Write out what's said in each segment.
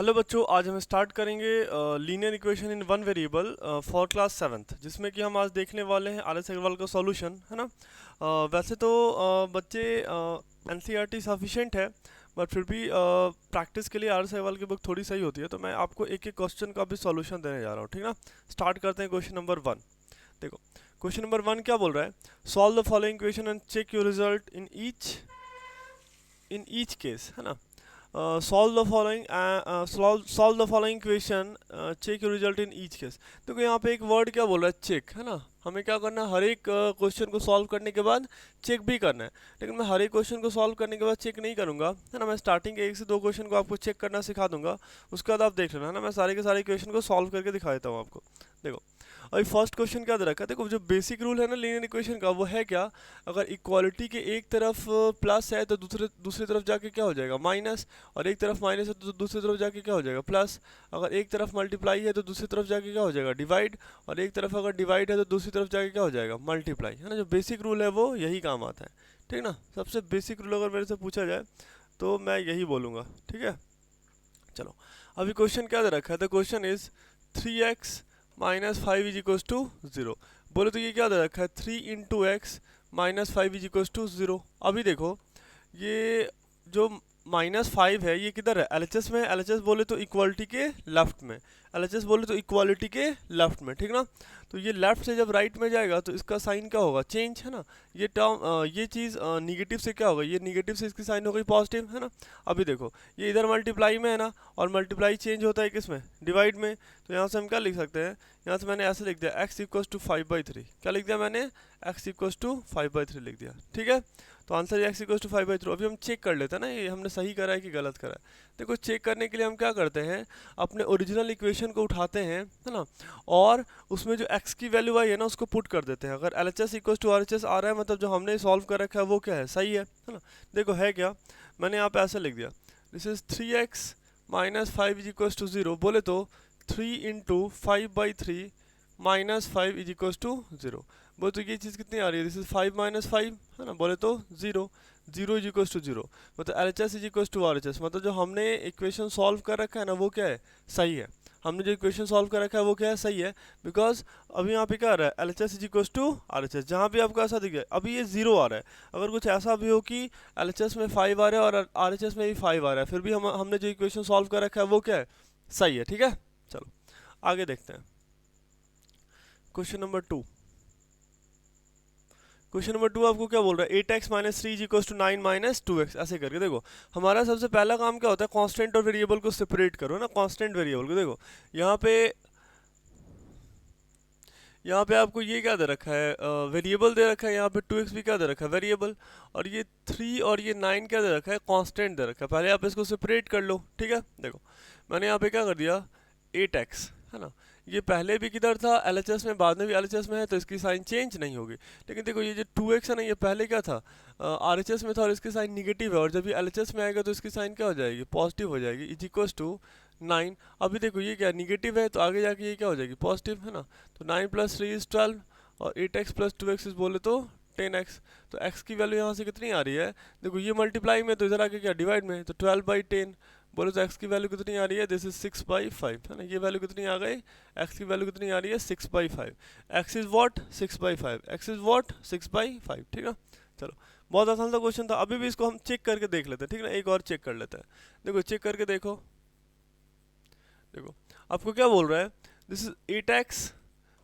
Hello बच्चों, आज हम स्टार्ट करेंगे linear equation in one variable for class seventh, जिसमें कि हम आज देखने वाले हैं आर एस अग्रवाल का सॉल्यूशन, है ना। वैसे तो बच्चे एनसीईआरटी सफिशिएंट है, बट फिर भी प्रैक्टिस के लिए आर एस अग्रवाल की बुक थोड़ी सही होती है, तो मैं आपको एक एक क्वेश्चन का भी सॉल्यूशन देने जा रहा हूँ, ठीक ना। स्टार्ट करते हैं क्वेश्चन नंबर 1। देखो, क्वेश्चन नंबर 1 क्या बोल रहा है? Solve the following equation and check your result in each case, है ना। Solve the following equation, check your result in each case. देखो यहाँ पे एक वर्ड क्या बोल रहा है, चेक, है ना। हमें क्या करना है, हर एक क्वेश्चन को सॉल्व करने के बाद चेक भी करना है। लेकिन मैं हर एक क्वेश्चन को सॉल्व करने के बाद चेक नहीं करूंगा, है ना। मैं स्टार्टिंग के 1 से 2 क्वेश्चन को आपको चेक करना सिखा दूंगा, उसके बाद आप देख लेना, है ना। मैं सारे के सारे क्वेश्चन को सॉल्व करके दिखा देता हूँ आपको। देखो, अभी फर्स्ट क्वेश्चन क्या दे रखा है? देखो, जो बेसिक रूल है ना लीनियर इक्वेशन का, वो है क्या? अगर इक्वालिटी के एक तरफ प्लस है तो दूसरी तरफ जाके क्या हो जाएगा, माइनस। और एक तरफ माइनस है तो दूसरी तरफ जाके क्या हो जाएगा, प्लस। अगर एक तरफ मल्टीप्लाई है तो दूसरी तरफ जाके क्या हो जाएगा, डिवाइड। और एक तरफ अगर डिवाइड है तो दूसरी तरफ जाके क्या हो जाएगा, मल्टीप्लाई, है ना। जो बेसिक रूल है वो यही काम आता है, ठीक ना। सबसे बेसिक रूल अगर मेरे से पूछा जाए तो मैं यही बोलूँगा, ठीक है। चलो, अभी क्वेश्चन क्या दे रखा है? The question is 3x minus 5 is equals to 0। बोले तो ये क्या दे रखा है, 3 into x minus 5 is equals to 0। अभी देखो, ये जो -5 है ये किधर है, एलएचएस में। एलएचएस बोले तो इक्वालिटी के लेफ्ट में, एलएचएस बोले तो इक्वालिटी के लेफ्ट में, ठीक ना। तो ये लेफ्ट से जब राइट में जाएगा तो इसका साइन क्या होगा, चेंज, है ना। ये टर्म ये चीज़ निगेटिव से क्या होगा, ये निगेटिव से इसकी साइन हो गई पॉजिटिव, है ना। अभी देखो, ये इधर मल्टीप्लाई में है ना, और मल्टीप्लाई चेंज होता है किस में, डिवाइड में। तो यहाँ से हम क्या लिख सकते हैं, यहाँ से मैंने ऐसे लिख दिया x इक्वल्स टू 5/3। क्या लिख दिया मैंने, x इक्वल्स टू 5/3 लिख दिया, ठीक है। तो आंसर x इक्वल्स टू 5/3। अभी हम चेक कर लेते हैं ना ये हमने सही करा है कि गलत करा है। देखो, चेक करने के लिए हम क्या करते हैं, अपने ओरिजिनल इक्वेशन को उठाते हैं, है ना। और उसमें जो x की वैल्यू आई है ना उसको पुट कर देते हैं। अगर LHS इक्वल्स टू RHS आ रहा है, मतलब जो हमने सॉल्व कर रखा है वो क्या है, सही है ना। देखो है क्या, मैंने यहाँ पे ऐसे लिख दिया, this is 3x minus 5 is equals to 0। बोले तो 3 into 5/3 minus 5 is equals to 0। बोले तो ये चीज़ कितनी आ रही है, दिस इज 5 माइनस 5, है ना। बोले तो 0, 0 इज इक्वल्स टू 0। मतलब LHS is equals to RHS, मतलब जो हमने इक्वेशन सॉल्व कर रखा है ना वो क्या है, सही है। हमने जो इक्वेशन सॉल्व कर रखा है वो क्या है, सही है। बिकॉज अभी यहाँ पे क्या आ रहा है, LHS is equals to RHS। जहाँ भी आपको ऐसा दिख गया, अभी ये 0 आ रहा है। अगर कुछ ऐसा भी हो कि LHS में 5 आ रहा है और RHS में भी 5 आ रहा है, फिर भी हमने जो इक्वेशन सॉल्व कर रखा है वो क्या है, सही है, ठीक है। चलो आगे देखते हैं, क्वेश्चन नंबर 2। क्वेश्चन नंबर 2 आपको क्या बोल रहा है, 8x minus 3 equals to 9 minus 2x। ऐसे करके देखो, हमारा सबसे पहला काम क्या होता है, कांस्टेंट और वेरिएबल को सेपरेट करो ना। कांस्टेंट वेरिएबल को देखो, यहाँ पे आपको ये क्या दे रखा है, वेरिएबल दे रखा है। यहाँ पे 2x भी क्या दे रखा है, वेरिएबल। और ये 3 और ये 9 क्या दे रखा है, कांस्टेंट दे रखा है। पहले आप इसको सेपरेट कर लो, ठीक है। देखो, मैंने यहाँ पे क्या कर दिया, 8x, है ना। ये पहले भी किधर था, LHS में, बाद में भी LHS में है, तो इसकी साइन चेंज नहीं होगी। लेकिन देखो, ये जो 2x है ना, ये पहले क्या था, RHS में था और इसकी साइन निगेटिव है। और जब ये LHS में आएगा तो इसकी साइन क्या हो जाएगी, पॉजिटिव हो जाएगी, इज इक्वल्स टू 9। अभी देखो ये क्या निगेटिव है, तो आगे जाके ये क्या हो जाएगी, पॉजिटिव, है ना। तो 9 प्लस 3 इज 12 और 8x प्लस 2x इज बोले तो 10x। तो x की वैल्यू यहाँ से कितनी आ रही है, देखो ये मल्टीप्लाई में, तो इधर आके क्या डिवाइड में, तो 12/10। बोले तो x की वैल्यू कितनी आ रही है, दिस इज 6/5, है ना। ये वैल्यू कितनी आ गई, x की वैल्यू कितनी आ रही है, 6/5। x is what, 6/5, x is what, 6/5, ठीक है। चलो, बहुत आसान सा क्वेश्चन था। अभी भी इसको हम चेक करके देख लेते हैं, ठीक है ना। एक और चेक कर लेते हैं। देखो, चेक करके देखो, देखो आपको क्या बोल रहा है, this is 8x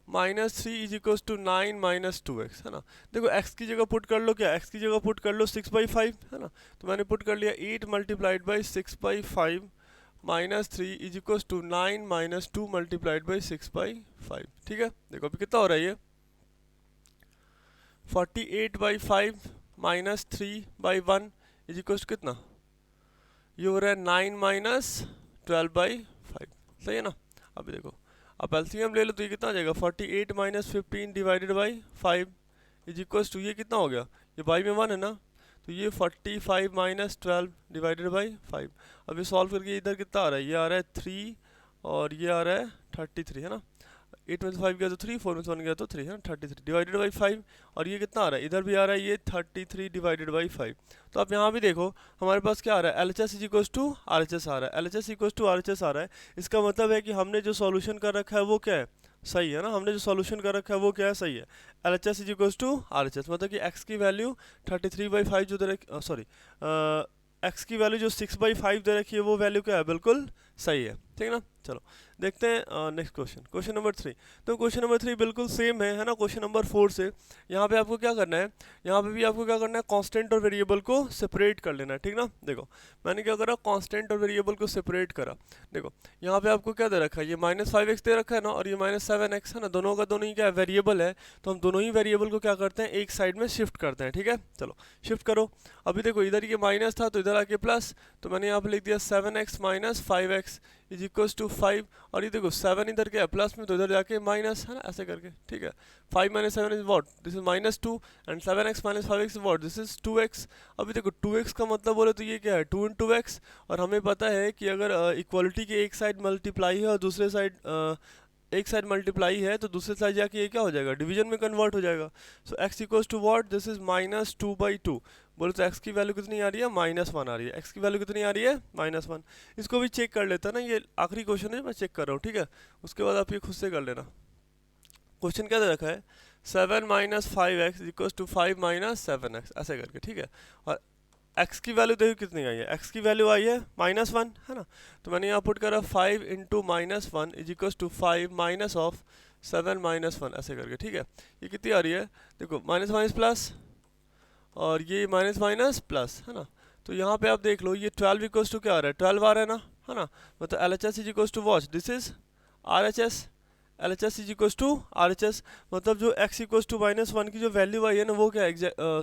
minus 3 is equals to 9 minus 2x, है ना। देखो x की जगह पुट कर लो, क्या x की जगह पुट कर लो 6/5, है ना। तो मैंने पुट कर लिया 8 multiplied by 6/5 minus 3 is equals to 9 minus 2 multiplied by 6/5, ठीक है। देखो अभी कितना हो रहा है ये, 48/5 माइनस 3/1 इज इक्वल्स टू कितना, ये हो रहा है 9 माइनस 12/5, सही है ना। अभी देखो, अब एलसीएम ले लो तो ये कितना आ जाएगा, 48 minus 15 divided by 5 is equals to, ये कितना हो गया, ये बाई में 1 है ना, तो ये 45 माइनस 12 डिवाइडेड बाई 5। अब ये सॉल्व करके इधर कितना आ रहा है, ये आ रहा है 3 और ये आ रहा है 33, है ना। 8 में से 5 गया तो 3, 4 में से 1 गया तो 3 है ना, 33 डिवाइडेड बाई 5। और ये कितना आ रहा है, इधर भी आ रहा है ये 33 डिवाइडेड बाई 5। तो आप यहाँ भी देखो हमारे पास क्या आ रहा है, LHS is equals to RHS आ रहा है, LHS इक्वल्स टू RHS आ रहा है। इसका मतलब है कि हमने जो सॉल्यूशन कर रखा है वो क्या है, सही है ना, हमने जो सॉल्यूशन कर रखा है वो क्या है, सही है। LHS is equals to RHS मतलब कि x की वैल्यू 33/5 जो दे रखी, सॉरी x की वैल्यू जो 6/5 दे रखी है वो वैल्यू क्या है, बिल्कुल सही है, ठीक है ना। चलो देखते हैं नेक्स्ट क्वेश्चन, क्वेश्चन नंबर 3। तो क्वेश्चन नंबर 3 बिल्कुल सेम है ना क्वेश्चन नंबर 4 से। यहाँ पे आपको क्या करना है, यहाँ पे भी आपको क्या करना है, कांस्टेंट और वेरिएबल को सेपरेट कर लेना है, ठीक ना। देखो मैंने क्या करा, कांस्टेंट और वेरिएबल को सेपरेट करा। देखो यहाँ पे आपको क्या दे रखा है, ये -5x दे रखा है ना, और ये -7x है ना, दोनों का दोनों ही क्या है, वेरिएबल है। तो हम दोनों ही वेरिएबल को क्या करते हैं, एक साइड में शिफ्ट करते हैं, ठीक है। चलो शिफ्ट करो। अभी देखो इधर ये माइनस था तो इधर आके प्लस, तो मैंने यहाँ पे लिख दिया 7x - 5x is equals to 5। और ये देखो 7 इधर क्या है प्लस में, तो इधर जाके माइनस है ना, ऐसे करके, ठीक है। 5 - 7 is what, this is -2 and 7x - 5x what, this is 2x। अभी देखो 2x का मतलब बोले तो ये क्या है 2 × x, और हमें पता है कि अगर इक्वालिटी की एक साइड मल्टीप्लाई है और दूसरे साइड एक साइड मल्टीप्लाई है तो दूसरे साइड जाके ये क्या हो जाएगा, डिवीजन में कन्वर्ट हो जाएगा। So x equals to what, this is -2/2। बोले तो x की वैल्यू कितनी आ रही है, -1 आ रही है। x की वैल्यू कितनी आ रही है, -1। इसको भी चेक कर लेता ना, ये आखिरी क्वेश्चन है मैं चेक कर रहा हूँ, ठीक है। उसके बाद आप ये खुद से कर लेना। क्वेश्चन क्या दे रखा है, 7 - 5x इक्वल्स टू 5 - 7x ऐसे करके, ठीक है। और x की वैल्यू देखो कितनी आई है, x की वैल्यू आई है -1 है ना। तो मैंने यहाँ पुट करा 5 × -1 is equals to 5 minus of 7 - 1 ऐसे करके, ठीक है। ये कितनी आ रही है, देखो माइनस माइनस प्लस और ये माइनस माइनस प्लस है ना। तो यहाँ पे आप देख लो ये 12 इक्वल्स टू क्या आ रहा है, 12 आ रहा है ना, है ना। मतलब LHS is equals to watch, this is RHS, LHS is equals to RHS। मतलब जो x इक्वल्स टू -1 की जो वैल्यू आई है ना वो क्या है,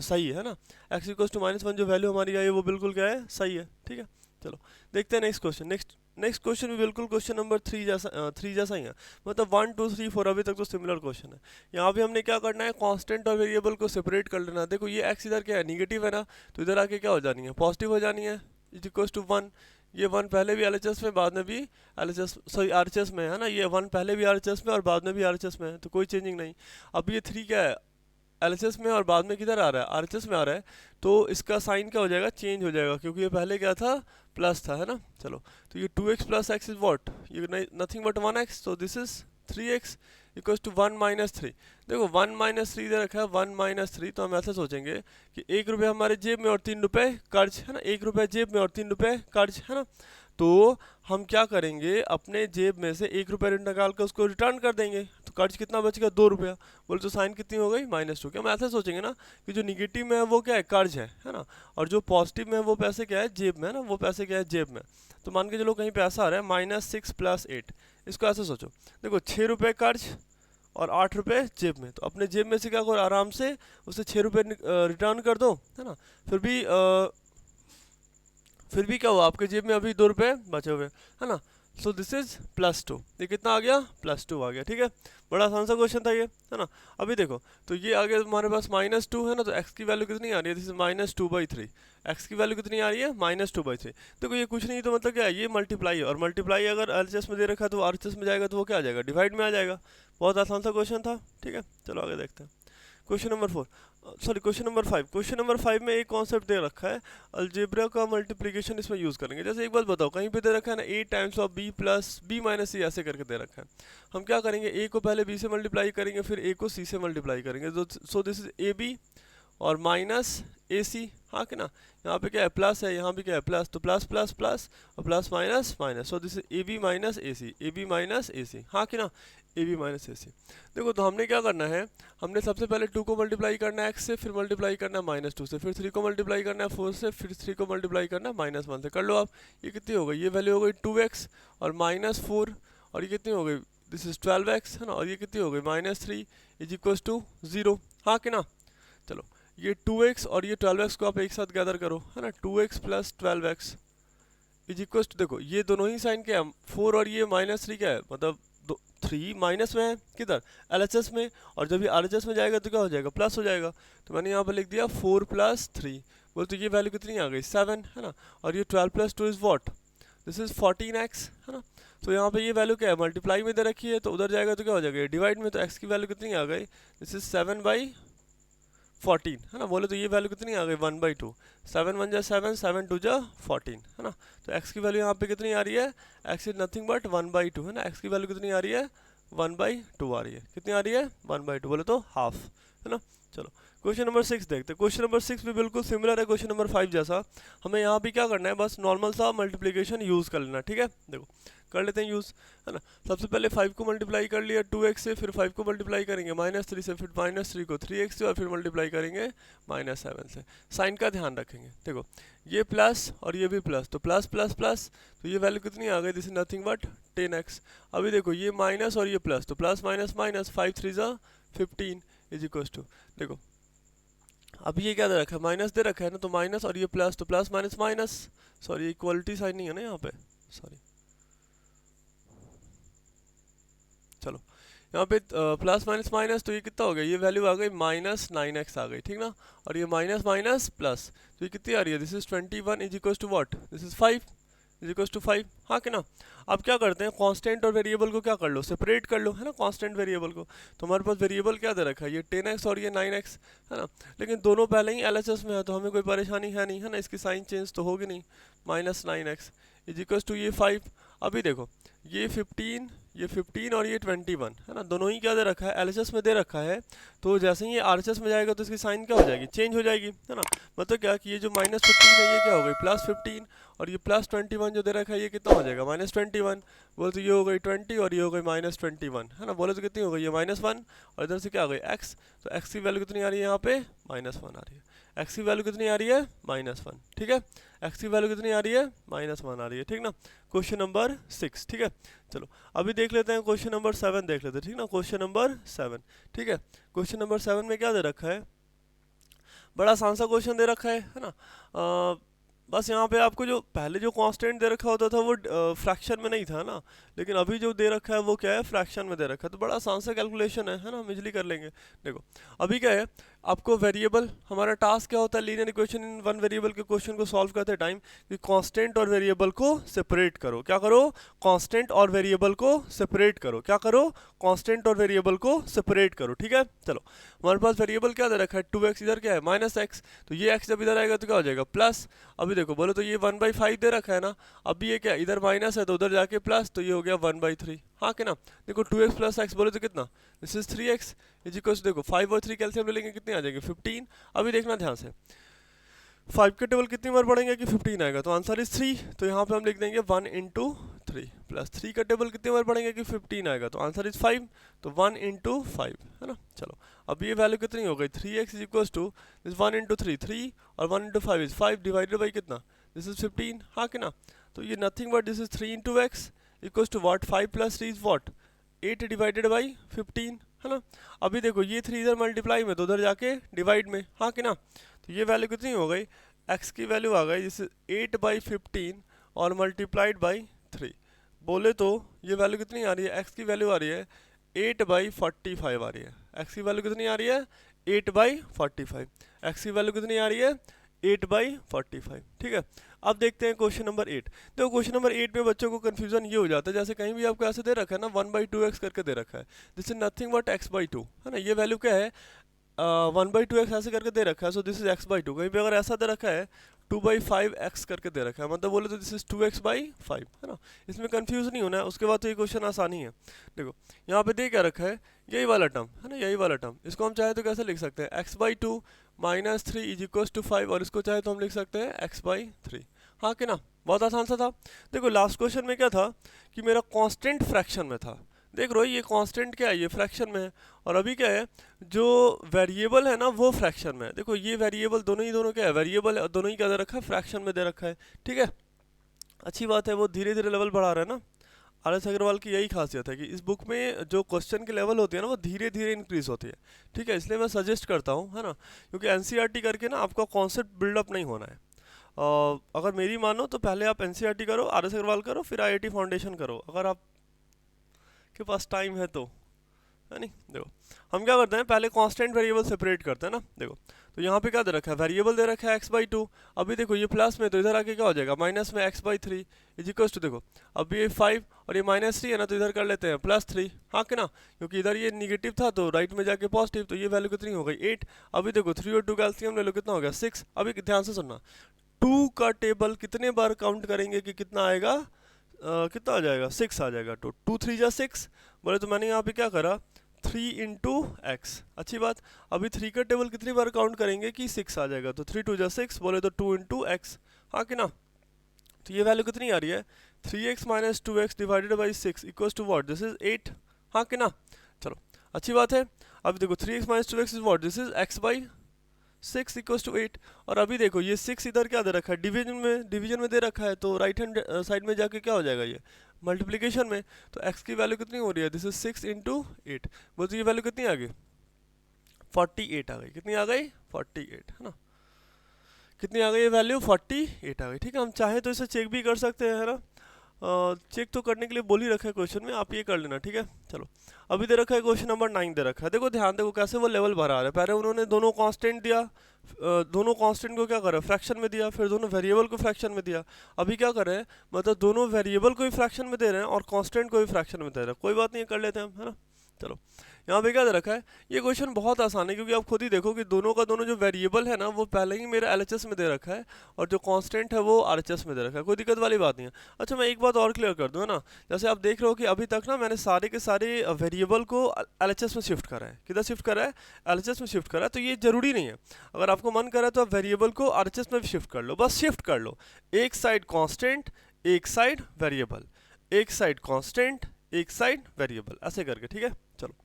सही है ना। x इक्वल्स टू -1 जो वैल्यू हमारी आई है वो बिल्कुल क्या है, सही है, ठीक है। चलो देखते हैं नेक्स्ट क्वेश्चन। नेक्स्ट क्वेश्चन भी बिल्कुल क्वेश्चन नंबर 3 जैसा ही है, मतलब 1 2 3 4 अभी तक तो सिमिलर क्वेश्चन है। यहाँ भी हमने क्या करना है, कांस्टेंट और वेरिएबल को सेपरेट कर लेना। देखो ये x इधर क्या है, निगेटिव है ना, तो इधर आके क्या हो जानी है, पॉजिटिव हो जानी है, इज इक्वल्स टू 1। ये 1 पहले भी LHS में बाद में भी LHS सॉरी RHS में है ना, ये 1 पहले भी RHS में और बाद में भी RHS में है, तो कोई चेंजिंग नहीं। अब ये 3 क्या है, LHS में और बाद में किधर आ रहा है, RHS में आ रहा है, तो इसका साइन क्या हो जाएगा, चेंज हो जाएगा, क्योंकि ये पहले क्या था, प्लस था, है ना। चलो तो ये 2x + x इज वॉट, ये नथिंग बट 1x, तो this is 3x equals to 1 - 3। देखो 1 - 3 दे रखा है, 1 - 3, तो हम ऐसा सोचेंगे कि 1 रुपये हमारे जेब में और 3 रुपये कर्ज, है ना। 1 रुपये जेब में और 3 रुपये कर्ज, है ना। तो हम क्या करेंगे, अपने जेब में से 1 रुपये निकाल कर उसको रिटर्न कर देंगे, तो कर्ज कितना बचेगा, 2 रुपया। बोले तो साइन कितनी हो गई, -2। क्या हम ऐसा सोचेंगे ना कि जो निगेटिव में है वो क्या है, कर्ज है ना, और जो पॉजिटिव में है वो पैसे क्या है, जेब में, है ना, वो पैसे क्या है, जेब में। तो मान के चलो कहीं पैसा आ रहा है -6 + 8, इसको ऐसे सोचो, देखो 6 रुपये कर्ज और 8 रुपये जेब में, तो अपने जेब में से क्या करो, आराम से उसे 6 रुपये रिटर्न कर दो, है ना। फिर भी क्या हुआ, आपके जेब में अभी 2 रुपये बचे हुए, है ना। सो दिस इज +2, ये कितना आ गया, +2 आ गया, ठीक है। बड़ा आसान सा क्वेश्चन था ये, है ना। अभी देखो तो ये आ गया तुम्हारे पास -2 है ना, तो x की वैल्यू कितनी आ रही है, दिस इज -2/3। x की वैल्यू कितनी आ रही है, -2/3। देखो ये कुछ नहीं तो मतलब क्या है, ये मल्टीप्लाई है, और मल्टीप्लाई अगर LHS में दे रखा है तो RHS में जाएगा तो वो क्या आ जाएगा, डिवाइड में आ जाएगा। बहुत आसान सा क्वेश्चन था, ठीक है। चलो आगे देखते हैं question number 4, sorry question number 5। Question number 5 में एक कॉन्सेप्ट दे रखा है, अलजेब्रा का मल्टीप्लिकेशन इसमें यूज़ करेंगे। जैसे एक बात बताओ, कहीं पे दे रखा है ना a times of b + b - c ऐसे करके दे रखा है। हम क्या करेंगे, a को पहले b से मल्टीप्लाई करेंगे, फिर a को c से मल्टीप्लाई करेंगे, सो दिस इज ab और -ac, हाँ कि ना। यहाँ पे क्या है, प्लस है, यहाँ भी क्या है, प्लस, तो प्लस प्लस प्लस और plus minus minus, so this is ab - ac, ab - ac, हाँ कि ना, ab - ac। देखो तो हमने क्या करना है, हमने सबसे पहले 2 को मल्टीप्लाई करना है x से, फिर मल्टीप्लाई करना है -2 से, फिर 3 को मल्टीप्लाई करना है 4 से, फिर 3 को मल्टीप्लाई करना है -1 से। कर लो आप, ये कितनी हो गई, ये वैल्यू हो गई 2x और -4, और ये कितनी हो गई, दिस इज 12x, है ना, और ये कितनी हो गई -3 इज इक्वल्स टू 0, हाँ कि ना। चलो ये 2x और ये 12x को आप एक साथ गैदर करो, है ना, 2x + 12x is equals to, देखो ये दोनों ही साइन क्या है, 4 और ये -3 क्या है, मतलब 3 माइनस में है किधर, LHS में, और जब ये RHS में जाएगा तो क्या हो जाएगा, प्लस हो जाएगा। तो मैंने यहाँ पर लिख दिया 4 + 3, बोल तो ये वैल्यू कितनी आ गई, 7, है ना। और ये 12 + 2 is what, this is 14x, है ना। तो यहाँ पे ये वैल्यू क्या है, मल्टीप्लाई में दे रखी है, तो उधर जाएगा तो क्या हो जाएगा, डिवाइड में, तो x की वैल्यू कितनी आ गई, दिस इज 7/14, है ना। बोले तो ये वैल्यू कितनी आ गई, 1/2, 7 1 जा 7, 7 2 जा 14, है ना। तो x की वैल्यू यहाँ पे कितनी आ रही है, x इज नथिंग बट 1/2, है ना। x की वैल्यू कितनी आ रही है, 1/2 आ रही है, कितनी आ रही है, 1/2, बोले तो हाफ, है ना। चलो क्वेश्चन नंबर 6 देखते हैं। क्वेश्चन नंबर 6 भी बिल्कुल सिमिलर है क्वेश्चन नंबर 5 जैसा। हमें यहाँ भी क्या करना है, बस नॉर्मल सा मल्टीप्लिकेशन यूज़ कर लेना, ठीक है। देखो कर लेते हैं यूज़, है ना। सबसे पहले 5 को मल्टीप्लाई कर लिया 2x से, फिर 5 को मल्टीप्लाई करेंगे -3 से, फिर -3 को 3x से, और फिर मल्टीप्लाई करेंगे -7 से। साइन का ध्यान रखेंगे। देखो ये प्लस और ये भी प्लस, तो प्लस प्लस प्लस, तो ये वैल्यू कितनी आ गई, this is nothing but 10x। अभी देखो ये माइनस और ये प्लस, तो प्लस माइनस माइनस, 5 3 जा 15 इज इक्वल्स टू, देखो अब ये क्या दे रखा है, माइनस दे रखा है ना, तो माइनस और ये प्लस, तो plus minus minus, sorry equality sign नहीं है ना यहाँ पे, सॉरी, चलो यहाँ पे प्लस माइनस माइनस, तो ये कितना हो गया, ये वैल्यू आ गई -9x आ गई, ठीक ना। और ये माइनस माइनस प्लस, तो ये कितनी आ रही है, this is 21 is equals to what, this is 5 is equals to 5, हाँ कि ना। अब क्या करते हैं, कांस्टेंट और वेरिएबल को क्या कर लो, सेपरेट कर लो, है ना, कांस्टेंट वेरिएबल को। तो हमारे पास वेरिएबल क्या दे रखा है, ये 10x और ये 9x, है ना। लेकिन दोनों पहले ही LHS में है, तो हमें कोई परेशानी है नहीं, है ना, इसकी साइन चेंज तो होगी नहीं। -9x इज इक्वल्स टू ये 5। अभी देखो ये 15 और ये 21, है ना, दोनों ही क्या दे रखा है, LHS में दे रखा है। तो जैसे ही ये RHS में जाएगा तो इसकी साइन क्या हो जाएगी, चेंज हो जाएगी, है ना। मतलब क्या कि ये जो -15 है ये क्या हो गई +15, और ये +21 जो दे रखा है ये कितना हो जाएगा, -21। बोले तो ये हो गई 20 और ये हो गई -21, है ना। बोले तो कितनी हो गई, ये -1 और इधर से क्या हो गई x, तो x की वैल्यू कितनी आ रही है यहाँ पे, -1 आ रही है। x की वैल्यू कितनी आ रही है, -1, ठीक है। x की वैल्यू कितनी आ रही है, -1 आ रही है, ठीक ना। क्वेश्चन नंबर 6, ठीक है। चलो अभी देख लेते हैं क्वेश्चन नंबर 7 देख लेते हैं, ठीक ना। क्वेश्चन नंबर 7, ठीक है। क्वेश्चन नंबर 7 में क्या दे रखा है, बड़ा आसान सा क्वेश्चन दे रखा है ना। बस यहाँ पे आपको जो पहले जो कांस्टेंट दे रखा होता था वो फ्रैक्शन में नहीं था ना, लेकिन अभी जो दे रखा है वो क्या है, फ्रैक्शन में दे रखा है। तो बड़ा आसान सा कैलकुलेशन है ना, हम इजली कर लेंगे। देखो अभी क्या है, आपको वेरिएबल, हमारा टास्क क्या होता है linear equation in one variable के क्वेश्चन को सॉल्व करते टाइम, कि कांस्टेंट और वेरिएबल को सेपरेट करो। क्या करो, कांस्टेंट और वेरिएबल को सेपरेट करो। क्या करो, कांस्टेंट और वेरिएबल को सेपरेट करो, ठीक है। चलो हमारे पास वेरिएबल क्या दे रखा है, 2x, इधर क्या है -x, तो ये x जब इधर आएगा तो क्या हो जाएगा, प्लस। अभी देखो बोलो तो ये 1/5 दे रखा है ना, अभी ये क्या इधर माइनस है तो उधर जाके प्लस, तो ये हो गया 1/3, हाँ कि ना। देखो 2x + x बोले तो कितना, this is 3x is equals, देखो 5 और 3 कैल्सियम ले लेंगे कितने आ जाएंगे, 15। अभी देखना ध्यान से, 5 के टेबल कितनी बार पढ़ेंगे कि 15 आएगा, तो आंसर इज 3। तो यहाँ पे हम लिख देंगे 1 × 3 प्लस 3 का टेबल कितनी बार पढ़ेंगे कि 15 आएगा, तो आंसर इज 5। तो 1 × 5, है ना। चलो अब ये वैल्यू कितनी हो गई, 3x is equals to this 1 × 3 3 और 1 × 5 इज 5 डिवाइडेड बाई कितना, दिस इज 15, हाँ कि ना। तो ये nothing but this is 3 × x equals to what, 5 + 3 is what, 8 divided by 15, है ना। अभी देखो ये 3 इधर मल्टीप्लाई में तो उधर जाके डिवाइड में, हाँ कि ना। तो ये वैल्यू कितनी हो गई, x की वैल्यू आ गई जिससे 8/15 और मल्टीप्लाइड बाई 3। बोले तो ये वैल्यू कितनी आ रही है, x की वैल्यू आ रही है 8/45 आ रही है। x की वैल्यू कितनी आ रही है, 8/45। x की वैल्यू कितनी आ रही है, 8/45, ठीक है। अब देखते हैं क्वेश्चन नंबर 8। तो क्वेश्चन नंबर 8 में बच्चों को कंफ्यूजन ये हो जाता है, जैसे कहीं भी आपको ऐसे दे रखा है ना 1/2x करके दे रखा है, this is nothing but x/2, है ना। ये वैल्यू क्या है, 1/2x ऐसे करके दे रखा है, सो दिस इज x/2। कहीं पे अगर ऐसा दे रखा है 2/5x करके दे रखा है, मतलब बोले तो दिस इज 2x/5, है ना। इसमें कंफ्यूज नहीं होना है, उसके बाद तो ये क्वेश्चन आसानी है। देखो यहाँ पे दे क्या रखा है, यही वाला टर्म, है ना, यही वाला टर्म। इसको हम चाहे तो कैसे लिख सकते हैं, x/2 - 3 इज इक्वल्स टू 5, और इसको चाहे तो हम लिख सकते हैं x/3, हाँ कि ना। बहुत आसान सा था। देखो लास्ट क्वेश्चन में क्या था कि मेरा कांस्टेंट फ्रैक्शन में था, देख रो ये कांस्टेंट क्या है, ये फ्रैक्शन में है। और अभी क्या है, जो वेरिएबल है ना वो फ्रैक्शन में है। देखो ये वेरिएबल दोनों क्या है, वेरिएबल है, और दोनों ही क्या दे रखा है, फ्रैक्शन में दे रखा है, ठीक है। अच्छी बात है, वो धीरे धीरे लेवल बढ़ा रहा है ना। RS अग्रवाल की यही खासियत है कि इस बुक में जो क्वेश्चन के लेवल होती है ना वो धीरे धीरे इंक्रीज होती है, ठीक है। इसलिए मैं सजेस्ट करता हूँ, है ना, क्योंकि NCERT करके ना आपका कॉन्सेप्ट बिल्डअप नहीं होना है। अगर मेरी मानो तो पहले आप NCERT करो, RS अग्रवाल करो, फिर IIT फाउंडेशन करो, अगर आप के पास टाइम है तो, है नहीं। देखो हम क्या करते हैं, पहले कांस्टेंट वेरिएबल सेपरेट करते हैं ना। देखो तो यहाँ पे क्या दे रखा है, वेरिएबल दे रखा है x/2। अभी देखो ये प्लस में, तो इधर आके क्या हो जाएगा माइनस में x/3 इज इक्वल टू, देखो अब ये 5 और ये -3 है ना, तो इधर कर लेते हैं +3, हाँ कि ना, क्योंकि इधर ये निगेटिव था तो राइट में जाके पॉजिटिव, तो ये वैल्यू कितनी हो गई 8। अभी देखो 3 और 2 कैल्सियम ले लो, कितना हो गया 6। अभी ध्यान से सुनना, 2 का टेबल कितने बार काउंट करेंगे कि कितना आएगा, कितना आ जाएगा 6 आ जाएगा। तो 2 3 जा 6, बोले तो मैंने यहाँ पे क्या करा 3 इंटू एक्स, अच्छी बात। अभी 3 का टेबल कितनी बार काउंट करेंगे कि 6 आ जाएगा, तो 3 2 जा 6, बोले तो 2 इंटू एक्स, हाँ कि ना। तो ये वैल्यू कितनी आ रही है 3x minus 2x divided by 6 equals to what, this is 8, हाँ कि ना। चलो अच्छी बात है। अब देखो 3x minus 2x is what, this is x/6 equals to 8। और अभी देखो ये 6 इधर क्या दे रखा है, डिवीजन में दे रखा है, तो राइट हैंड साइड में जाके क्या हो जाएगा ये मल्टीप्लिकेशन में। तो x की वैल्यू कितनी हो रही है, दिस इज 6 इंटू 8, बोलते ये वैल्यू कितनी आ गई 48 आ गई, कितनी आ गई 48, है ना। कितनी आ गई ये वैल्यू 48 आ गई, ठीक है। हम चाहे तो इसे चेक भी कर सकते हैं, है ना। चेक तो करने के लिए बोल ही रखा है क्वेश्चन में, आप ये कर लेना, ठीक है। चलो अभी दे रखा है क्वेश्चन नंबर 9 दे रखा है। देखो ध्यान देखो कैसे वो लेवल भरा रहा है। पहले उन्होंने दोनों कांस्टेंट दिया, दोनों कांस्टेंट को क्या करा फ्रैक्शन में दिया, फिर दोनों वेरिएबल को फ्रैक्शन में दिया। अभी क्या कर रहे हैं, मतलब दोनों वेरिएबल को भी फ्रैक्शन में दे रहे हैं और कांस्टेंट को भी फ्रैक्शन में दे रहे हैं। कोई बात नहीं, कर लेते हैं हम, है ना। चलो यहाँ पे क्या दे रखा है, ये क्वेश्चन बहुत आसान है, क्योंकि आप खुद ही देखो कि दोनों का दोनों जो वेरिएबल है ना वो पहले ही मेरा एलएचएस में दे रखा है, और जो कांस्टेंट है वो आरएचएस में दे रखा है, कोई दिक्कत वाली बात नहीं है। अच्छा मैं एक बात और क्लियर कर दूँ, है ना। जैसे आप देख रहे हो कि अभी तक ना मैंने सारे के सारे वेरिएबल को एलएचएस में शिफ्ट करा है। किधर शिफ्ट करा है, एलएचएस में शिफ्ट करा है। तो ये जरूरी नहीं है, अगर आपको मन करे तो आप वेरिएबल को आरएचएस में भी शिफ्ट कर लो, बस शिफ्ट कर लो। एक साइड कांस्टेंट, एक साइड वेरिएबल, एक साइड कांस्टेंट, एक साइड वेरिएबल, ऐसे करके, ठीक है। चलो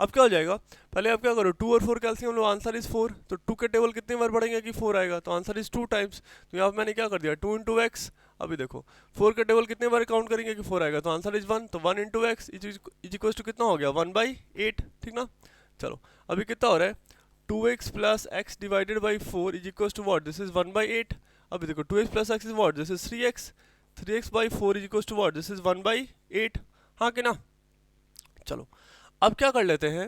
अब क्या हो जाएगा, पहले आप क्या करो 2 और 4 कैल्सियम लो, आंसर इज 4। तो 2 के टेबल कितने बार बढ़ेंगे कि 4 आएगा, तो आंसर इज 2 टाइम्स। तो यहाँ मैंने क्या कर दिया 2 इंटू एक्स। अभी देखो 4 के टेबल कितने बार काउंट करेंगे कि 4 आएगा, तो आंसर इज 1। तो 1 into x is equal to कितना हो गया 1/8, ठीक ना। चलो अभी कितना हो रहा है 2x plus x divided by 4 is equal to what, this is 1/8। अभी देखो 2x plus x is what, this is 3x, 3x by 4 is equal to what, this is 1/8, हाँ कि ना। चलो अब क्या कर लेते हैं,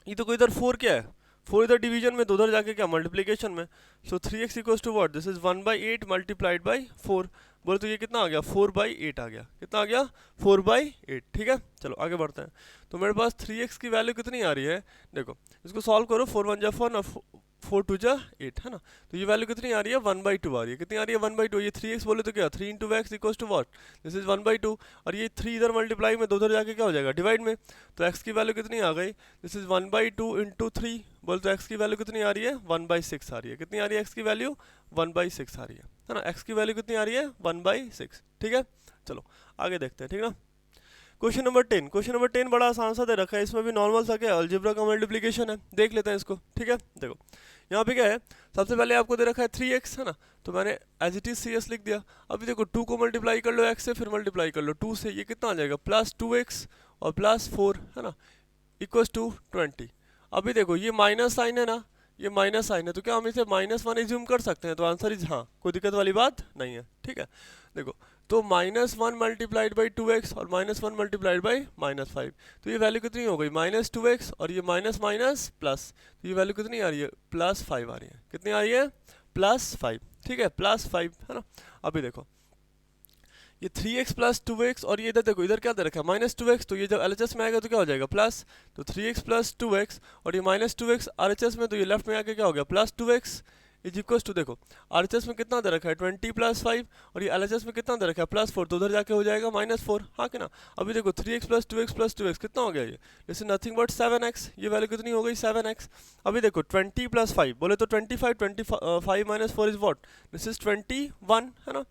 ये तो कोई इधर 4 क्या है, 4 इधर डिवीजन में, तो उधर जाके क्या मल्टीप्लिकेशन में। So 3x equals to what, this is 1/8 multiplied by 4, बोले तो ये कितना आ गया 4/8 आ गया, कितना आ गया 4/8, ठीक है। चलो आगे बढ़ते हैं। तो मेरे पास 3x की वैल्यू कितनी आ रही है, देखो इसको सॉल्व करो, 4 1 जा 4 और 4 2 जा 8, है ना। तो ये वैल्यू कितनी आ रही है 1/2 आ रही है, कितनी आ रही है 1/2। ये 3x बोले तो क्या 3 into x equals to what, this is 1/2। और ये 3 इधर मल्टीप्लाई में, 2 उधर जाके क्या हो जाएगा डिवाइड में। तो x की वैल्यू कितनी आ गई, दिस इज 1/2 इंटू 3, बोले तो x की वैल्यू कितनी आ रही है 1/6 आ रही है, कितनी आ रही है x की वैल्यू 1/6 आ रही है ना। x की वैल्यू कितनी आ रही है 1/6, ठीक है। चलो आगे देखते हैं, ठीक ना। क्वेश्चन नंबर 10, क्वेश्चन नंबर 10 बड़ा आसान सा दे रखा है, इसमें भी नॉर्मल सा क्या अलजेब्रा का मल्टीप्लिकेशन है, देख लेते हैं इसको, ठीक है। देखो यहाँ पे क्या है, सबसे पहले आपको दे रखा है 3x, है ना, तो मैंने एज इट इज CS लिख दिया। अभी देखो 2 को मल्टीप्लाई कर लो x से, फिर मल्टीप्लाई कर लो 2 से, ये कितना आ जाएगा +2x और +4, है ना, इक्वल्स टू 20। अभी देखो ये माइनस साइन है ना, ये माइनस साइन है, तो क्या हम इसे -1 एज्यूम कर सकते हैं, तो आंसर इज हाँ, कोई दिक्कत वाली बात नहीं है, ठीक है। देखो तो -1 मल्टीप्लाइड बाई 2x और -1 मल्टीप्लाइड बाई -5, तो ये वैल्यू कितनी हो गई -2x, और ये माइनस माइनस प्लस, तो ये वैल्यू कितनी आ रही है +5 आ रही है, कितनी आ रही है +5, ठीक है +5, है ना। अभी देखो ये 3x प्लस 2x, और ये इधर देखो इधर क्या दे रखा है -2x, तो ये जब LHS में आएगा तो क्या हो जाएगा प्लस, तो 3x प्लस 2x, और ये -2x RHS में, तो ये लेफ्ट में आके क्या हो गया +2x इज इक्वल्स टू, देखो RHS में कितना दे रखा है 20 + 5, और ये LHS में कितना दे रखा है +4, तो उधर जाके हो जाएगा -4, हाँ कि ना। अभी देखो 3x प्लस 2x कितना हो गया, ये this is nothing but 7x, ये वैल्यू कितनी हो गई 7x। अभी देखो 20 + 5 बोले तो 25, 25 - 4 इज व्हाट, दिस इज 21, है ना।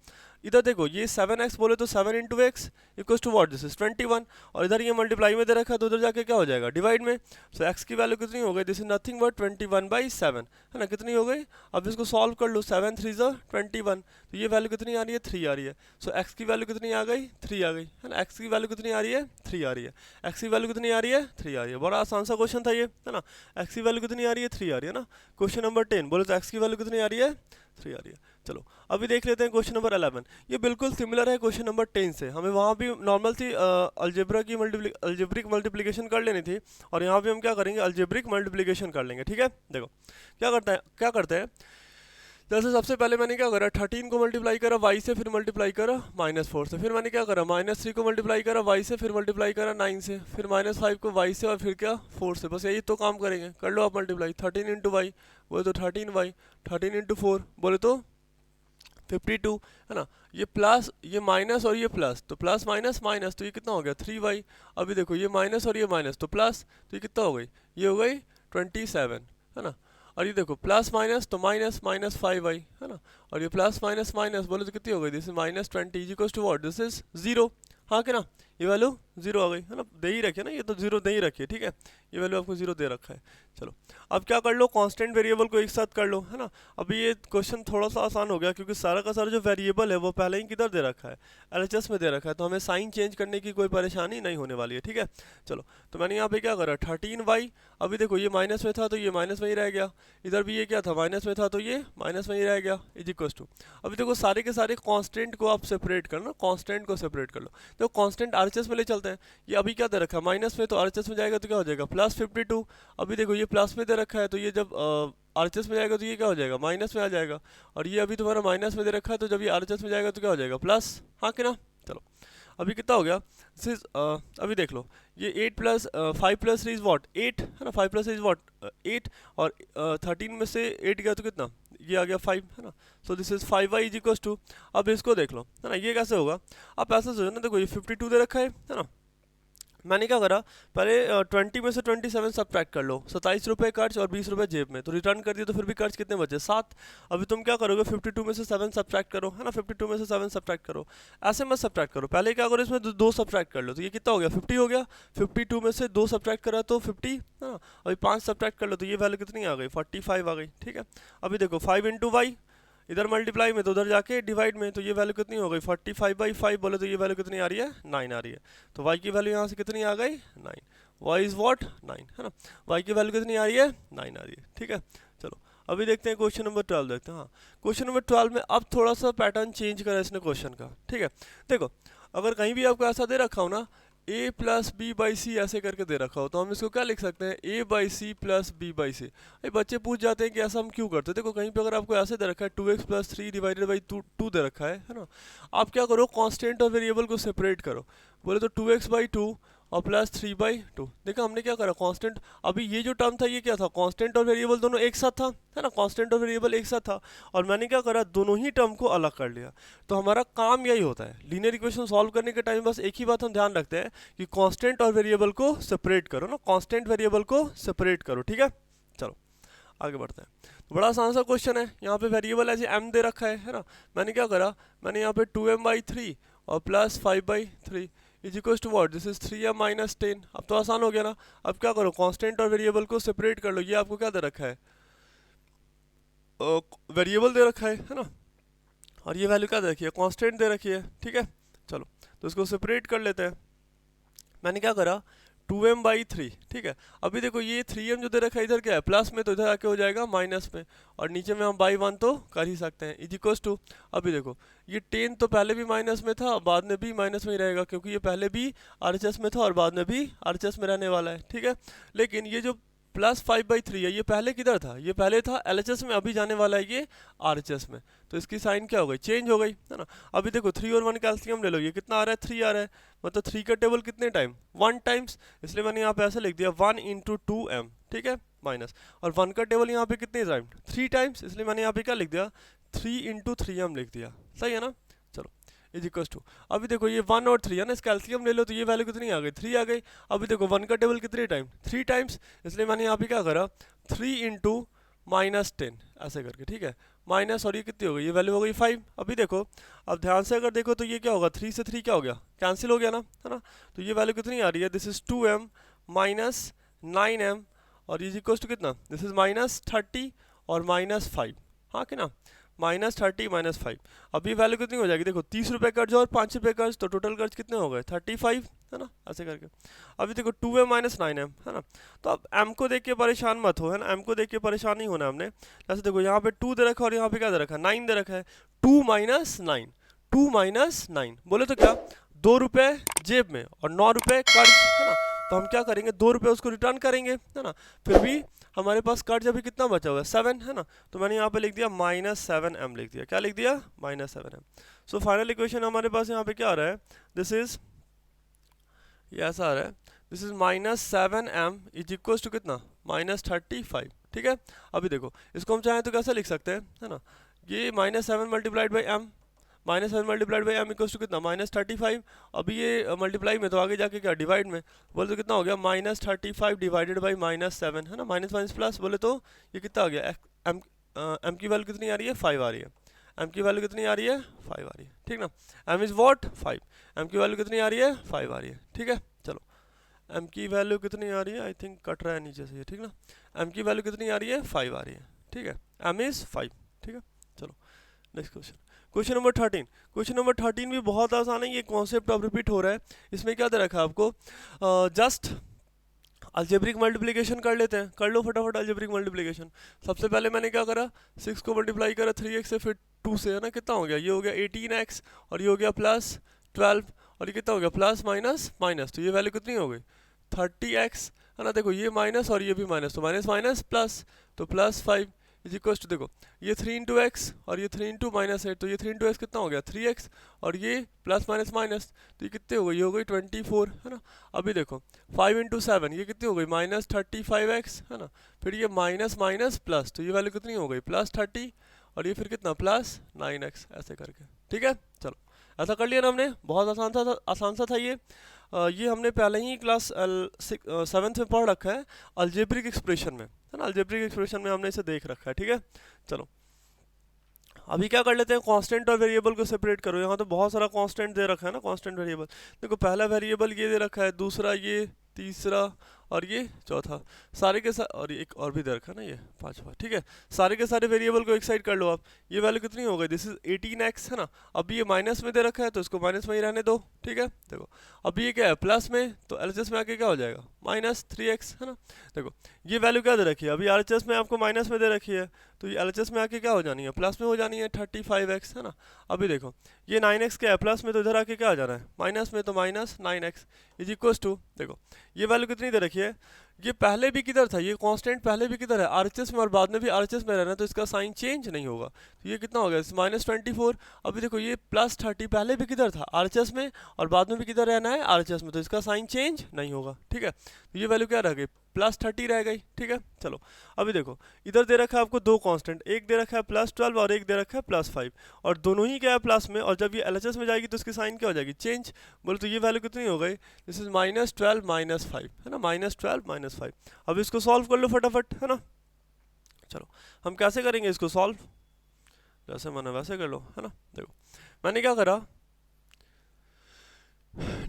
इधर देखो ये 7x बोले तो 7 into x equals to what, this is 21, और इधर ये मल्टीप्लाई में दे रखा है, तो उधर जाके क्या हो जाएगा डिवाइड में। सो x की वैल्यू कितनी हो गई, दिस इज नथिंग बट 21/7, है ना, कितनी हो गई। अब इसको सॉल्व कर लो, 7 3 ज़ा 21, तो ये वैल्यू कितनी आ रही है 3 आ रही है। सो x की वैल्यू कितनी आ गई 3 आ गई, है ना। x की वैल्यू कितनी आ रही है 3 आ रही है, x की वैल्यू कितनी आ रही है 3 आ रही है, बड़ा आसान सा क्वेश्चन था ये, है ना। x की वैल्यू कितनी आ रही है 3 आ रही है ना। क्वेश्चन नंबर 10 बोले तो x की वैल्यू कितनी आ रही है 3 आ रही है। चलो अभी देख लेते हैं क्वेश्चन नंबर 11। ये बिल्कुल सिमिलर है क्वेश्चन नंबर 10 से। हमें वहाँ भी नॉर्मल सी अलजेब्रा की अल्जेब्रिक मल्टीप्लिकेशन कर लेनी थी, और यहाँ भी हम क्या करेंगे, अल्जेब्रिक मल्टीप्लिकेशन कर लेंगे। ठीक है, देखो क्या करते हैं, जैसे सबसे पहले मैंने क्या करा, 13 को मल्टीप्लाई करा y से, फिर मल्टीप्लाई करा -4 से, फिर मैंने क्या करा, -3 को मल्टीप्लाई करा y से, फिर मल्टीप्लाई करा 9 से, फिर -5 को y से, और फिर क्या 4 से। बस यही तो काम करेंगे, कर लो आप मल्टीप्लाई। 13 इंटू वाई बोले तो 13y, 13 इंटू 4 बोले तो 52, है ना। ये प्लस, ये माइनस और ये प्लस, तो प्लस माइनस माइनस, तो ये कितना हो गया 3y। अभी देखो ये माइनस और ये माइनस, तो प्लस, तो ये कितना हो गई, ये हो गई 27, है ना। और ये देखो प्लस माइनस, तो माइनस माइनस 5y, है ना। और ये प्लस माइनस माइनस बोले तो कितनी हो गई, this is -20 is equal to what, this is 0। हाँ कि ना, ये वैल्यू 0 आ गई, है ना। दे ही रखिए ना, ये तो 0 दे ही रखिए, ठीक है। ये वैल्यू आपको 0 दे रखा है। चलो अब क्या कर लो, कांस्टेंट वेरिएबल को एक साथ कर लो, है ना। अभी ये क्वेश्चन थोड़ा सा आसान हो गया, क्योंकि सारा का सारा जो वेरिएबल है वो पहले ही किधर दे रखा है, एलएचएस में दे रखा है, तो हमें साइन चेंज करने की कोई परेशानी नहीं होने वाली है, ठीक है। चलो तो मैंने यहाँ पे क्या करा, 13y, अभी देखो ये माइनस में था तो ये माइनस में ही रह गया, इधर भी ये क्या था, माइनस में था तो ये माइनस में ही रह गया, इज इक्वल टू। अभी देखो सारे के सारे कांस्टेंट को आप सेपरेट करना, कांस्टेंट को सेपरेट कर लो। तो कांस्टेंट आरएचएस में ले चलते हैं। ये अभी क्या दे रखा है, माइनस में, तो आरएचएस में जाएगा तो क्या हो जाएगा, +52। अभी देखो ये प्लस में दे रखा है, तो ये जब आरएचएस में जाएगा तो ये क्या हो जाएगा, माइनस में आ जाएगा। और ये अभी तुम्हारा माइनस में दे रखा है, तो जब ये आरएचएस में जाएगा तो क्या हो जाएगा, प्लस। हाँ कि ना। चलो अभी कितना हो गया, अभी देख लो, ये 8 प्लस 5 प्लस 3 इज वॉट 8, है ना। 5 प्लस इज वॉट 8, और 13 में से 8 गया तो कितना, ये आ गया 5, है ना। So this is 5y is equal to. अब इसको देख लो, है ना, ये कैसे होगा। आप ऐसा सोचो ना, देखो ये 52 दे रखा है ना। मैंने क्या करा, पहले 20 में से 27 सब्ट्रैक्ट कर लो, 27 रुपये खर्च और 20 रुपये जेब में, तो रिटर्न कर दिया, तो फिर भी खर्च कितने बचे, 7। अभी तुम क्या करोगे, 52 में से 7 सब्ट्रैक्ट करो, है ना। 52 में से 7 सब्ट्रैक्ट करो, ऐसे मत सब्ट्रैक्ट करो, पहले क्या करो, इसमें 2 सब्ट्रैक्ट कर लो, तो ये कितना हो गया, 50 हो गया। 52 में से 2 सब्ट्रैक्ट करा तो 50, है ना। अभी 5 सब्ट्रैक्ट कर लो, तो ये वैल्यू कितनी आ गई, 45 आ गई, ठीक है। अभी देखो 5 इंटू वाई, इधर मल्टीप्लाई में तो उधर जाके डिवाइड में, तो ये वैल्यू कितनी हो गई, 45/5 बोले तो ये वैल्यू कितनी आ रही है, 9 आ रही है। तो y की वैल्यू यहाँ से कितनी आ गई, 9। y इज वॉट 9, है ना। y की वैल्यू कितनी आ रही है, 9 आ रही है, ठीक है। चलो अभी देखते हैं क्वेश्चन नंबर 12 देखते हैं। हाँ क्वेश्चन नंबर 12 में अब थोड़ा सा पैटर्न चेंज करा इसने क्वेश्चन का, ठीक है। देखो अगर कहीं भी आपको ऐसा दे रखा हो ना, a प्लस बी बाई सी ऐसे करके दे रखा हो, तो हम इसको क्या लिख सकते हैं, a by c plus b by c. भाई बच्चे पूछ जाते हैं कि ऐसा हम क्यों करते हैं। देखो कहीं पे अगर आपको ऐसे दे रखा है 2x प्लस 3 डिवाइडेड बाई 2 दे रखा है ना। आप क्या करो, कांस्टेंट और वेरिएबल को सेपरेट करो। बोले तो 2x/2 और प्लस 3/2। देखो हमने क्या करा, कांस्टेंट, अभी ये जो टर्म था ये क्या था, कांस्टेंट और वेरिएबल दोनों एक साथ था, है ना। कांस्टेंट और वेरिएबल एक साथ था, और मैंने क्या करा, दोनों ही टर्म को अलग कर लिया। तो हमारा काम यही होता है लीनियर इक्वेशन सॉल्व करने के टाइम, बस एक ही बात हम ध्यान रखते हैं कि कांस्टेंट और वेरिएबल को सेपरेट करो ना, कांस्टेंट वेरिएबल को सेपरेट करो, ठीक है। चलो आगे बढ़ते हैं। तो बड़ा आसान सा क्वेश्चन है, यहाँ पे वेरिएबल ऐसे m दे रखा है ना। मैंने क्या करा, मैंने यहाँ पे 2m/3 और plus 5/3 is equal to what, this is 3m minus 10। अब तो आसान हो गया ना। अब क्या करो, कांस्टेंट और वेरिएबल को सेपरेट कर लो। ये आपको क्या दे रखा है, वेरिएबल दे रखा है ना। और ये वैल्यू क्या दे रखी है, कांस्टेंट दे रखी है, ठीक है। चलो तो इसको सेपरेट कर लेते हैं। मैंने क्या करा, 2m/3, ठीक है। अभी देखो ये 3m जो दे रखा है इधर क्या है, प्लस में, तो इधर आके हो जाएगा माइनस में, और नीचे में हम बाई 1 तो कर ही सकते हैं, इज इक्वल टू। अभी देखो ये 10 तो पहले भी माइनस में था, बाद में भी माइनस में ही रहेगा, क्योंकि ये पहले भी आरएचएस में था और बाद में भी आरएचएस में रहने वाला है, ठीक है। लेकिन ये जो प्लस 5/3 है, ये पहले किधर था, ये पहले था एलएचएस में, अभी जाने वाला है ये आरएचएस में, तो इसकी साइन क्या हो गई, चेंज हो गई, है ना। अभी देखो 3 और 1 कैल्शियम ले लो, ये कितना आ रहा है, 3 आ रहा है, मतलब 3 का टेबल कितने टाइम, 1 टाइम्स, इसलिए मैंने यहाँ पे ऐसे लिख दिया 1 इंटू 2m, ठीक है, माइनस। और 1 का टेबल यहाँ पे कितने टाइम, 3 टाइम्स, इसलिए मैंने यहाँ पे क्या लिख दिया, 3 इंटू 3m लिख दिया, सही है ना। चलो इज इक्वल टू, अभी देखो ये 1 और 3 है ना, इस कैल्शियम ले लो, तो ये वैल्यू कितनी आ गई, 3 आ गई। अभी देखो 1 का टेबल कितने टाइम, 3 टाइम्स, इसलिए मैंने यहाँ पे क्या करा, 3 इंटू -10 ऐसे करके, ठीक है, माइनस, और ये कितनी हो गई, ये वैल्यू हो गई 5। अभी देखो, अब ध्यान से अगर देखो तो ये क्या होगा, 3 से 3 क्या हो गया, कैंसिल हो गया ना, है ना। तो ये वैल्यू कितनी आ रही है, this is 2m minus 9m, और इज इक्वल टू कितना, दिस इज -30 और -5, हाँ कि ना, -30 -5। अब ये वैल्यू कितनी हो जाएगी, देखो 30 रुपये कर्ज और 5 रुपये कर्ज, तो टोटल कर्ज कितने हो गए 35, है ना, ऐसे करके। अभी देखो 2m - 9m, है ना। तो अब m को देख के परेशान मत हो, है ना, m को देख के परेशान नहीं होना हमने। जैसे देखो यहाँ पे 2 दे रखा है और यहाँ पे क्या दे रखा है, 9 दे रखा है। 2 - 9, 2 - 9 बोले तो क्या, 2 रुपये जेब में और 9 रुपये कर्ज, है ना। तो हम क्या करेंगे, 2 रुपये उसको रिटर्न करेंगे, है ना। फिर भी हमारे पास कर्ज अभी कितना बचा हुआ है, 7, है ना। तो मैंने यहाँ पे लिख दिया -7m लिख दिया, क्या लिख दिया, -7m। सो फाइनल इक्वेशन हमारे पास यहाँ पे क्या आ रहा है, दिस इज, ये ऐसा आ रहा है, this is -7m is equal to कितना, -35, ठीक है। अभी देखो इसको हम चाहें तो कैसे लिख सकते हैं, है ना, ये -7 multiplied by m, -7 multiplied by m equal to कितना, -35। अभी ये मल्टीप्लाई में तो आगे जाके क्या डिवाइड में, बोले तो कितना हो गया, -35 डिवाइडेड बाई -7, है ना, माइनस माइनस प्लस, बोले तो ये कितना आ गया, m की वैल्यू कितनी आ रही है, 5 आ रही है। m की वैल्यू कितनी आ रही है, 5 आ रही है, ठीक ना। m is what, 5। m की वैल्यू कितनी आ रही है, 5 आ रही है, ठीक है। चलो m की वैल्यू कितनी आ रही है, आई थिंक कट रहा है नीचे से ये, ठीक ना। m की वैल्यू कितनी आ रही है, 5 आ रही है, ठीक है। m इज 5, ठीक है। चलो next question, question number 13। Question number 13 भी बहुत आसान है, ये कॉन्सेप्ट अब रिपीट हो रहा है। इसमें क्या दे रखा है आपको, जस्ट अलजेब्रिक मल्टीप्लिकेशन कर लेते हैं, कर लो फटाफट अलजेब्रिक मल्टीप्लिकेशन। सबसे पहले मैंने क्या करा, 6 को मल्टीप्लाई करा 3x से, फिर 2 से, है ना, कितना हो गया, ये हो गया 18x और ये हो गया +12 और ये कितना हो गया, प्लस माइनस माइनस, तो ये वैल्यू कितनी हो गई 30x, है ना। देखो ये माइनस और ये भी माइनस, तो माइनस माइनस प्लस, तो +5 इज इक्वल टू, देखो ये 3 इंटू एक्स और ये 3 इंटू -8, तो ये 3 इंटू एक्स कितना हो गया 3x और ये प्लस माइनस माइनस, तो ये कितने हो गई, ये हो गई 24, है ना। अभी देखो 5 इंटू 7 ये कितनी हो गई -35x, है ना। फिर ये माइनस माइनस प्लस, तो ये वैल्यू कितनी हो गई +30 और ये फिर कितना +9x, ऐसे करके, ठीक है। चलो ऐसा कर लिया ना हमने, बहुत आसान सा था ये। ये हमने पहले ही क्लास 7th में पढ़ रखा है अलजेब्रिक एक्सप्रेशन में, है ना, अलजेब्रिक एक्सप्रेशन में हमने इसे देख रखा है, ठीक है। चलो अभी क्या कर लेते हैं, कांस्टेंट और वेरिएबल को सेपरेट करो। यहाँ तो बहुत सारा कांस्टेंट दे रखा है ना, कांस्टेंट वेरिएबल। देखो पहला वेरिएबल ये दे रखा है, दूसरा ये, तीसरा और ये चौथा, सारे के सारे, और एक और भी दे रखा है ना, ये पांचवा, ठीक है। सारे के सारे वेरिएबल को एक साइड कर लो आप। ये वैल्यू कितनी हो गई, दिस इज 18x, है ना। अब ये माइनस में दे रखा है तो इसको माइनस में ही रहने दो, ठीक है। देखो अब ये क्या है, प्लस में, तो एलएचएस में आके क्या हो जाएगा -3x, है ना। देखो ये वैल्यू क्या दे रखी है, अभी आरएचएस में आपको माइनस में दे रखी है, तो ये एलएचएस में आके क्या हो जानी है, प्लस में हो जानी है 35x, है ना। अभी देखो ये 9x क्या है, प्लस में, तो इधर आके क्या आ जाना है माइनस में, तो -9x इज इक्वल टू, देखो ये वैल्यू कितनी दे रखी है, ये पहले भी किधर था, ये कांस्टेंट पहले भी किधर है, आरएचएस में, और बाद में भी आरएचएस में रहना, तो इसका साइन चेंज नहीं होगा। तो ये कितना हो गया -24। अभी देखो ये +30 पहले भी किधर था, आरएचएस में, और बाद में भी किधर रहना है, आरएचएस में, तो इसका साइन चेंज नहीं होगा, ठीक है। तो ये वैल्यू क्या रह गई, +30 रह गई, ठीक है। चलो अभी देखो इधर दे रखा है आपको दो कांस्टेंट, एक दे रखा है +12 और एक दे रखा है +5, और दोनों ही क्या है प्लस में, और जब ये एलएचएस में जाएगी तो इसकी साइन क्या हो जाएगी, चेंज। बोले तो ये वैल्यू कितनी हो गई, दिस इज -12 -5, है ना, -12 -5। अब इसको सॉल्व कर लो फटाफट, है ना। चलो हम कैसे करेंगे इसको सॉल्व, जैसे मैंने वैसे कर लो, है ना। देखो मैंने क्या करा,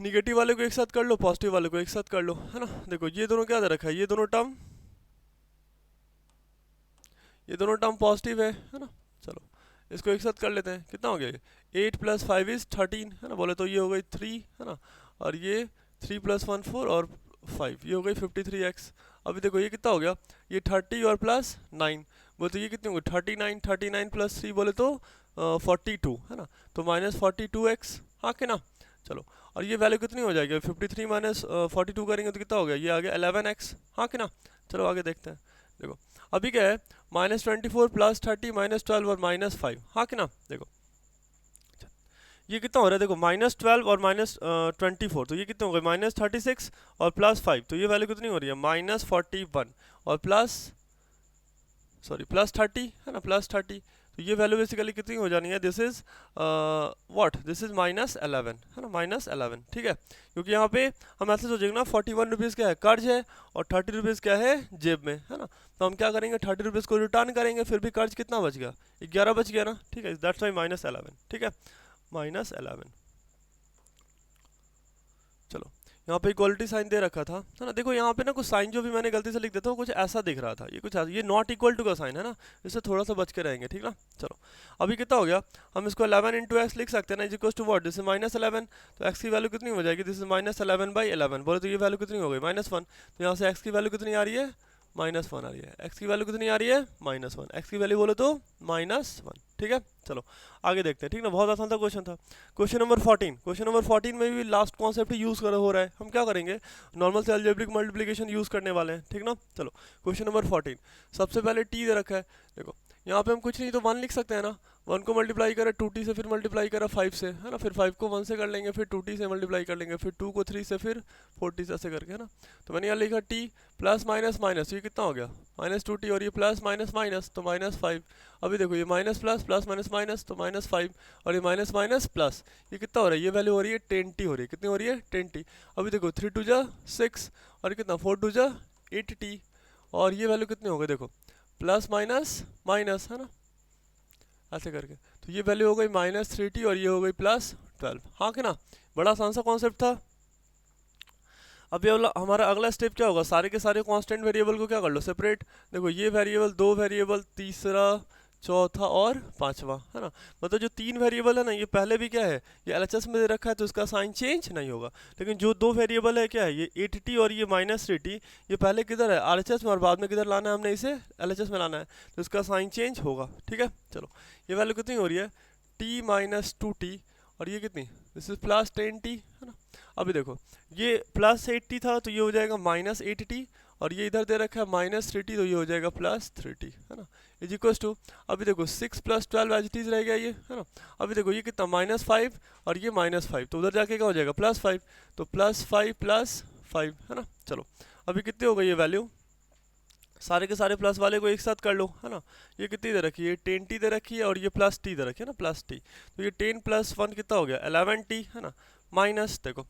निगेटिव वाले को एक साथ कर लो, पॉजिटिव वाले को एक साथ कर लो, है ना। देखो ये दोनों क्या दे रखा है, ये दोनों टर्म पॉजिटिव है ना। चलो इसको एक साथ कर लेते हैं, कितना हो गया, 8 + 5 इज 13, है ना। बोले तो ये हो गई 3, है ना, और ये 3 + 1 4 और 5, ये हो गई 53x। अभी देखो ये कितना हो गया, ये 30 और +9, बोले तो ये कितनी हो गई 39 + 3, बोले तो 42, है ना। तो -42x, हाँ के ना। चलो और ये वैल्यू कितनी हो जाएगी, 53 - 42 करेंगे तो कितना हो गया, ये आ गया 11x, हाँ कि ना। चलो आगे देखते हैं। देखो अभी क्या है, -24 + 30 -12 और -5, हाँ कि ना। देखो ये कितना हो रहा है, देखो -12 और -24, तो ये कितना हो गया -36 और +5, तो ये वैल्यू कितनी हो रही है -41 और +30, है ना, +30, तो ये वैल्यू बेसिकली कितनी हो जानी है, this is what, this is -11, है ना, -11, ठीक है। क्योंकि यहाँ पे हम ऐसे सोचेंगे ना, 41 रुपीज़ क्या है कर्ज है और 30 रुपीज़ क्या है जेब में, है ना। तो हम क्या करेंगे, 30 रुपीज़ को रिटर्न करेंगे, फिर भी कर्ज कितना बच गया, 11 बच गया ना, ठीक है। दैट्स वाई -11, ठीक है, -11। चलो यहाँ पे इक्वलिटी साइन दे रखा था, है ना। देखो यहाँ पे ना कुछ साइन जो भी मैंने गलती से लिख देता हूँ कुछ ऐसा दिख रहा था, ये कुछ ऐसा, ये नॉट इक्वल टू का साइन है ना, इससे थोड़ा सा बच के रहेंगे, ठीक ना। चलो अभी कितना हो गया, हम इसको 11 इंटू एक्स लिख सकते हैं ना, is equal to what, this is -11, तो एक्स की वैल्यू कितनी हो जाएगी, दिस इज -11/11, बोले तो ये वैल्यू कितनी हो गई -1, तो यहाँ से एक्स की वैल्यू कितनी आ रही है -1 आ रही है, एक्स की वैल्यू कितनी आ रही है -1, एक्स की वैल्यू बोले तो -1, ठीक है। चलो आगे देखते हैं, ठीक ना, बहुत आसान सा क्वेश्चन था। क्वेश्चन नंबर 14, क्वेश्चन नंबर 14 में भी लास्ट कॉन्सेप्ट यूज हो रहा है, हम क्या करेंगे, नॉर्मल से अलजेब्रिक मल्टीप्लिकेशन यूज करने वाले हैं, ठीक ना। चलो क्वेश्चन नंबर 14, सबसे पहले टी दे रखा है, देखो यहाँ पे हम कुछ नहीं तो 1 लिख सकते हैं ना, 1 को मल्टीप्लाई करें 2t से, फिर मल्टीप्लाई करें 5 से, है ना, फिर 5 को 1 से कर लेंगे, फिर 2t से मल्टीप्लाई कर लेंगे, फिर 2 को 3 से, फिर 4t से, ऐसे करके, है ना। तो मैंने यहाँ लिखा t प्लस माइनस माइनस, ये कितना हो गया -2t, और ये प्लस माइनस माइनस तो -5, अभी देखो ये minus plus plus minus minus तो -5, और ये माइनस माइनस प्लस, ये कितना हो रहा है, ये वैल्यू हो रही है 10t हो रही है, कितनी हो रही है 10t। अभी देखो 3 2 जा 6, और कितना 4 2 जा 8t, और ये वैल्यू कितनी हो गई, देखो प्लस माइनस माइनस, है ना, ऐसे करके, तो ये वैल्यू हो गई -3t, और ये हो गई +12, हाँ कि ना, बड़ा आसान सा कॉन्सेप्ट था। अब ये हमारा अगला स्टेप क्या होगा, सारे के सारे कांस्टेंट वेरिएबल को क्या कर लो, सेपरेट, देखो ये वेरिएबल, 2 वेरिएबल, तीसरा, चौथा और पांचवा, है ना। मतलब जो 3 वेरिएबल है ना, ये पहले भी क्या है, ये एलएचएस में दे रखा है तो इसका साइन चेंज नहीं होगा, लेकिन जो 2 वेरिएबल है क्या है, ये 8t और ये -3t, ये पहले किधर है आरएचएस में, और बाद में किधर लाना है हमने इसे एलएचएस में लाना है, तो इसका साइन चेंज होगा, ठीक है। चलो ये वैल्यू कितनी हो रही है t-2t, और ये कितनी, दिस इज +10t, है ना। अभी देखो ये +8t था तो ये हो जाएगा -8t, और ये इधर दे रखा है -3t, तो ये हो जाएगा +3t, है ना, इज इक्वल टू, अभी देखो 6 + 12 एज इट इज रह गया ये, है ना। अभी देखो ये कितना -5, और ये -5, तो उधर जाके क्या हो जाएगा +5, तो +5 +5, है ना। चलो अभी कितनी हो गई ये वैल्यू, सारे के सारे प्लस वाले को एक साथ कर लो, है ना। ये कितनी दे रखी है, 10t दे रखी है, और ये +t दे रखी है ना, +t, तो ये 10 + 1 कितना हो गया 11t, है ना, माइनस, देखो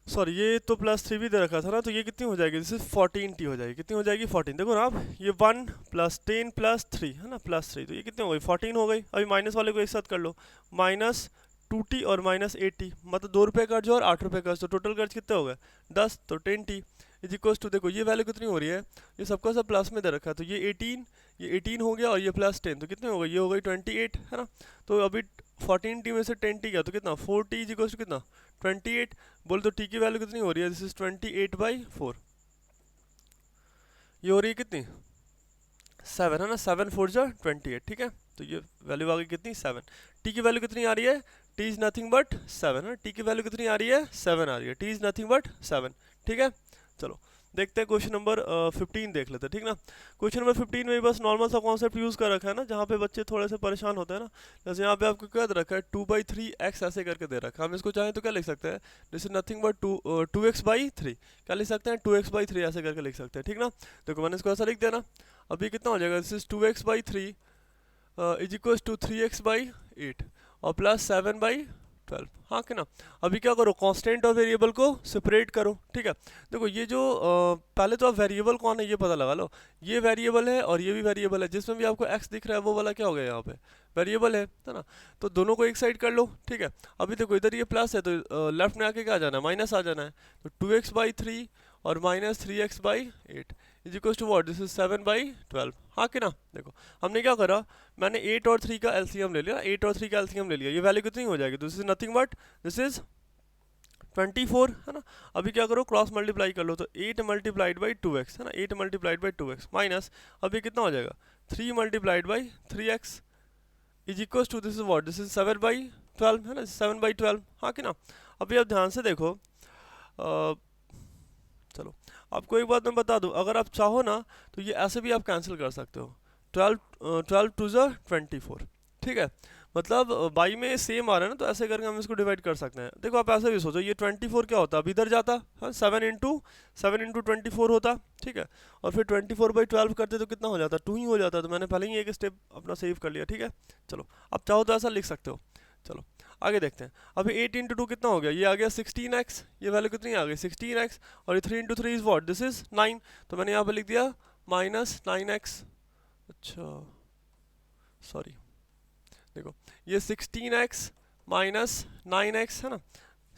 सॉरी ये तो +3 भी दे रखा था ना, तो ये कितनी हो जाएगी, दिस इज 14t हो जाएगी, कितनी हो जाएगी 14, देखो ना आप, ये 1 + 10 + 3, है ना, +3, तो ये कितनी हो गई 14 हो गई। अभी माइनस वाले को एक साथ कर लो, -2t और -8t, मतलब 2 रुपये कर्ज और 8 रुपये कर्ज, तो टोटल कर्ज कितने हो गए 10, तो 10t इज इक्वल टू, देखो ये वैल्यू कितनी हो रही है, ये सबका सब प्लस में दे रखा है, तो ये 18 हो गया, और ये +10, तो कितने हो गए, ये हो गई 28, है ना। तो अभी 14t में से 10t गया तो कितना 4t इज इक्वल टू कितना 28, बोल तो t की वैल्यू कितनी हो रही है, दिस इज 28/4, ये हो रही है कितनी 7, है ना, 7 4 जा 28, ठीक है। तो ये वैल्यू आ गई कितनी 7, t की वैल्यू कितनी आ रही है, t इज नथिंग बट 7, है, t की वैल्यू कितनी आ रही है 7 आ रही है, t इज नथिंग बट 7, ठीक है। चलो देखते हैं क्वेश्चन नंबर 15 देख लेते हैं, ठीक ना। क्वेश्चन नंबर 15 में बस नॉर्मल सा कॉन्सेप्ट यूज कर रखा है ना, जहाँ पे बच्चे थोड़े से परेशान होते हैं ना, जैसे यहाँ पे आपको क्या दे रखा है 2/3x ऐसे करके दे रखा है, हम इसको चाहें तो क्या लिख सकते हैं, this is nothing but 2x/3, क्या लिख सकते हैं 2x/3 ऐसे करके लिख सकते हैं, ठीक ना। देखो मैंने इसको ऐसा लिख दिया ना, अभी कितना हो जाएगा, this is 2x/3 is equal to 3x/8 और +7/12, हाँ कि ना। अभी क्या करो, कांस्टेंट और वेरिएबल को सेपरेट करो, ठीक है। देखो ये जो पहले तो आप वेरिएबल कौन है ये पता लगा लो, ये वेरिएबल है और ये भी वेरिएबल है, जिसमें भी आपको x दिख रहा है वो वाला क्या हो गया यहाँ पे वेरिएबल है ना। तो दोनों को एक साइड कर लो, ठीक है। अभी देखो इधर ये प्लस है तो लेफ्ट में आके क्या आ जाना है माइनस आ जाना है, तो 2x/3 और -3x/8 is equal to what, this is 7/12, हाँ कि ना। देखो हमने क्या करा, मैंने 8 और 3 का एलसीएम ले लिया, 8 और 3 का एलसीएम ले लिया, ये वैल्यू कितनी हो जाएगी, this is nothing but this is 24, है ना। अभी क्या करो क्रॉस मल्टीप्लाई कर लो, तो 8 × 2x, है ना, 8 × 2x माइनस, अभी कितना हो जाएगा 3 × 3x is equal to, this is what, this is 7/12, है ना, 7/12, हाँ कि ना। अभी आप ध्यान से देखो, चलो आपको एक बात मैं बता दूं, अगर आप चाहो ना तो ये ऐसे भी आप कैंसिल कर सकते हो, 12 2 ज़ा 24, ठीक है। मतलब बाई में सेम आ रहा है ना, तो ऐसे करके हम इसको डिवाइड कर सकते हैं। देखो आप ऐसे भी सोचो, ये 24 क्या होता, अब इधर जाता, हाँ 7 × 24 होता, ठीक है। और फिर 24/12 करते तो कितना हो जाता, 2 ही हो जाता, तो मैंने पहले ही एक स्टेप अपना सेव कर लिया, ठीक है। चलो अब चाहो तो ऐसा लिख सकते हो। चलो आगे देखते हैं, अभी 8 × 2 कितना हो गया, ये आ गया 16x, ये वैल्यू कितनी आ गई 16x, और ये 3 × 3 इज व्हाट, दिस इज 9, तो मैंने यहाँ पे लिख दिया -9x, अच्छा सॉरी, देखो ये 16x - 9x है ना,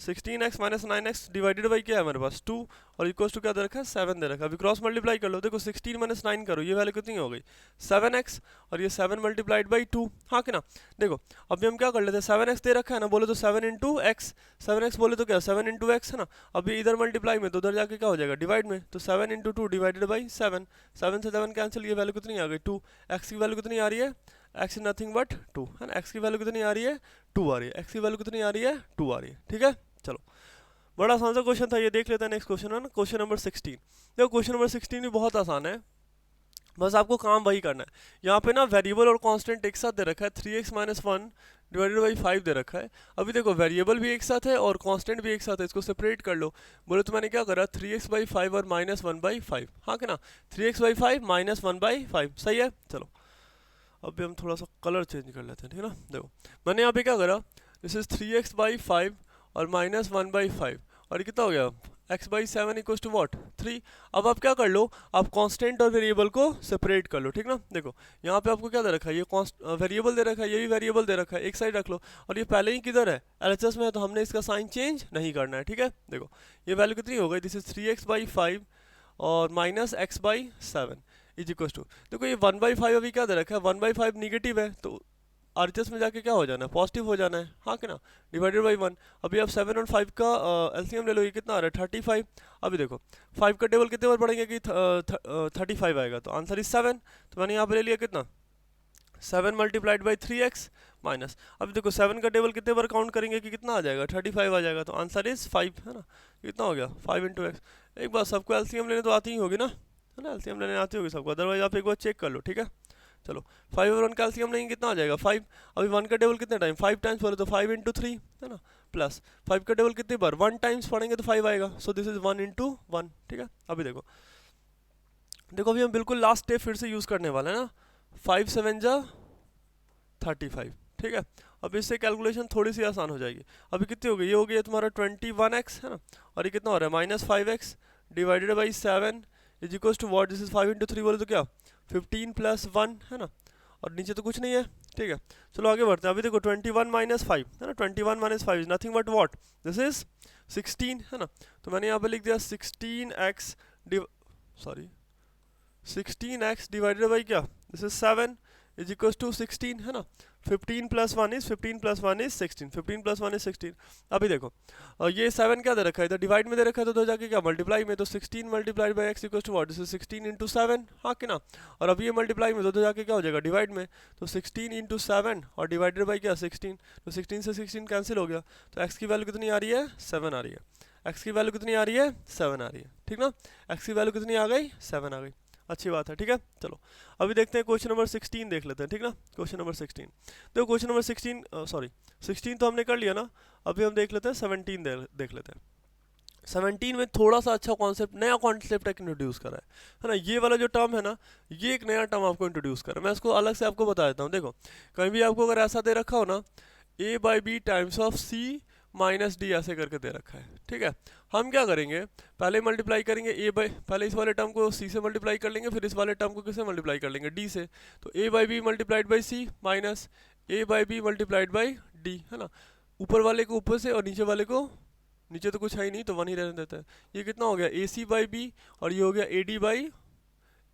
16x minus 9x divided by क्या है हमारे पास 2 और इक्वल्स टू क्या दे रखा है 7 दे रखा है। अभी क्रॉस मल्टीप्लाई कर लो, देखो 16 माइनस 9 करो, ये वैल्यू कितनी हो गई 7x और ये 7 मल्टीप्लाइड बाई 2, हाँ कि ना। देखो अभी हम क्या कर लेते हैं, 7x दे रखा है ना, बोले तो 7 इंटू एक्स, 7x बोले तो क्या 7 इंटू एक्स है ना। अभी इधर मल्टीप्लाई में तो उधर जाके क्या हो जाएगा डिवाइड में, तो 7 इंटू 2 डिवाइडेड बाई 7, 7 से 7 कैंसिल, ये वैल्यू कितनी आ गई 2। एक्स की वैल्यू कितनी आ रही है, एक्स इज नथिंग बट 2 है ना। एक्स की वैल्यू कितनी आ रही है 2 आ रही है, एक्स की वैल्यू कितनी आ रही है 2 आ रही है, ठीक है। चलो बड़ा आसान सा क्वेश्चन था ये, देख लेते हैं नेक्स्ट क्वेश्चन है ना, क्वेश्चन नंबर 16। देखो क्वेश्चन नंबर 16 भी बहुत आसान है, बस आपको काम वही करना है। यहाँ पे ना वेरिएबल और कांस्टेंट एक साथ दे रखा है, 3x माइनस 1 डिवाइडेड बाई 5 दे रखा है। अभी देखो वेरिएबल भी एक साथ है और कांस्टेंट भी एक साथ है, इसको सेपरेट कर लो। बोले तो मैंने क्या करा 3x बाई 5 और माइनस 1 बाई 5, हाँ कि ना, 3x बाई 5 माइनस 1 बाई 5, सही है। चलो अभी हम थोड़ा सा कलर चेंज कर लेते हैं, ठीक है ना। देखो मैंने यहाँ पे क्या करा, दिस इज 3x बाई 5 और माइनस 1 बाई 5 और ये कितना हो गया x by 7 equal to what 3। अब आप क्या कर लो, आप कांस्टेंट और वेरिएबल को सेपरेट कर लो, ठीक ना। देखो यहाँ पे आपको क्या दे रखा है, ये वेरिएबल दे रखा है, ये भी वेरिएबल दे रखा है, एक साइड रख लो। और ये पहले ही किधर है LHS में है, तो हमने इसका साइन चेंज नहीं करना है, ठीक है। देखो ये वैल्यू कितनी हो गई, दिस इज 3x बाई 5 और minus x by 7 is equal to, देखो ये 1 बाई 5 अभी क्या दे रखा है, 1 बाई 5 निगेटिव है, तो आरएचएस में जाके क्या हो जाना है पॉजिटिव हो जाना है, हाँ कि ना, डिवाइडेड बाई 1। अभी आप 7 और 5 का एलसीएम ले लो, ये कितना आ रहा है 35। अभी देखो 5 का टेबल कितने बार पढ़ेंगे कि 35 आएगा, तो आंसर इज 7। तो मैंने यहाँ पे ले लिया कितना 7 मल्टीप्लाइड बाई 3x माइनस, अभी देखो 7 का टेबल कितने बार काउंट करेंगे कि कितना आ जाएगा 35 आ जाएगा, तो आंसर इज 5 है ना। कितना हो गया 5 इंटू एक्स। एक बार सबको एलसीएम लेने तो आती ही होगी ना, है ना, एलसीएम लेने आती होगी सबको, अदरवाइज आप एक बार चेक कर लो, ठीक है। चलो 5 और 1 का एलसीएम लेंगे कितना आ जाएगा 5। अभी 1 का टेबल कितने टाइम 5 टाइम्स पढ़े, तो 5 इंटू 3 है ना, प्लस 5 का टेबल कितनी बार 1 टाइम्स पढ़ेंगे तो 5 आएगा, सो दिस इज 1 इंटू 1, ठीक है। अभी देखो अभी हम बिल्कुल लास्ट स्टेप फिर से यूज़ करने वाले हैं ना, 5 7 जा 35, ठीक है। अब इससे कैलकुलेशन थोड़ी सी आसान हो जाएगी। अभी कितनी हो गई, ये हो गई है तुम्हारा 21x है ना, और ये कितना हो रहा है minus 5x divided by 7 is equal to what, this is 5 into 3 बोले तो क्या 15 प्लस 1 है ना, और नीचे तो कुछ नहीं है, ठीक है। चलो आगे बढ़ते हैं। अभी देखो 21 माइनस 5 है ना, 21 minus 5 is nothing but what, this is 16 है ना। तो मैंने यहाँ पे लिख दिया 16x डिवाइडेड बाई क्या, this is 7 is equal to 16 है ना। 15 प्लस 1 इज 16, 15 प्लस 1 इज 16। अभी देखो ये 7 क्या दे रखा है इधर डिवाइड में दे रखा है, तो जाके क्या मल्टीप्लाई में, तो 16 multiplied by x equal to what, this is 16 into 7, हाँ कि ना। और अभी ये मल्टीप्लाई में तो जाके क्या हो जाएगा डिवाइड में, तो 16 इंटू 7 और डिवाइडेड बाई क्या 16, तो 16 से 16 कैंसिल हो गया, तो एक्स की वैल्यू कितनी आ रही है 7 आ रही है। एक्स की वैल्यू कितनी आ रही है 7 आ रही है, ठीक ना। एक्स की वैल्यू कितनी आ गई 7 आ गई, अच्छी बात है, ठीक है। चलो अभी देखते हैं क्वेश्चन नंबर 16 देख लेते हैं, ठीक ना। क्वेश्चन नंबर 16 देखो, क्वेश्चन नंबर 16 तो हमने कर लिया ना। अभी हम देख लेते हैं 17 देख लेते हैं। 17 में थोड़ा सा अच्छा कॉन्सेप्ट, नया कॉन्सेप्ट एक इंट्रोड्यूस करा है ना। ये वाला जो टर्म है ना, ये एक नया टर्म आपको इंट्रोड्यूस करा है, मैं इसको अलग से आपको बता देता हूँ। देखो कहीं भी आपको अगर ऐसा दे रखा हो ना, a by b times of c minus d ऐसे करके दे रखा है, ठीक है। हम क्या करेंगे, पहले मल्टीप्लाई करेंगे पहले इस वाले टर्म को c से मल्टीप्लाई कर लेंगे, फिर इस वाले टर्म को किससे मल्टीप्लाई कर लेंगे d से। तो a by b multiplied by c minus a by b multiplied by d है ना। ऊपर वाले को ऊपर से और नीचे वाले को, नीचे तो कुछ है ही नहीं तो 1 ही रहने देता है। ये कितना हो गया ac बाई बी और ये हो गया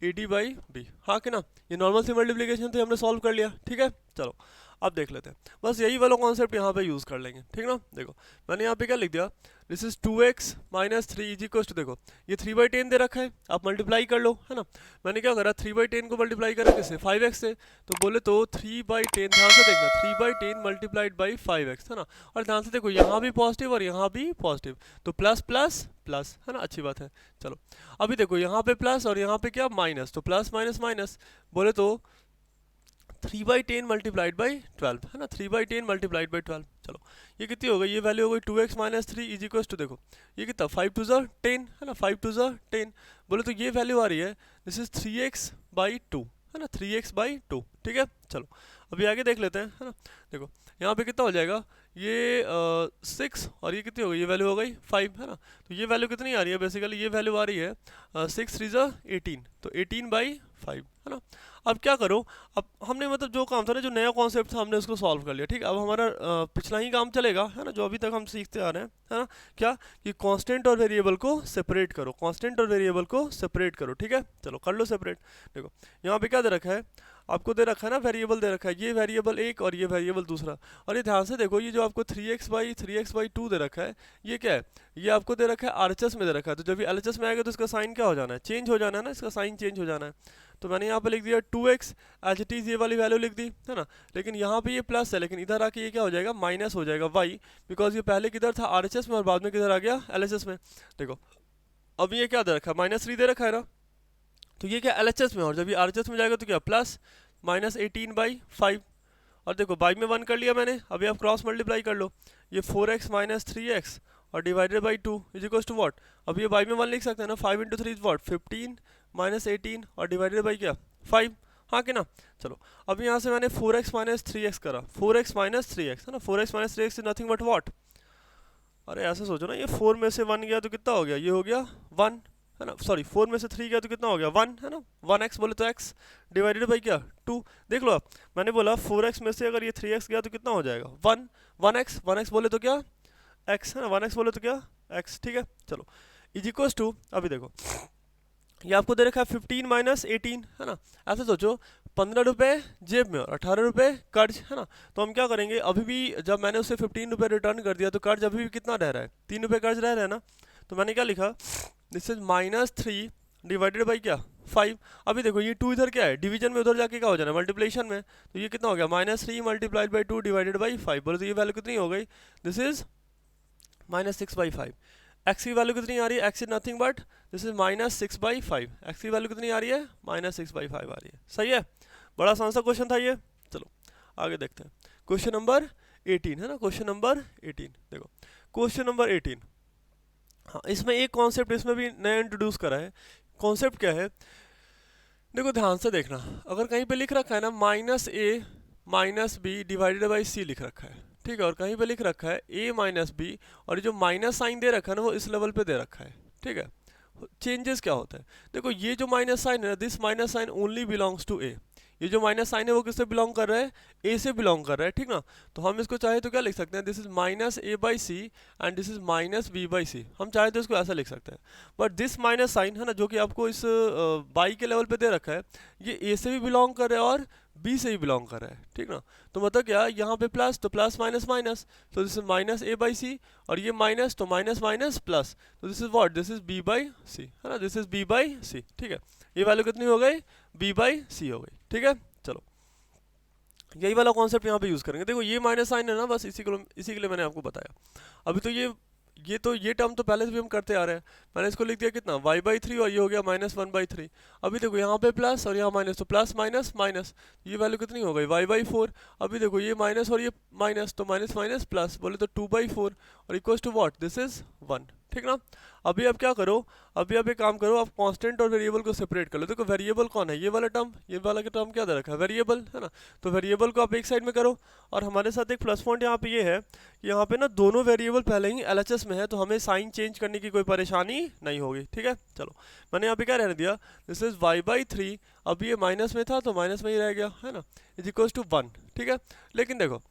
ad बाई बी, हाँ कि ना। ये नॉर्मल सी मल्टीप्लिकेशन थी, हमने सॉल्व कर लिया, ठीक है। चलो अब देख लेते हैं, बस यही वाला कॉन्सेप्ट यहाँ पे यूज़ कर लेंगे, ठीक ना। देखो मैंने यहाँ पे क्या लिख दिया, this is 2x minus 3 is equal to, देखो ये 3/10 दे रखा है, आप मल्टीप्लाई कर लो, है ना। मैंने क्या करा 3/10 को मल्टीप्लाई करा किससे 5x से, तो बोले तो 3/10, ध्यान से देखना 3/10 मल्टीप्लाइड बाई 5x है ना। और ध्यान से देखो यहाँ भी पॉजिटिव और यहाँ भी पॉजिटिव, तो प्लस प्लस प्लस है ना, अच्छी बात है। चलो अभी देखो यहाँ पे प्लस और यहाँ पे क्या माइनस, तो प्लस माइनस माइनस, बोले तो 3/10 मल्टीप्लाइड बाई 12 है ना, 3/10 मल्टीप्लाइड बाई 12। चलो ये कितनी हो गई, ये वैल्यू हो गई 2x minus 3 is equal to, देखो ये कितना 5 2 ज़ा 10 है ना, 5 2 ज़ा 10, बोले तो ये वैल्यू आ रही है, दिस इज 3x बाई 2 है ना, 3x बाई 2, ठीक है। चलो अभी आगे देख लेते हैं, है ना। देखो यहाँ पे कितना हो जाएगा, ये 6 और ये कितनी हो गई, ये वैल्यू हो गई 5 है ना। तो ये वैल्यू कितनी आ रही है, बेसिकली ये वैल्यू आ रही है 6 3 ज़ा 18, तो 18/5 है ना। अब क्या करो, अब हमने मतलब जो काम था ना, जो नया कॉन्सेप्ट था, हमने उसको सॉल्व कर लिया, ठीक है। अब हमारा पिछला ही काम चलेगा, है ना, जो अभी तक हम सीखते आ रहे हैं, है ना। क्या कि कांस्टेंट और वेरिएबल को सेपरेट करो, कांस्टेंट और वेरिएबल को सेपरेट करो, ठीक है। चलो कर लो सेपरेट। देखो यहाँ पे क्या दे रखा है, आपको दे रखा है ना, वेरिएबल दे रखा है, ये वेरिएबल एक और ये वेरिएबल दूसरा। और ये ध्यान से देखो, ये जो आपको 3x/2 दे रखा है, ये क्या है, ये आपको दे रखा है आरएचएस में दे रखा है। तो जब ये एलएचएस में आएगा तो इसका साइन क्या हो जाना है, चेंज हो जाना है ना, इसका साइन चेंज हो जाना है। तो मैंने यहाँ पे लिख दिया 2x, एज इट इज़ ये वाली वैल्यू लिख दी, है ना। लेकिन यहाँ पे ये प्लस है, लेकिन इधर आके ये क्या हो जाएगा, माइनस हो जाएगा y, बिकॉज ये पहले किधर था, आरएचएस में, और बाद में किधर आ गया, एलएचएस में। देखो अब ये क्या दे रखा है, -3 दे रखा है ना, तो ये क्या एलएचएस में, और जब ये आरएचएस में जाएगा तो क्या प्लस -18/5। और देखो बाई में 1 कर लिया मैंने, अभी आप क्रॉस मल्टीप्लाई कर लो, ये 4x - 3x और divided by 2 is equal to what. अब ये बाई में 1 लिख सकते हैं ना, 5 × 3 इज व्हाट, 15 - 18 और डिवाइडेड बाई क्या 5, हाँ कि ना। चलो अब यहाँ से मैंने 4x - 3x करा, 4x - 3x है ना, 4x - 3x is nothing but what. अरे ऐसे सोचो ना, ये 4 में से 1 गया तो कितना हो गया, ये हो गया 1, है ना, सॉरी 4 में से 3 गया तो कितना हो गया 1, है ना, 1x बोले तो x डिवाइडेड बाई क्या 2। देख लो आप, मैंने बोला 4x में से अगर ये 3x गया तो कितना हो जाएगा 1, 1x बोले तो क्या x, है ना, 1x बोले तो क्या x, ठीक है। चलो इज इक्वल टू, अभी देखो ये आपको दे रखा है 15 - 18, है ना। ऐसे सोचो 15 रुपये जेब में और 18 रुपये कर्ज, है ना। तो हम क्या करेंगे, अभी भी जब मैंने उसे 15 रुपये रिटर्न कर दिया तो कर्ज अभी भी कितना रह रहा है, 3 रुपये कर्ज रह रहा है ना। तो मैंने क्या लिखा, दिस इज -3 डिवाइडेड बाई क्या 5। अभी देखो ये 2 इधर क्या है, डिवीजन में, उधर जाके क्या हो जाना है मल्टीप्लिकेशन में। तो ये कितना हो गया, -3 मल्टीप्लाइड बाई 2 डिवाइडेड बाई 5, बोले तो ये वैल्यू कितनी हो गई, दिस इज -6/5। एक्स की वैल्यू कितनी आ रही है, x is nothing but this is -6/5। X की वैल्यू कितनी आ रही है, -6/5 आ रही है, सही है। बड़ा आसान सा क्वेश्चन था ये। चलो आगे देखते हैं, क्वेश्चन नंबर 18, है ना, क्वेश्चन नंबर 18। देखो क्वेश्चन नंबर 18, हाँ इसमें एक कॉन्सेप्ट इसमें भी नया इंट्रोड्यूस करा है। कॉन्सेप्ट क्या है, देखो ध्यान से देखना, अगर कहीं पे लिख रखा है ना -a - b divided by c लिख रखा है, ठीक है, और कहीं पे लिख रखा है a - b, और जो माइनस साइन दे रखा है ना वो इस लेवल पे दे रखा है, ठीक है। चेंजेस क्या होता है, देखो ये जो माइनस साइन है, this minus sign only belongs to a. ये जो माइनस साइन है वो किससे बिलोंग कर रहा है, ए से बिलोंग कर रहा है, ठीक ना। तो हम इसको चाहे तो क्या लिख सकते हैं, this is -a/c and this is -b/c। हम चाहे तो इसको ऐसा लिख सकते हैं। बट दिस माइनस साइन है ना, जो कि आपको इस बाई के लेवल पे दे रखा है, ये ए से भी बिलोंग कर रहा है और बी से भी बिलोंग कर रहा है, ठीक ना। तो मतलब क्या, यहाँ पे प्लस तो प्लस माइनस माइनस, तो दिस इज -a/c, और ये माइनस तो माइनस माइनस प्लस, तो this is what, this is b/c, है ना, दिस इज b/c, ठीक है। ये वैल्यू कितनी हो गई, b/c हो गई, ठीक है। चलो यही वाला कॉन्सेप्ट यहाँ पे यूज करेंगे। देखो ये माइनस साइन है ना, बस इसी के लिए मैंने आपको बताया। अभी तो ये टर्म तो पहले से भी हम करते आ रहे हैं। मैंने इसको लिख दिया कितना, y/3, और ये हो गया -1/3। अभी देखो यहाँ पे प्लस और यहाँ माइनस, तो प्लस माइनस माइनस, ये वैल्यू कितनी हो गई y/4। अभी देखो ये माइनस और ये माइनस, तो माइनस माइनस प्लस, बोले तो 2/4 और equals to what, this is 1, ठीक ना। अभी आप क्या करो, अभी आप एक काम करो, आप कांस्टेंट और वेरिएबल को सेपरेट कर लो। देखो वेरिएबल कौन है, ये वाला टर्म, ये वाला का टर्म क्या दे रखा है, वेरिएबल, है ना। तो वेरिएबल को आप एक साइड में करो, और हमारे साथ एक प्लस पॉइंट यहाँ पे ये है कि यहाँ पे ना दोनों वेरिएबल पहले ही एलएचएस में है, तो हमें साइन चेंज करने की कोई परेशानी नहीं होगी, ठीक है। चलो मैंने यहाँ पे क्या रहने दिया, दिस इज y/3, अब ये माइनस में था तो माइनस में ही रह गया, है ना, इज इक्वल्स टू 1, ठीक है। लेकिन देखो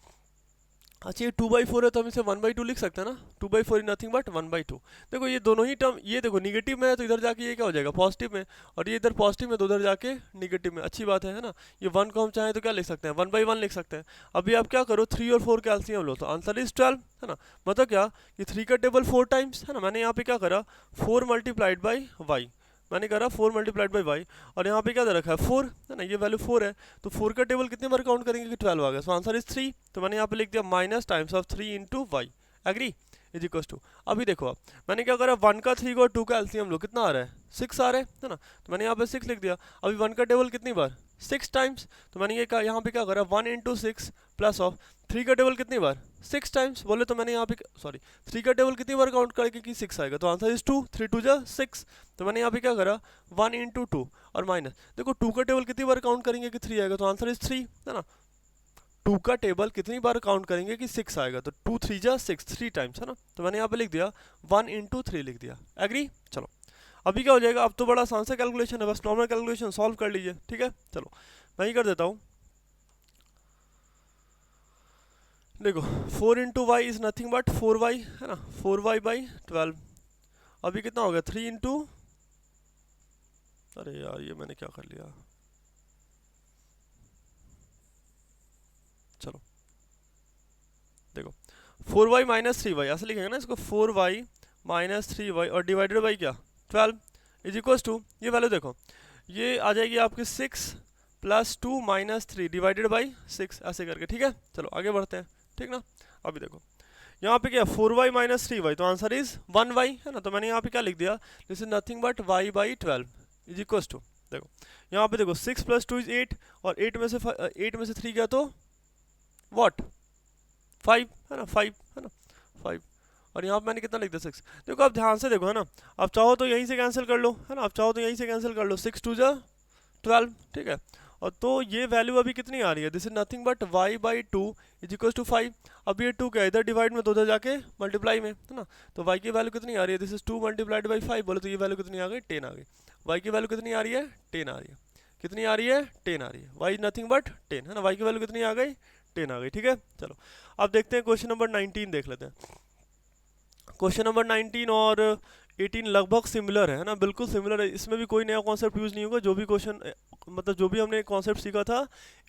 अच्छा ये 2/4 है तो हम इसे 1/2 लिख सकते हैं ना, 2/4 इज नथिंग बट 1/2। देखो ये दोनों ही टर्म, ये देखो निगेटिव में है तो इधर जाके ये क्या हो जाएगा पॉजिटिव में, और ये इधर पॉजिटिव में तो उधर जाके निगेटिव में, अच्छी बात है ना। ये 1 को हम चाहें तो क्या लिख सकते हैं, 1/1 लिख सकते हैं। अभी आप क्या करो, 3 और 4 का एलसीएम लो, तो आंसर इज 12, है ना। मतलब क्या कि 3 का टेबल 4 टाइम्स, है ना। मैंने यहाँ पे क्या करा, 4 मल्टीप्लाइड बाई वाई, मैंने करा 4 मल्टीप्लाइड बाई वाई, और यहाँ पे क्या दे रखा है 4, है ना, ये वैल्यू 4 है। तो 4 का टेबल कितने बार काउंट करेंगे कि 12 आ गया, सो आंसर इज 3। तो मैंने यहाँ पे लिख दिया minus times of 3 into y, agree, is equal to. अभी देखो आप, मैंने क्या करा, 1 का 3 का और 2 का एलसीएम लो, कितना आ रहा है 6 आ रहा है ना। तो मैंने यहाँ पे 6 लिख दिया। अभी 1 का टेबल कितनी बार 6 टाइम्स, तो मैंने ये कहा यहाँ पे क्या करा, 1 इंटू 6 प्लस ऑफ 3 का टेबल कितनी बार 6 टाइम्स, बोले तो मैंने यहाँ पे सॉरी 3 का टेबल कितनी बार काउंट करके कि 6 आएगा, तो आंसर इज 2, 3 2 जा 6। तो मैंने यहाँ पे क्या करा, 1 इंटू 2 और माइनस, देखो 2 का टेबल कितनी बार काउंट करेंगे कि 3 आएगा, तो आंसर इज 3, है ना। 2 का टेबल कितनी बार काउंट करेंगे कि 6 आएगा, तो 2 3 जा 6, 3 टाइम्स, है ना। तो मैंने यहाँ पे लिख दिया 1 इंटू 3 लिख दिया, एग्री। चलो अभी क्या हो जाएगा, अब तो बड़ा आसान सा कैलकुलेशन है, बस नॉर्मल कैलकुलेशन सॉल्व कर लीजिए, ठीक है। चलो मैं ही कर देता हूँ। देखो 4 into y is nothing but 4y है ना, 4y/12। अभी कितना हो गया 3 इंटू, अरे यार ये मैंने क्या कर लिया, चलो देखो 4y माइनस 3y ऐसे लिखेंगे ना इसको, 4y माइनस 3y और डिवाइडेड बाई क्या 12 इज इक्वल टू, ये वैल्यू देखो ये आ जाएगी आपकी 6 प्लस 2 माइनस 3 डिवाइडेड बाई 6 ऐसे करके, ठीक है। चलो आगे बढ़ते हैं, ठीक ना। अभी देखो यहाँ पे क्या 4y माइनस 3y, तो आंसर इज 1y है ना, तो मैंने यहाँ पे क्या लिख दिया, this is nothing but y/12 is equal to, देखो यहाँ पे देखो 6 प्लस 2 इज 8 और 8 में से 3 गया तो व्हाट 5 है ना, 5 है ना 5, और यहाँ पे मैंने कितना लिख दिया 6। देखो आप ध्यान से देखो है ना, आप चाहो तो यहीं से कैंसिल कर लो है ना, आप चाहो तो यहीं से कैंसिल कर लो, 6 2 जा 12, ठीक है। और तो ये वैल्यू अभी कितनी आ रही है, this is nothing but y/2 is equal to 5। अब ये 2 क्या इधर डिवाइड में तो उधर जाके मल्टीप्लाई में है ना, तो y की वैल्यू कितनी आ रही है, दिस इज 2 मल्टीप्लाइड बाई 5, बोले तो ये वैल्यू कितनी आ गई 10 आ गई। y की वैल्यू कितनी आ रही है 10 आ रही है, कितनी आ रही है 10 आ रही है, y नथिंग बट 10 है ना, y की वैल्यू कितनी आ गई 10 आ गई, ठीक है। चलो अब देखते हैं क्वेश्चन नंबर 19 देख लेते हैं। क्वेश्चन नंबर 19 और 18 लगभग सिमिलर है ना, बिल्कुल सिमिलर है, इसमें भी कोई नया कॉन्सेप्ट यूज़ नहीं होगा, जो भी क्वेश्चन मतलब जो भी हमने कॉन्सेप्ट सीखा था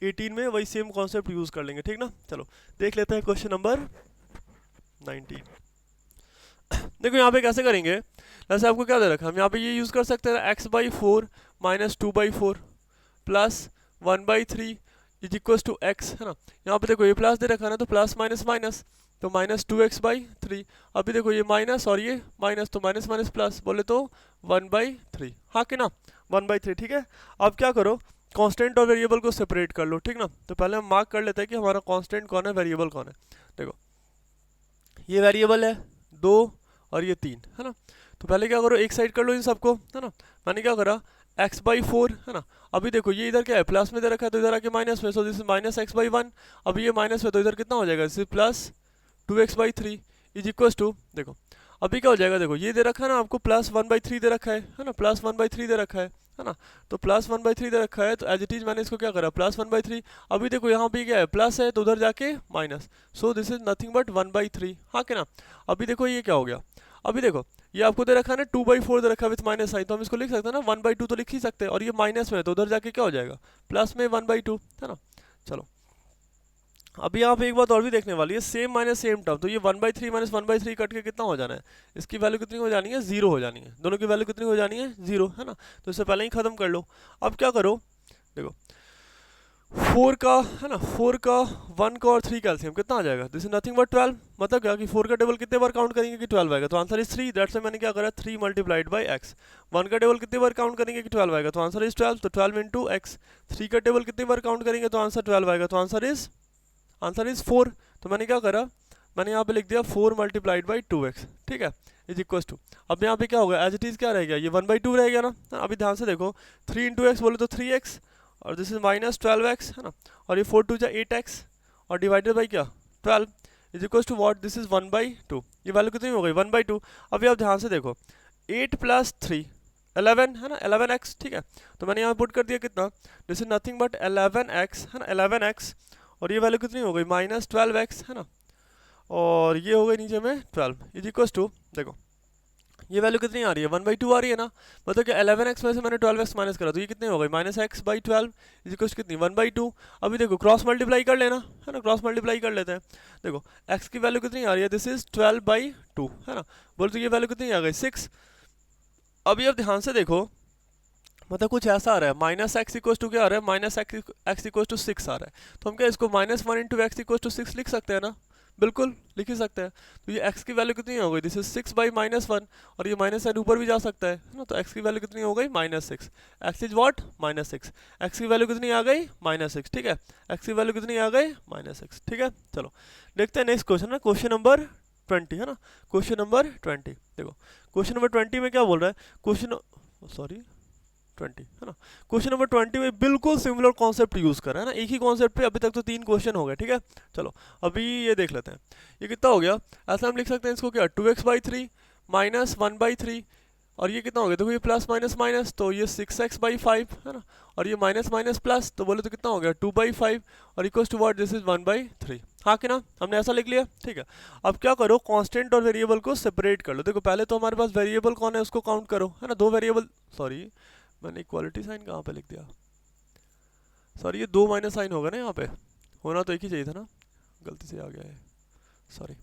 18 में वही सेम कॉन्सेप्ट यूज़ कर लेंगे, ठीक ना। चलो देख लेते हैं क्वेश्चन नंबर 19। देखो यहाँ पे कैसे करेंगे, वैसे आपको क्या दे रखा है, हम यहाँ पे ये यूज़ कर सकते हैं x/4 minus 2/4 plus 1/3 is equal to x है ना। यहाँ पे देखो ये प्लस दे रखा है ना, तो प्लस माइनस माइनस, तो माइनस 2x/3। अभी देखो ये माइनस और ये माइनस, तो माइनस माइनस प्लस, बोले तो 1/3, हाँ कि ना 1/3, ठीक है। अब क्या करो, कांस्टेंट और वेरिएबल को सेपरेट कर लो, ठीक ना। तो पहले हम मार्क कर लेते हैं कि हमारा कांस्टेंट कौन है, वेरिएबल कौन है। देखो ये वेरिएबल है 2 और ये 3 है ना, तो पहले क्या करो एक साइड कर लो इन सबको है ना। मैंने क्या करा x/4 है ना, अभी देखो ये इधर क्या है प्लस में दे रखा है, तो इधर आके माइनस में, सो दिस माइनस x/1। अभी ये माइनस में, तो इधर कितना हो जाएगा, this plus 2x/3 is equal to, देखो अभी क्या हो जाएगा, देखो ये दे रखा है ना आपको प्लस 1/3 दे रखा है ना, प्लस 1/3 दे रखा है ना, तो प्लस 1/3 दे रखा है, तो एज इट इज मैंने इसको क्या करा प्लस 1/3। अभी देखो यहाँ पे क्या है प्लस है, तो उधर जाके minus, so this is nothing but 1/3, हाँ कि ना। अभी देखो ये क्या हो गया, अभी देखो ये आपको दे रखा है ना 2/4 दे रखा है विथ माइनस साइन, तो हम इसको लिख सकते हैं ना 1/2 तो लिख ही सकते हैं, और ये माइनस में है तो उधर जाके क्या हो जाएगा प्लस में 1/2 है ना। चलो अभी यहाँ पे एक बात और भी देखने वाली है, सेम माइनस सेम टर्म, तो ये 1/3 माइनस 1/3 कट के कितना हो जाना है, इसकी वैल्यू कितनी हो जानी है 0 हो जानी है, दोनों की वैल्यू कितनी हो जानी है 0 है ना। तो इससे पहले ही खत्म कर लो। अब क्या करो, देखो 4 का है ना, 4 का 1 का और 3 का एलसीएम कितना आ जाएगा, दिस इज नथिंग बट 12। मतलब क्या कि 4 का टेबल कितने बार काउंट करेंगे कि 12 आएगा, तो आंसर इज 3, दैट्स मैंने क्या करा 3 मल्टीप्लाइड बाई एक्स। 1 का टेबल कितने बार काउंट करेंगे कि 12 आएगा, तो आंसर इज 12, तो 12 इंटू एक्स। 3 का टेबल कितनी बार काउंट करेंगे तो आंसर 12 आएगा, तो आंसर इज 4। तो मैंने क्या करा, मैंने यहाँ पे लिख दिया 4 मल्टीप्लाइड बाई 2x, ठीक है, इज इक्वल टू। अब यहाँ पे क्या होगा एज इट इज क्या रहेगा, ये 1/2 रहेगा ना। अभी ध्यान से देखो 3 इंटू एक्स बोले तो 3x, और दिस इज माइनस 12x है ना, और ये 4 2 जा 8x, और डिवाइडेड बाई क्या 12 is equal to what, this is 1/2। ये वैल्यू कितनी हो गई 1/2। अभी आप ध्यान से देखो 8 प्लस 3 11 है ना, 11x, ठीक है। तो मैंने यहाँ पुट कर दिया कितना, this is nothing but 11x है ना, 11x, और ये वैल्यू कितनी हो गई माइनस 12x है ना, और ये हो गई नीचे में 12 इज इक्वल टू, देखो ये वैल्यू कितनी आ रही है 1/2 आ रही है ना। मतलब कि 11x में से मैंने 12x माइनस करा, तो ये कितनी हो गई माइनस x/12 इज इक्वल कितनी 1/2। अभी देखो क्रॉस मल्टीप्लाई कर लेना है ना, क्रॉस मल्टीप्लाई कर लेते हैं। देखो x की वैल्यू कितनी आ रही है, दिस इज 12/2 है ना, बोल तो ये वैल्यू कितनी आ गई 6। अभी अब ध्यान से देखो, मतलब कुछ ऐसा आ रहा है माइनस एक्स इक्वल टू क्या आ रहा है, माइनस एक्स इक्वल टू 6 आ रहा है, तो हम क्या इसको -1 इंटू एक्स इक्वल टू 6 लिख सकते हैं ना, बिल्कुल लिख ही सकते हैं। तो ये x की वैल्यू कितनी हो गई, दिस इज 6/-1, और ये माइनस साइन ऊपर भी जा सकता है ना, तो x की वैल्यू कितनी हो गई -6, x इज व्हाट -6, x की वैल्यू कितनी आ गई -6, ठीक है, x की वैल्यू कितनी आ गई -6, ठीक है। चलो देखते हैं नेक्स्ट क्वेश्चन ना, क्वेश्चन नंबर 20 है ना, क्वेश्चन नंबर 20। देखो क्वेश्चन नंबर 20 में क्या बोल रहा है, क्वेश्चन 20 है ना, क्वेश्चन नंबर 20 में बिल्कुल सिमिलर कॉन्सेप्ट यूज करा है ना, एक ही कॉन्सेप्ट पे अभी तक तो 3 क्वेश्चन हो गए, ठीक है। चलो अभी ये देख लेते हैं, ये कितना हो गया, ऐसा हम लिख सकते हैं इसको क्या 2x/3 माइनस 1/3 और ये कितना हो गया, देखो ये प्लस माइनस माइनस, तो ये 6x/5 है ना, और ये माइनस माइनस प्लस, तो बोले तो कितना हो गया 2/5, और equals to what, this is 1/3। हाँ कि ना, हमने ऐसा लिख लिया, ठीक है। अब क्या करो, कांस्टेंट और वेरिएबल को सेपरेट कर लो। देखो पहले तो हमारे पास वेरिएबल कौन है उसको काउंट करो, है ना, दो वेरिएबल, सॉरी मैंने इक्वालिटी साइन कहाँ पे लिख दिया, सॉरी ये दो माइनस साइन होगा ना, यहाँ पे होना तो एक ही चाहिए था ना, गलती से आ गया है, सॉरी।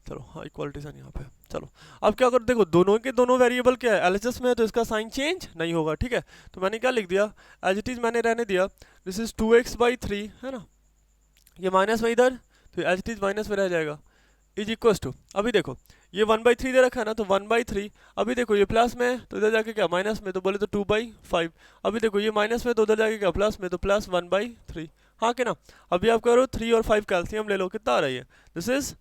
चलो हाँ, इक्वालिटी साइन यहाँ पे, चलो। अब क्या कर, देखो दोनों के दोनों वेरिएबल क्या है, एलएचएस में है, तो इसका साइन चेंज नहीं होगा, ठीक है। तो मैंने क्या लिख दिया, एज इट इज मैंने रहने दिया, दिस इज 2x/3 है ना, ये माइनस में इधर, तो एज इट इज माइनस में रह जाएगा, इज इक्वल टू, अभी देखो ये 1/3 दे रखा है ना, तो 1/3, अभी देखो ये प्लस में है तो इधर जाके क्या माइनस में, तो बोले तो 2/5, अभी देखो ये माइनस में तो उधर जाके क्या प्लस में, तो प्लस 1/3। हाँ कि ना, अभी आप करो 3 और 5 कैल्शियम ले लो, कितना आ रहा है, दिस इज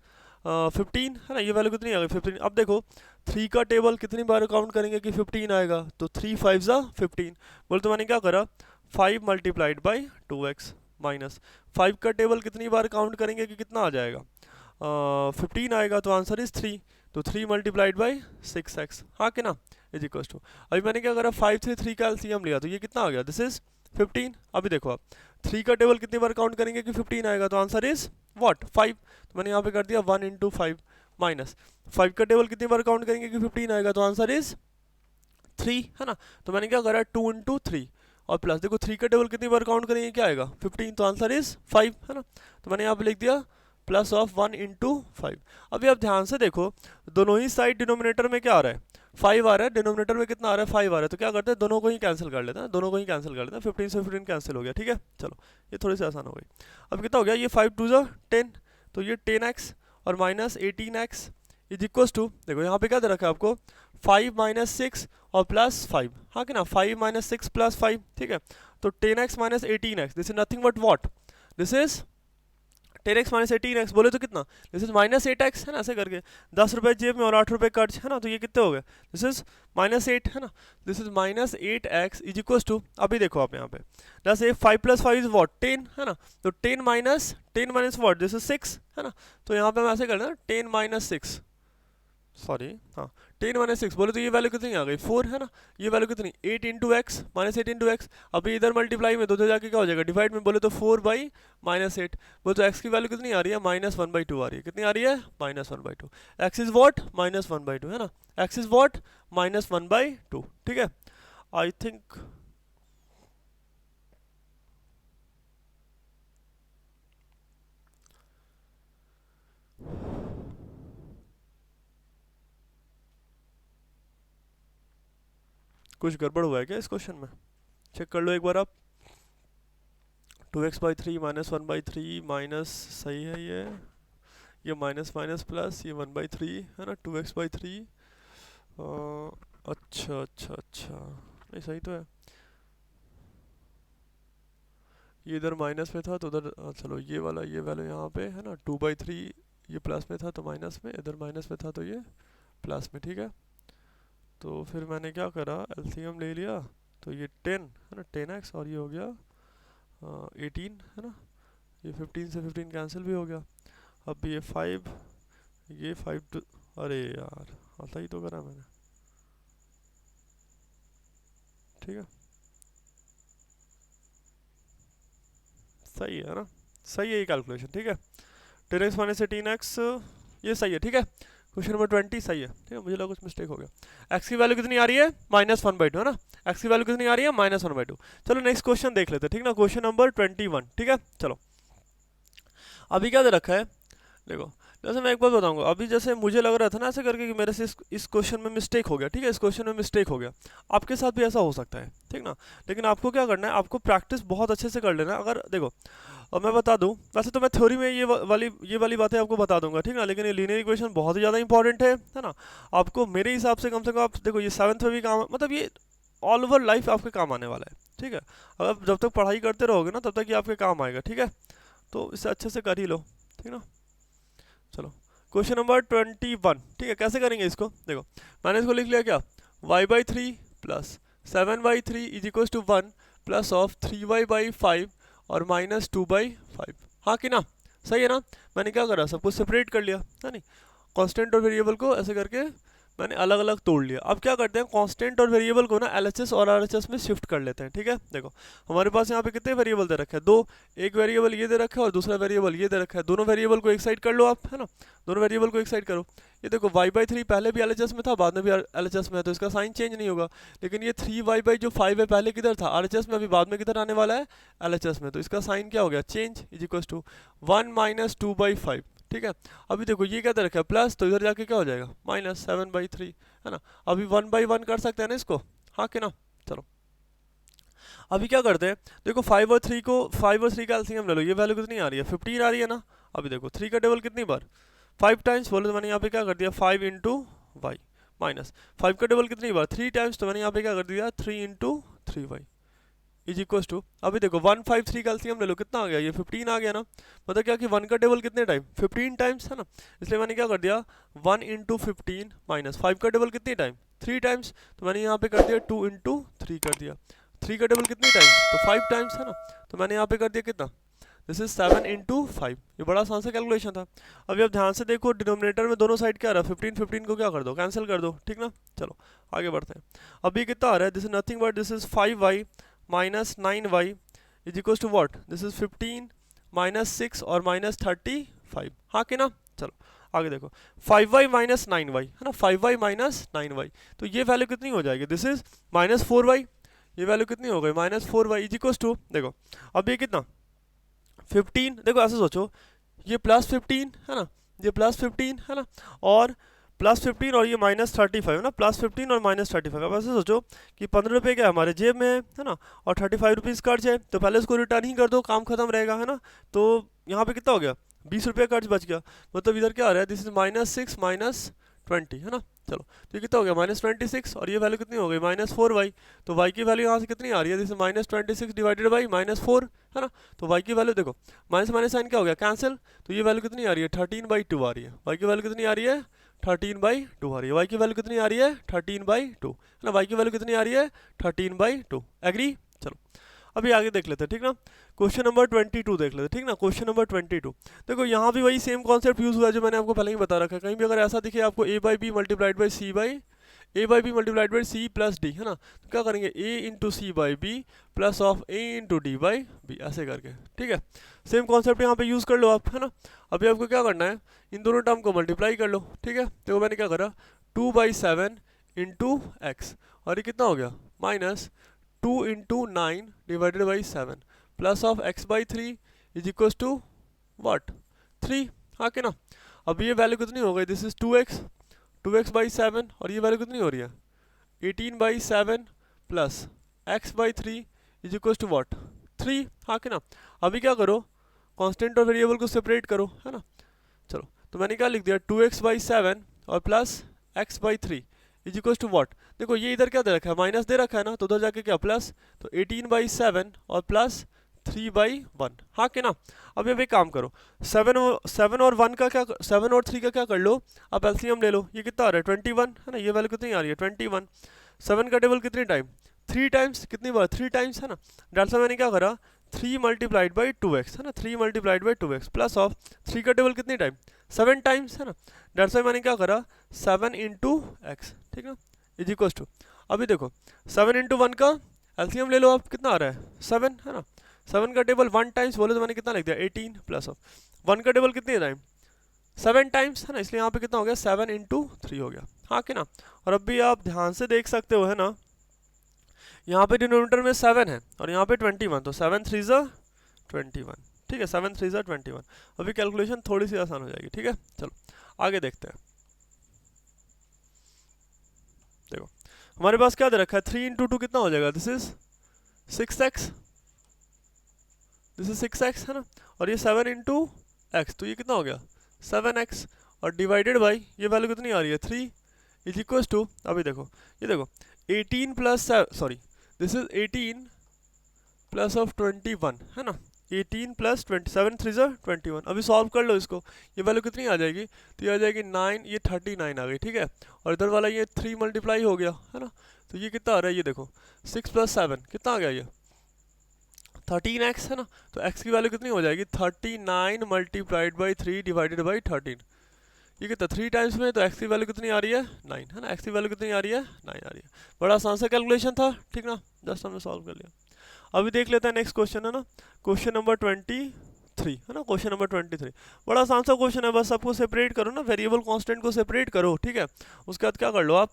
15 है ना, ये वैल्यू कितनी आ गई 15। अब देखो 3 का टेबल कितनी बार काउंट करेंगे कि 15 आएगा, तो 3 5 ज़ा 15, बोले तो मैंने क्या करा 5 मल्टीप्लाइड बाई 2x माइनस 5 का टेबल कितनी बार काउंट करेंगे कि कितना आ जाएगा 15 आएगा, तो आंसर इज 3, तो 3 मल्टीप्लाइड बाई 6x, हाँ कि ना, इज इक्वल टू, अभी मैंने क्या करा 5 से 3 का एलसीएम लिया, तो ये कितना आ गया, दिस इज 15। अभी देखो आप 3 का टेबल कितनी बार काउंट करेंगे कि 15 आएगा, तो आंसर इज व्हाट 5, तो मैंने यहाँ पे कर दिया 1 इंटू 5 माइनस 5 का टेबल कितनी बार काउंट करेंगे कि 15 आएगा, तो आंसर इज 3 है ना, तो मैंने क्या करा 2 इंटू 3 और प्लस, देखो 3 का टेबल कितनी बार काउंट करेंगे क्या आएगा 15, तो आंसर इज 5 है ना, तो मैंने यहाँ पे लिख दिया प्लस ऑफ 1 इंटू 5। अभी आप ध्यान से देखो, दोनों ही साइड डिनोमिनेटर में क्या आ रहा है 5 आ रहा है, डिनोमिनेटर में कितना आ रहा है 5 आ रहा है, तो क्या करते हैं दोनों को ही कैंसिल कर लेते हैं, दोनों को ही कैंसिल कर लेते हैं, 15 से 15 कैंसिल हो गया, ठीक है। चलो ये थोड़ी सी आसान हो गई। अब कितना हो गया, ये 5 2 ज़ा 10, तो ये 10x और minus 18x is equals to, देखो यहाँ पे क्या दे रखा है आपको 5 माइनस 6 और प्लस 5, हाँ कि ना, 5 माइनस 6 प्लस 5, ठीक है। तो 10x minus 18x, this is nothing but what, this is 10x minus 18x, बोले तो कितना, दिस इज माइनस 8x है ना, ऐसे करके 10 रुपये जेब में और 8 रुपये कर्ज है ना, तो ये कितने हो गए, दिस इज -8 है ना, this is -8x is equal to, अभी देखो आप यहाँ पे जैसे 5 + 5 इज व्हाट 10 है ना, तो 10 माइनस व्हाट, दिस इज 6 है ना, तो यहाँ पे हम ऐसे करना 10 माइनस 6, सॉरी हाँ 10 माइनस 6, बोले तो ये वैल्यू कितनी आ गई 4 है ना, ये वैल्यू कितनी 8 into x minus 8 into x, अभी इधर मल्टीप्लाई में तो उधर जाके क्या हो जाएगा डिवाइड में, बोले तो 4/-8, बोले तो एक्स की वैल्यू कितनी आ रही है -1/2 आ रही है, कितनी आ रही है -1/2, एक्स इज वॉट -1/2 है ना, एक्स इज वॉट -1/2, ठीक है। आई थिंक कुछ गड़बड़ हुआ है क्या इस क्वेश्चन में, चेक कर लो एक बार आप। 2x/3 -1/3 माइनस, सही है ये माइनस माइनस प्लस, ये 1/3 है ना, 2x/3 अच्छा अच्छा अच्छा, नहीं सही तो है, ये इधर माइनस में था तो उधर चलो ये वाला ये वैल्यू यहाँ पे है ना 2/3, ये प्लस में था तो माइनस में, इधर माइनस में था तो ये प्लस में, ठीक है। तो फिर मैंने क्या करा एलसीएम ले लिया, तो ये 10 है ना 10x और ये हो गया 18 है ना, ये 15 से 15 कैंसिल भी हो गया, अब ये 5 ये 5 टू, अरे यार हाँ सही तो करा मैंने, ठीक है सही है ना, सही है ये कैलकुलेशन, ठीक है। 10x माइनस 18x ये सही है, ठीक है। क्वेश्चन नंबर 20 सही है, ठीक है, मुझे लगा कुछ मिस्टेक हो गया। x की वैल्यू कितनी आ रही है -1/2 है ना, x की वैल्यू कितनी आ रही है -1/2। चलो नेक्स्ट क्वेश्चन देख लेते हैं, ठीक ना, क्वेश्चन नंबर 21, ठीक है। चलो अभी क्या दे रखा है, देखो जैसे मैं एक बात बताऊंगा, अभी जैसे मुझे लग रहा था ना ऐसे करके कि मेरे से इस क्वेश्चन में मिस्टेक हो गया, ठीक है, इस क्वेश्चन में मिस्टेक हो गया, आपके साथ भी ऐसा हो सकता है, ठीक ना। लेकिन आपको क्या करना है, आपको प्रैक्टिस बहुत अच्छे से कर लेना है। अगर देखो और मैं बता दूं, वैसे तो मैं थ्योरी में ये वाली बातें आपको बता दूंगा, ठीक ना, लेकिन ये लीनियर इक्वेशन बहुत ही ज़्यादा इंपॉर्टेंट है ना, आपको मेरे हिसाब से कम आप देखो ये 7th में भी काम, मतलब ये ऑल ओवर लाइफ आपके काम आने वाला है, ठीक है। अगर जब तक पढ़ाई करते रहोगे ना तब तक ये आपके काम आएगा, ठीक है, तो इसे अच्छे से कर ही लो, ठीक ना। चलो क्वेश्चन नंबर 21, ठीक है, कैसे करेंगे इसको, देखो मैंने इसको लिख लिया क्या y/3 plus 7/3 is equal to 1 plus of 3y/5 और -2/5, हाँ कि ना, सही है ना। मैंने क्या करा सब कुछ सेपरेट कर लिया है नहीं, कांस्टेंट और वेरिएबल को ऐसे करके मैंने अलग अलग तोड़ लिया। अब क्या करते हैं, कांस्टेंट और वेरिएबल को ना एलएचएस और आरएचएस में शिफ्ट कर लेते हैं। ठीक है, देखो हमारे पास यहाँ पे कितने वेरिएबल दे रखे हैं, दो। एक वेरिएबल ये दे रखा है और दूसरा वेरिएबल ये दे रखा है। दोनों वेरिएबल को एक साइड कर लो आप, है ना, दोनों वेरिएबल को एक साइड करो। ये देखो y/3 पहले भी एलएचएस में था, बाद में भी एलएचएस में है, तो इसका साइन चेंज नहीं होगा। लेकिन ये 3y/5 है, पहले किधर था, आरएचएस में, अभी बाद में किधर आने वाला है, एलएचएस में, तो इसका साइन क्या हो गया, चेंज, इज इक्वल टू 1 - 2/5। ठीक है, अभी देखो ये क्या दे रखा है प्लस, तो इधर जाके क्या हो जाएगा -7/3, है ना। अभी 1/1 कर सकते हैं ना इसको, हाँ कि ना। चलो अभी क्या करते हैं, देखो 5 और 3 का एलसीएम ले लो। ये वैल्यू कितनी आ रही है, 15 आ रही है ना। अभी देखो 3 का टेबल कितनी बार, 5 टाइम्स, बोले तो मैंने यहाँ पे क्या कर दिया 5 इंटू वाई, माइनस 5 का टेबल कितनी बार 3 टाइम्स, तो मैंने यहाँ पे क्या कर दिया 3 into 3y is equal to, अभी देखो 153 का एलसीएम ले लो, कितना आ गया, ये 15 आ गया ना। मतलब क्या कि 1 का टेबल कितने टाइम 15 टाइम्स, है ना। इसलिए मैंने क्या कर दिया 1 इंटू 15 माइनस 5 का टेबल कितने टाइम 3 टाइम्स, तो मैंने यहाँ पे कर दिया 2 इंटू 3 कर दिया। 3 का टेबल कितनी टाइम, तो 5 टाइम्स, है ना। तो मैंने यहाँ पे कर दिया कितना, दिस इज 7 इंटू 5। ये बड़ा आसान सा कैलकुलेशन था। अभी आप ध्यान से देखो, डिनोमिनेटर में दोनों साइड क्या आ रहा है, 15 को क्या कर दो, कैंसिल कर दो, ठीक ना। चलो आगे बढ़ते हैं। अभी कितना आ रहा है, this is nothing but this is 5y minus 9y is equal to what, this is 15 minus 6 और माइनस 35, हाँ कि ना। चलो आगे देखो 5y माइनस 9y, है ना, 5y माइनस 9y, तो ये वैल्यू कितनी हो जाएगी, दिस इज -4y। ये वैल्यू कितनी हो गई -4y इज इक्वल टू, देखो अब ये कितना 15, देखो ऐसे सोचो, ये +15 है ना, ये +15 है ना, और +15 और ये -35 है ना, +15 और -35। अब ऐसे सोचो कि 15 रुपये क्या हमारे जेब में है ना, और 35 रुपीज़ कर्ज है, तो पहले इसको रिटर्न ही कर दो, काम खत्म रहेगा, है ना। तो यहाँ पे कितना हो गया 20 रुपये कर्ज बच गया। मतलब इधर क्या आ रहा है, दिस इज -6 - 20, है ना। चलो तो ये कितना हो गया -26, और ये वैल्यू कितनी हो गई -4y। तो y की वैल्यू यहाँ से कितनी आ रही है, दिस -26 डिवाइडेड बाई -4, है ना। तो y की वैल्यू देखो माइनस माइनस साइन क्या हो गया, कैंसिल। तो ये वैल्यू कितनी आ रही है 13/2 आ रही है। y की वैल्यू कितनी आ रही है 13/2 आ रही है। y की वैल्यू कितनी आ रही है 13/2, है ना। y की वैल्यू कितनी आ रही है 13/2, एग्री। चलो अभी आगे देख लेते हैं, ठीक ना। क्वेश्चन नंबर 22 देख लेते हैं, ठीक ना। क्वेश्चन नंबर 22, देखो यहाँ भी वही सेम कॉन्सेप्ट यूज हुआ है जो मैंने आपको पहले ही बता रखा है। कहीं भी अगर ऐसा दिखे आपको a/b multiplied by c plus d, है ना, तो क्या करेंगे a into c by b plus of a into d by b, ऐसे करके, ठीक है। सेम कॉन्सेप्ट यहाँ पे यूज कर लो आप, है ना। अभी आपको क्या करना है, इन दोनों टर्म को मल्टीप्लाई कर लो, ठीक है। तो मैंने क्या करा 2/7 इंटू एक्स, और ये कितना हो गया -2 into 9 divided by 7 plus of x/3 is equal to what 3, हाँ कि ना। अब ये वैल्यू कितनी हो गई, दिस इज 2x/7, और ये वैल्यू कितनी हो रही है 18/7 plus x/3 is equal to what 3, हाँ कि ना। अभी क्या करो, कांस्टेंट और वेरिएबल को सेपरेट करो, है ना। चलो तो मैंने क्या लिख दिया 2x/7 और plus x/3 is equal to what, देखो ये इधर क्या दे रखा है माइनस दे रखा है ना, तो उधर जाके क्या प्लस, तो 18/7 और प्लस 3/1, हाँ कि ना। अभी एक काम करो, 7 और 1 का क्या, 7 और 3 का क्या कर लो, आप एलसीएम ले लो। ये कितना आ रहा है 21, है ना, ये वैल्यू कितनी आ रही है 21। 7 का टेबल कितने टाइम 3 टाइम्स, कितनी बार 3 टाइम्स, है ना। डाल मैंने क्या करा 3 मल्टीप्लाइड बाई 2x, है ना, 3 multiplied by 2x plus of 3 का टेबल कितने टाइम 7 टाइम्स, है ना। डेट्स वाई मैंने क्या करा 7 इंटू एक्स, ठीक है, इज इक्वल टू, अभी देखो 7 इंटू 1 का एलसीएम ले लो आप, कितना आ रहा है 7, है ना। 7 का टेबल 1 टाइम्स बोले तो मैंने कितना लिख दिया 18 प्लस ऑफ 1 का टेबल कितने टाइम 7 टाइम्स, है ना, इसलिए यहाँ पे कितना हो गया 7 इंटू 3 हो गया, हाँ कि ना। और अब भी आप ध्यान से देख सकते हो, है ना, यहाँ पे डिनोमिनेटर में 7 है और यहाँ पे 21, तो 7 3 ज़ा 21, ठीक है, 7 3 ज़ा 21। अभी कैलकुलेशन थोड़ी सी आसान हो जाएगी, ठीक है। चलो आगे देखते हैं। देखो हमारे पास क्या दे रखा है 3 इंटू 2 कितना हो जाएगा, this is 6x, this is 6x, है ना। और ये 7 इंटू एक्स, तो ये कितना हो गया 7x, और डिवाइडेड बाई ये वैल्यू कितनी आ रही है 3 इज इक्वल टू, अभी देखो ये देखो 18 plus sorry this is 18 plus of 21, है ना, 18 प्लस 27 3 ज़ा 21। अभी सॉल्व कर लो इसको, ये वैल्यू कितनी आ जाएगी, तो ये आ जाएगी 9, ये 39 आ गई, ठीक है। और इधर वाला ये 3 मल्टीप्लाई हो गया, है ना, तो ये कितना आ रहा है, ये देखो 6 + 7 कितना आ गया ये 13x, है ना। तो x की वैल्यू कितनी हो जाएगी 39 मल्टीप्लाइड बाई 3 डिवाइडेड बाई 13, ये कितना 3 टाइम्स में, तो एक्स की वैल्यू कितनी आ रही है 9 है ना, एक्स की वैल्यू कितनी आ रही है 9 आ रही है। बड़ा आसान सा कैलकुलेशन था, ठीक ना, जस्ट हमने सॉल्व कर लिया। अभी देख लेते हैं नेक्स्ट क्वेश्चन है ना, क्वेश्चन नंबर 23 है ना, क्वेश्चन नंबर 23 बड़ा आसान सा क्वेश्चन है, बस आपको सेपरेट करो ना, वेरिएबल कांस्टेंट को सेपरेट करो, ठीक है। उसके बाद क्या कर लो आप,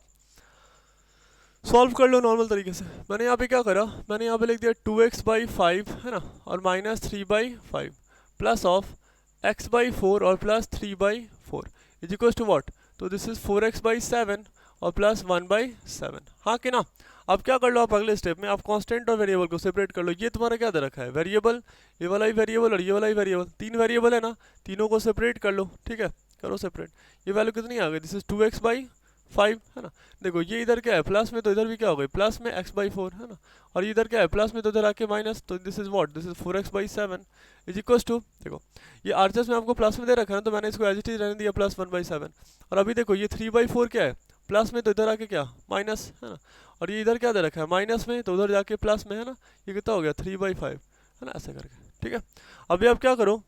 सॉल्व कर लो नॉर्मल तरीके से। मैंने यहाँ पे क्या करा, मैंने यहाँ पे लिख दिया 2x/5 है ना, और -3/5 प्लस ऑफ x/4 और plus 3/4 is equal to what, तो दिस इज 4x/7 और प्लस 1/7, हाँ कि ना। अब क्या कर लो आप अगले स्टेप में, आप कांस्टेंट और वेरिएबल को सेपरेट कर लो। ये तुम्हारा क्या दे रखा है, वेरिएबल, ये वाला ही वेरिएबल और ये वाला ही वेरिएबल, 3 वेरिएबल है ना, तीनों को सेपरेट कर लो, ठीक है, करो सेपरेट। ये वैल्यू कितनी आ गई, दिस इज 2x/5 है ना। देखो ये इधर क्या है प्लस में, तो इधर भी क्या हो गई प्लस में x/4 है ना, और इधर क्या है प्लस में, तो इधर आके माइनस, तो this is what, this is 4x/7 is equal to, देखो ये आरचेस में आपको प्लस में दे रखा है ना, तो मैंने इसको एज इट इज रहने दिया प्लस 1/7। और अभी देखो ये 3/4 क्या है प्लस में, तो इधर आके क्या माइनस है ना, और ये इधर क्या दे रखा है माइनस में, तो उधर जाके प्लस में है ना, ये कितना हो गया 3/5 है ना, ऐसे करके, ठीक है। अभी आप क्या करो,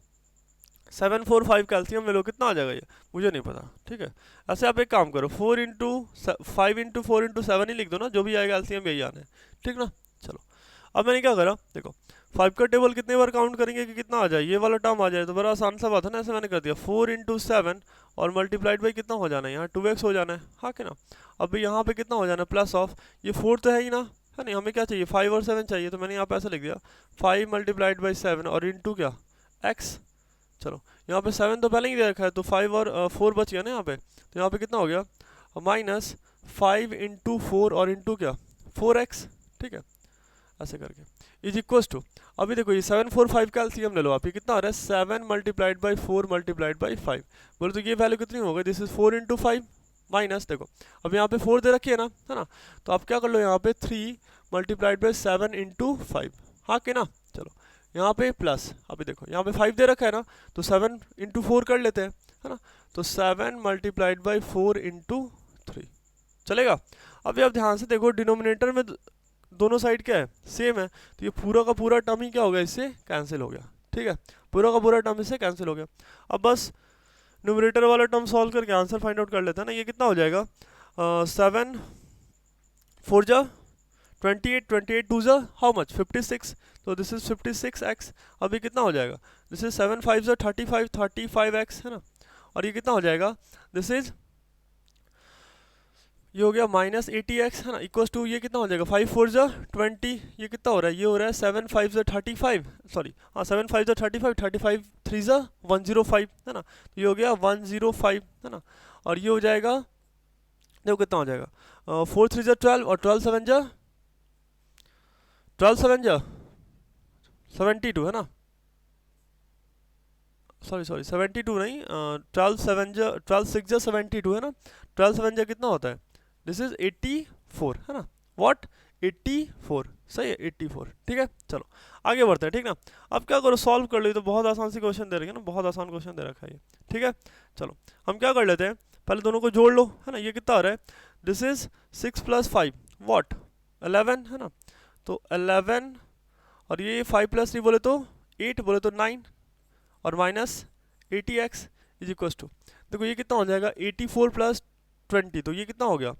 7 4 5 कैल्शियम ले लो, कितना आ जाएगा ये मुझे नहीं पता, ठीक है। ऐसे आप एक काम करो, 4 इंटू 5 इंटू 4 इंटू 7 ही लिख दो ना, जो भी आएगा एलसीएम यही आना है, ठीक ना। चलो अब मैंने क्या करा, देखो 5 का टेबल कितने बार काउंट करेंगे कि कितना आ जाए, ये वाला टर्म आ जाए, तो बड़ा आसान सा बात है ना। ऐसे मैंने कर दिया 4 इंटू 7 और मल्टीप्लाइड बाई कितना हो जाना है, यहाँ 2x हो जाना है, हाँ कि ना। अब यहाँ पे कितना हो जाना है प्लस ऑफ, ये 4 तो है ही ना, है नहीं, हमें क्या चाहिए 5 और 7 चाहिए, तो मैंने यहाँ पे ऐसा लिख दिया 5 मल्टीप्लाइड बाई 7 और इंटू क्या x। चलो यहाँ पे 7 तो पहले ही दे रखा है, तो 5 और 4 बच गया ना यहाँ पे, तो यहाँ पे कितना हो गया -5 इंटू 4 और इंटू क्या 4x, ठीक है, ऐसे करके इज इक्वल टू। अभी देखो ये 7 4 5 का एलसीएम ले लो आप, ये कितना आ रहा है 7 मल्टीप्लाइड बाई 4 मल्टीप्लाइड बाई 5, बोले तो ये वैल्यू कितनी हो गई, दिस इज 4 इंटू 5 माइनस, देखो अब यहाँ पे 4 दे रखी है ना, है ना, तो आप क्या कर लो यहाँ पे 3 मल्टीप्लाइड बाई 7 इंटू 5, हाँ कि ना। चलो यहाँ पे प्लस, अभी देखो यहाँ पे 5 दे रखा है ना, तो 7 इंटू 4 कर लेते हैं, है ना, तो 7 मल्टीप्लाइड बाई 4 इंटू 3 चलेगा। अभी आप ध्यान से देखो, डिनोमिनेटर में दोनों साइड क्या है सेम है, तो ये पूरा का पूरा टर्म ही क्या हो गया इससे कैंसिल हो गया, ठीक है, पूरा का पूरा टर्म इससे कैंसिल हो गया। अब बस न्यूमरेटर वाला टर्म सॉल्व करके आंसर फाइंड आउट कर लेते हैं ना। ये कितना हो जाएगा 7 4 जा 28 28 2 जा हाउ मच 56, तो दिस इज 56x। अभी कितना हो जाएगा, दिस इज 7 5 जा 35 35x है ना, और ये कितना हो जाएगा, दिस इज ये हो गया -80x है ना, इक्वल्स टू ये कितना हो जाएगा 5 4 जा 20, ये कितना हो रहा है, ये हो रहा है 7 5 जा 35, सॉरी हाँ 7 5 जा 35 35 3 जा 105 है ना, तो ये हो गया 105 है ना, और ये हो जाएगा देखो कितना हो जाएगा 4 3 जा 12 और 12 7 जा 72 है ना, सॉरी 72 नहीं 12 6 जा 72 है ना, 12 7 जा कितना होता है, दिस इज 84 है ना, व्हाट 84 सही है 84, ठीक है। चलो आगे बढ़ते हैं, ठीक ना। अब क्या करो सॉल्व कर लो, तो बहुत आसान सी क्वेश्चन दे रखे हैं ना, बहुत आसान क्वेश्चन दे रखा है ये, ठीक है। चलो हम क्या कर लेते हैं, पहले दोनों को जोड़ लो, है ना, ये कितना आ रहा है, दिस इज 6 + 5 व्हाट 11 है ना, तो 11 और ये 5 + 3 बोले तो 8 बोले तो 9 और -80x इज इक्वल टू, देखो ये कितना हो जाएगा 84 + 20, तो ये कितना हो गया,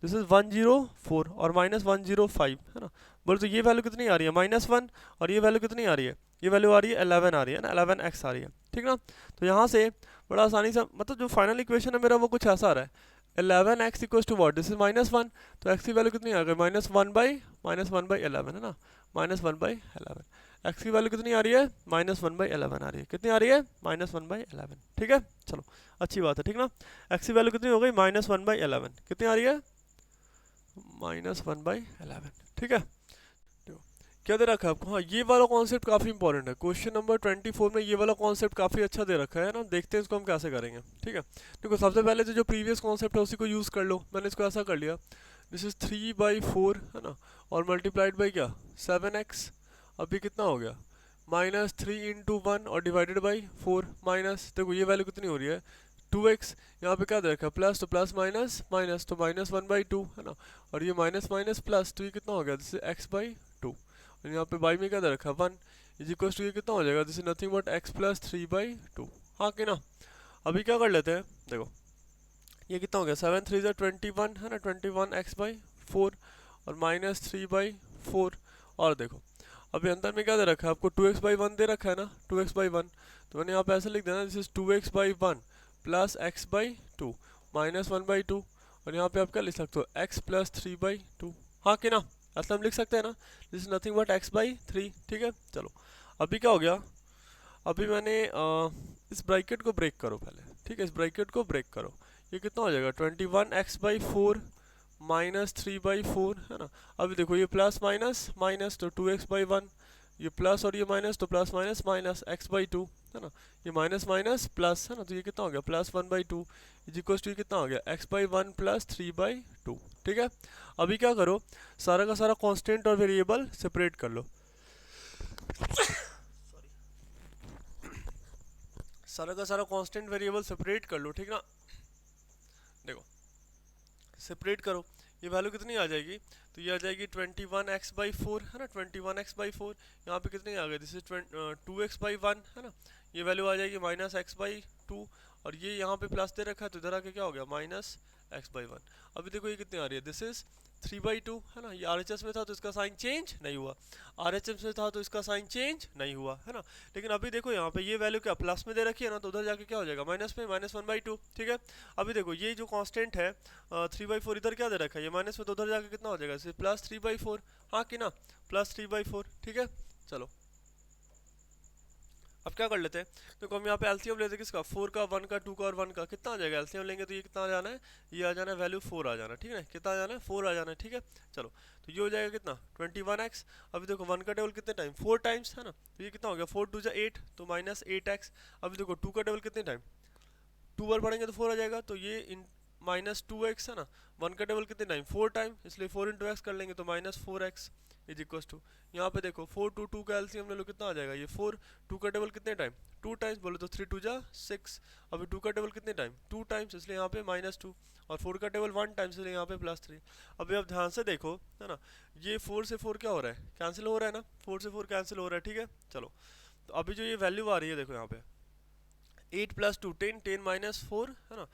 दिस इज 104 और -105 है ना, बोले तो ये वैल्यू कितनी आ रही है -1 और ये वैल्यू कितनी आ रही है, ये वैल्यू आ रही है 11 आ रही है ना, 11x आ रही है, ठीक ना। तो यहाँ से बड़ा आसानी से मतलब जो फाइनल इक्वेशन है मेरा वो कुछ ऐसा आ रहा है 11x equal to what, this is -1, तो x की वैल्यू कितनी आ गई -1/11 है ना, -1/11, x की वैल्यू कितनी आ रही है -1/11 आ रही है, कितनी आ रही है -1/11, ठीक है। चलो अच्छी बात है, ठीक ना। x की वैल्यू कितनी हो गई -1/11, कितनी आ रही है -1/11, ठीक है। क्या दे रखा है आपको, हाँ ये वाला कॉन्सेप्ट काफ़ी इंपॉर्टेंट है, क्वेश्चन नंबर 24 में ये वाला कॉन्सेप्ट काफ़ी अच्छा दे रखा है ना, देखते हैं इसको हम कैसे करेंगे, ठीक है। देखो सबसे पहले तो जो प्रीवियस कॉन्सेप्ट है उसी को यूज़ कर लो, मैंने इसको ऐसा कर लिया, दिस इज 3/4 है ना, और मल्टीप्लाइड बाई क्या 7x, अभी कितना हो गया -3 इंटू 1 और डिवाइडेड बाई 4 माइनस, देखो ये वैल्यू कितनी हो रही है 2x, यहाँ पे क्या दे रखा है प्लस, तो प्लस माइनस माइनस, तो -1/2 है ना, और ये माइनस माइनस प्लस, तो ये कितना हो गया, दिस इज x/2, और यहाँ पे बाई में क्या दे रखा है 1 इज इक्वल टू ये कितना हो जाएगा, this is nothing but x + 3/2, हाँ कि ना। अभी क्या कर लेते हैं, देखो ये कितना हो गया, 7 3 = 21 है ना, 21x/4 और -3/4। और देखो अभी अंदर में क्या दे रखा है आपको, 2x/1 दे रखा है ना, 2x/1। तो मैंने यहाँ पे ऐसे लिख देना, this is 2x/1 plus x/2 -1/2। और यहाँ पे आप क्या लिख सकते हो, x प्लस 3/2। हाँ कि ना, ऐसा हम लिख सकते हैं ना, this is nothing but x/3। ठीक है चलो, अभी क्या हो गया, अभी मैंने इस ब्रैकेट को ब्रेक करो पहले, ठीक है, इस ब्रैकेट को ब्रेक करो। ये कितना हो जाएगा, 21x/4 -3/4 है ना। अभी देखो ये प्लस माइनस माइनस तो 2x/1, ये प्लस और ये माइनस तो प्लस माइनस माइनस x/2 है ना, ये माइनस माइनस प्लस है ना, तो ये कितना हो गया, +1/2 इज इक्वल टू, ये कितना हो गया, x/1 प्लस 3/2। ठीक है, अभी क्या करो, सारा का सारा कांस्टेंट और वेरिएबल सेपरेट कर लो। सारा का सारा कांस्टेंट वेरिएबल सेपरेट कर लो, ठीक ना। देखो सेपरेट करो, ये वैल्यू कितनी आ जाएगी, तो ये आ जाएगी 21x/4 है ना, 21x/4। यहाँ पे कितनी आ गई, दिस इज 2x/1 है ना, ये वैल्यू आ जाएगी -x/2। और ये यहाँ पे प्लस दे रखा है तो इधर आके क्या हो गया, -x/1। अभी देखो ये कितनी आ रही है, दिस इज 3/2 है ना। ये RHS में था तो इसका साइन चेंज नहीं हुआ, RHS में था तो इसका साइन चेंज नहीं हुआ है ना। लेकिन अभी देखो यहाँ पे ये वैल्यू क्या प्लस में दे रखी है ना, तो उधर जाके क्या हो जाएगा, माइनस में, -1/2। ठीक है, अभी देखो ये जो कांस्टेंट है 3/4 इधर क्या दे रखा है, ये माइनस में, तो उधर जाके कितना हो जाएगा, सिर्फ +3/4। हाँ कि ना, +3/4। ठीक है चलो, अब क्या कर लेते हैं, तो हम यहाँ पे एलसीएम लेते हैं किसका, 4 का, 1 का, 2 का और 1 का। कितना आ जाएगा एलसीएम लेंगे तो ये कितना आ जाना है, ये आ जाना है वैल्यू 4 आ जाना है। ठीक है, कितना आ जाना है, 4 आ जाना है। ठीक है चलो, तो ये हो जाएगा कितना, 21x। अभी देखो 1 का टेबल कितने टाइम, 4 टाइम्स है ना, तो ये कितना हो गया, 4 2 = 8 तो -8x। अभी देखो 2 का टेबल कितने टाइम, 2 बार पढ़ेंगे तो 4 आ जाएगा, तो ये इन -2x है ना। 1 का टेबल कितने टाइम, 4 टाइम, इसलिए 4 × x कर लेंगे तो -4x इज इक्वल टू, यहाँ पे देखो 4 2 2 का एलसीएम ले लो, कितना आ जाएगा, ये 4। 2 का टेबल कितने टाइम, 2 टाइम्स, बोले तो 3 2 = 6। अभी 2 का टेबल कितने टाइम, 2 टाइम्स, इसलिए यहाँ पे -2। और 4 का टेबल 1 टाइम्स, इसलिए यहाँ पे +3। अभी आप ध्यान से देखो है ना, ये 4 से 4 क्या हो रहा है, कैंसिल हो रहा है ना, 4 से 4 कैंसिल हो रहा है। ठीक है चलो, तो अभी जो ये वैल्यू आ रही है देखो यहाँ पे 8 + 2 10, 10 - 4 है ना,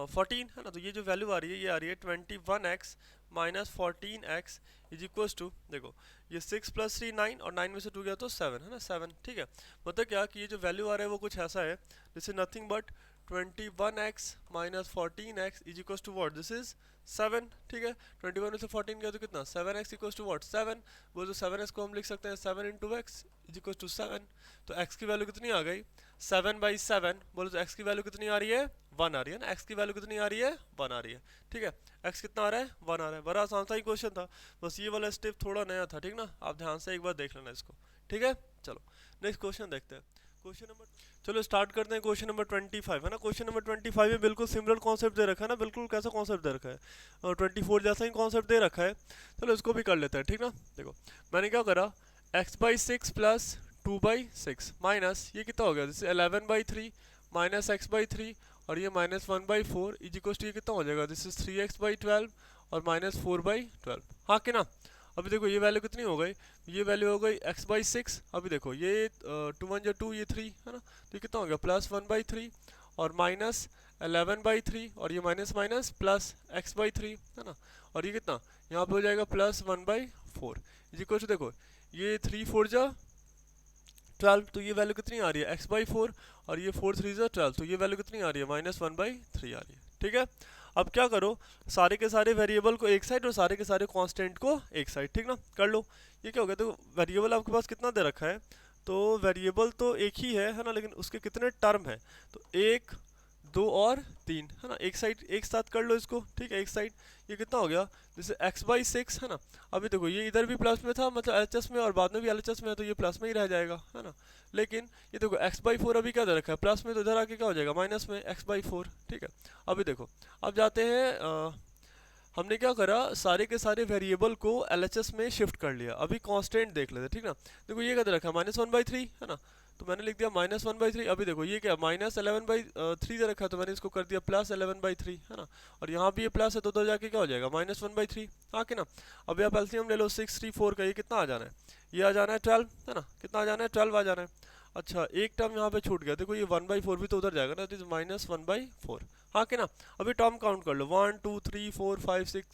14 है ना। तो ये जो वैल्यू आ रही है, ये आ रही है 21x - 14x is equal to, देखो ये 6 + 3 9 और 9 में से 2 गया तो 7 है ना, 7। ठीक है, मतलब क्या कि ये जो वैल्यू आ रहा है वो कुछ ऐसा है, this is nothing but 21x - 14x is equal to what, this is 7। ठीक है, 21 में से 14 गया तो कितना, 7x इक्वल टू व्हाट, 7। वो जो 7x को हम लिख सकते हैं 7 × x इज इक्वल टू 7। तो x की वैल्यू कितनी आ गई, 7/7। बोलो तो x की वैल्यू कितनी आ रही है, 1 आ रही है ना, x की वैल्यू कितनी आ रही है, 1 आ रही है। ठीक है, x कितना आ रहा है, 1 आ रहा है। बड़ा आसान सा ही क्वेश्चन था, बस ये वाला स्टेप थोड़ा नया था। ठीक ना, आप ध्यान से एक बार देख लेना इसको। ठीक है चलो, नेक्स्ट क्वेश्चन देखते हैं। क्वेश्चन नंबर, चलो स्टार्ट करते हैं क्वेश्चन नंबर 25 है ना। क्वेश्चन नंबर 25 में बिल्कुल सिमिलर कॉन्सेप्ट दे रखा है ना, बिल्कुल कैसा कॉन्सेप्ट दे रखा है, और 24 जैसा ही कॉन्सेप्ट दे रखा है। चलो इसको भी कर लेते हैं। ठीक ना, देखो मैंने क्या करा, x/6 प्लस 2/6 माइनस ये कितना हो गया, जैसे 11/3 माइनस x/3 और ये -1/4 इज इक्वल टू, ये कितना हो जाएगा, दिस इज 3x/12 और -4/12। हाँ कि ना। अभी देखो ये वैल्यू कितनी हो गई, ये वैल्यू हो गई x/6। अभी देखो ये 2 1 = 2, ये 3 है ना, तो ये कितना हो गया, +1/3 और -11/3 और ये माइनस माइनस प्लस x/3 है ना। और ये कितना यहाँ पे हो जाएगा +1/4 इज इक्वल टू, देखो ये 3 4 = 12, तो ये वैल्यू कितनी आ रही है, x/4 और ये 4 3 = 12, तो ये वैल्यू कितनी आ रही है, -1/3 आ रही है। ठीक है, अब क्या करो, सारे के सारे वेरिएबल को एक साइड और सारे के सारे कांस्टेंट को एक साइड। ठीक ना, कर लो। ये क्या हो गया, तो वेरिएबल आपके पास कितना दे रखा है, तो वेरिएबल तो एक ही है ना, लेकिन उसके कितने टर्म है, तो 1 2 और 3 है ना, एक साइड एक साथ कर लो इसको। ठीक है, एक साइड, ये कितना हो गया, जैसे x/6 है ना। अभी देखो ये इधर भी प्लस में था, मतलब LHS में, और बाद में भी LHS में है, तो ये प्लस में ही रह जाएगा है ना। लेकिन ये देखो x/4 अभी क्या दे रखा है, प्लस में, तो इधर आके क्या हो जाएगा, माइनस में x/4। ठीक है, अभी देखो अब जाते हैं हमने क्या करा, सारे के सारे वेरिएबल को LHS में शिफ्ट कर लिया। अभी कांस्टेंट देख लेते हैं। ठीक ना, देखो ये क्या दे रखा है, -1/3 है ना, तो मैंने लिख दिया -1/3। अभी देखो ये क्या -11/3 दे रखा है, तो मैंने इसको कर दिया +11/3 है ना। और यहाँ भी ये प्लस है, तो उधर जाके क्या हो जाएगा, -1/3। हाँ कि ना। अभी आप एलसीएम ले लो, 6 3 4 का, ये कितना आ जाना है, ये आ जाना है 12 है ना, कितना आ जाना है, 12 आ जाना है। अच्छा एक टर्म यहाँ पे छूट गया, देखो ये 1/4 भी तो उधर जाएगा ना, तो -1/4। हाँ कि ना। अभी टर्म काउंट कर लो, 1 2 3 4 5 6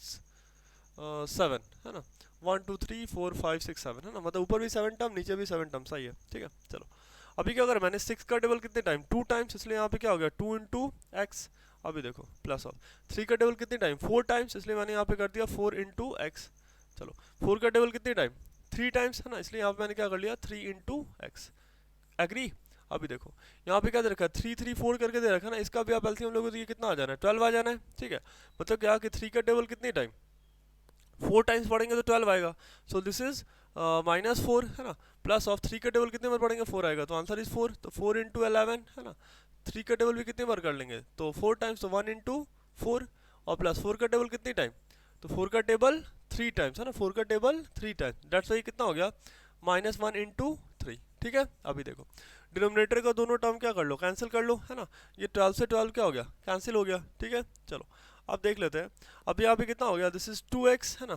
7 है ना, 1 2 3 4 5 6 7 है ना, मतलब ऊपर भी 7 टर्म नीचे भी 7 टर्म, सही है। ठीक है चलो, अभी क्या करें, मैंने 6 का टेबल कितने टाइम 2 टाइम्स, इसलिए यहाँ पे क्या हो गया 2 इंटू एक्स। अभी देखो प्लस ऑफ 3 का टेबल कितने टाइम 4 टाइम्स, इसलिए मैंने यहाँ पे कर दिया 4 इंटू एक्स। चलो 4 का टेबल कितने टाइम 3 टाइम्स है ना, इसलिए यहाँ पे मैंने क्या कर लिया 3 इंटू एक्स। एग्री। अभी देखो यहाँ पे क्या दे रखा है 3 3 4 करके दे रखा है ना, इसका भी आप एलसीएम लोगे तो ये कितना आ जाना है 12 आ जाना है। ठीक है, मतलब क्या कि 3 का टेबल कितने टाइम 4 टाइम्स पढ़ेंगे तो 12 आएगा। सो दिस इज -4 है ना, प्लस ऑफ 3 का टेबल कितने बार पढ़ेंगे 4 आएगा, तो आंसर इज 4। तो 4 इंटू 11 है ना, 3 का टेबल भी कितने बार कर लेंगे तो 4 टाइम्स, तो 1 इंटू 4, और प्लस 4 का टेबल कितने टाइम, तो 4 का टेबल 3 टाइम्स है ना, 4 का टेबल 3 टाइम्स, दैट्स वाई कितना हो गया -1 इंटू 3। ठीक है, अभी देखो डिनोमिनेटर का दोनों टर्म क्या कर लो कैंसिल कर लो है ना, ये 12 से 12 क्या हो गया कैंसिल हो गया। ठीक है चलो अब देख लेते हैं, अब यहाँ पे कितना हो गया, दिस इज 2x है ना,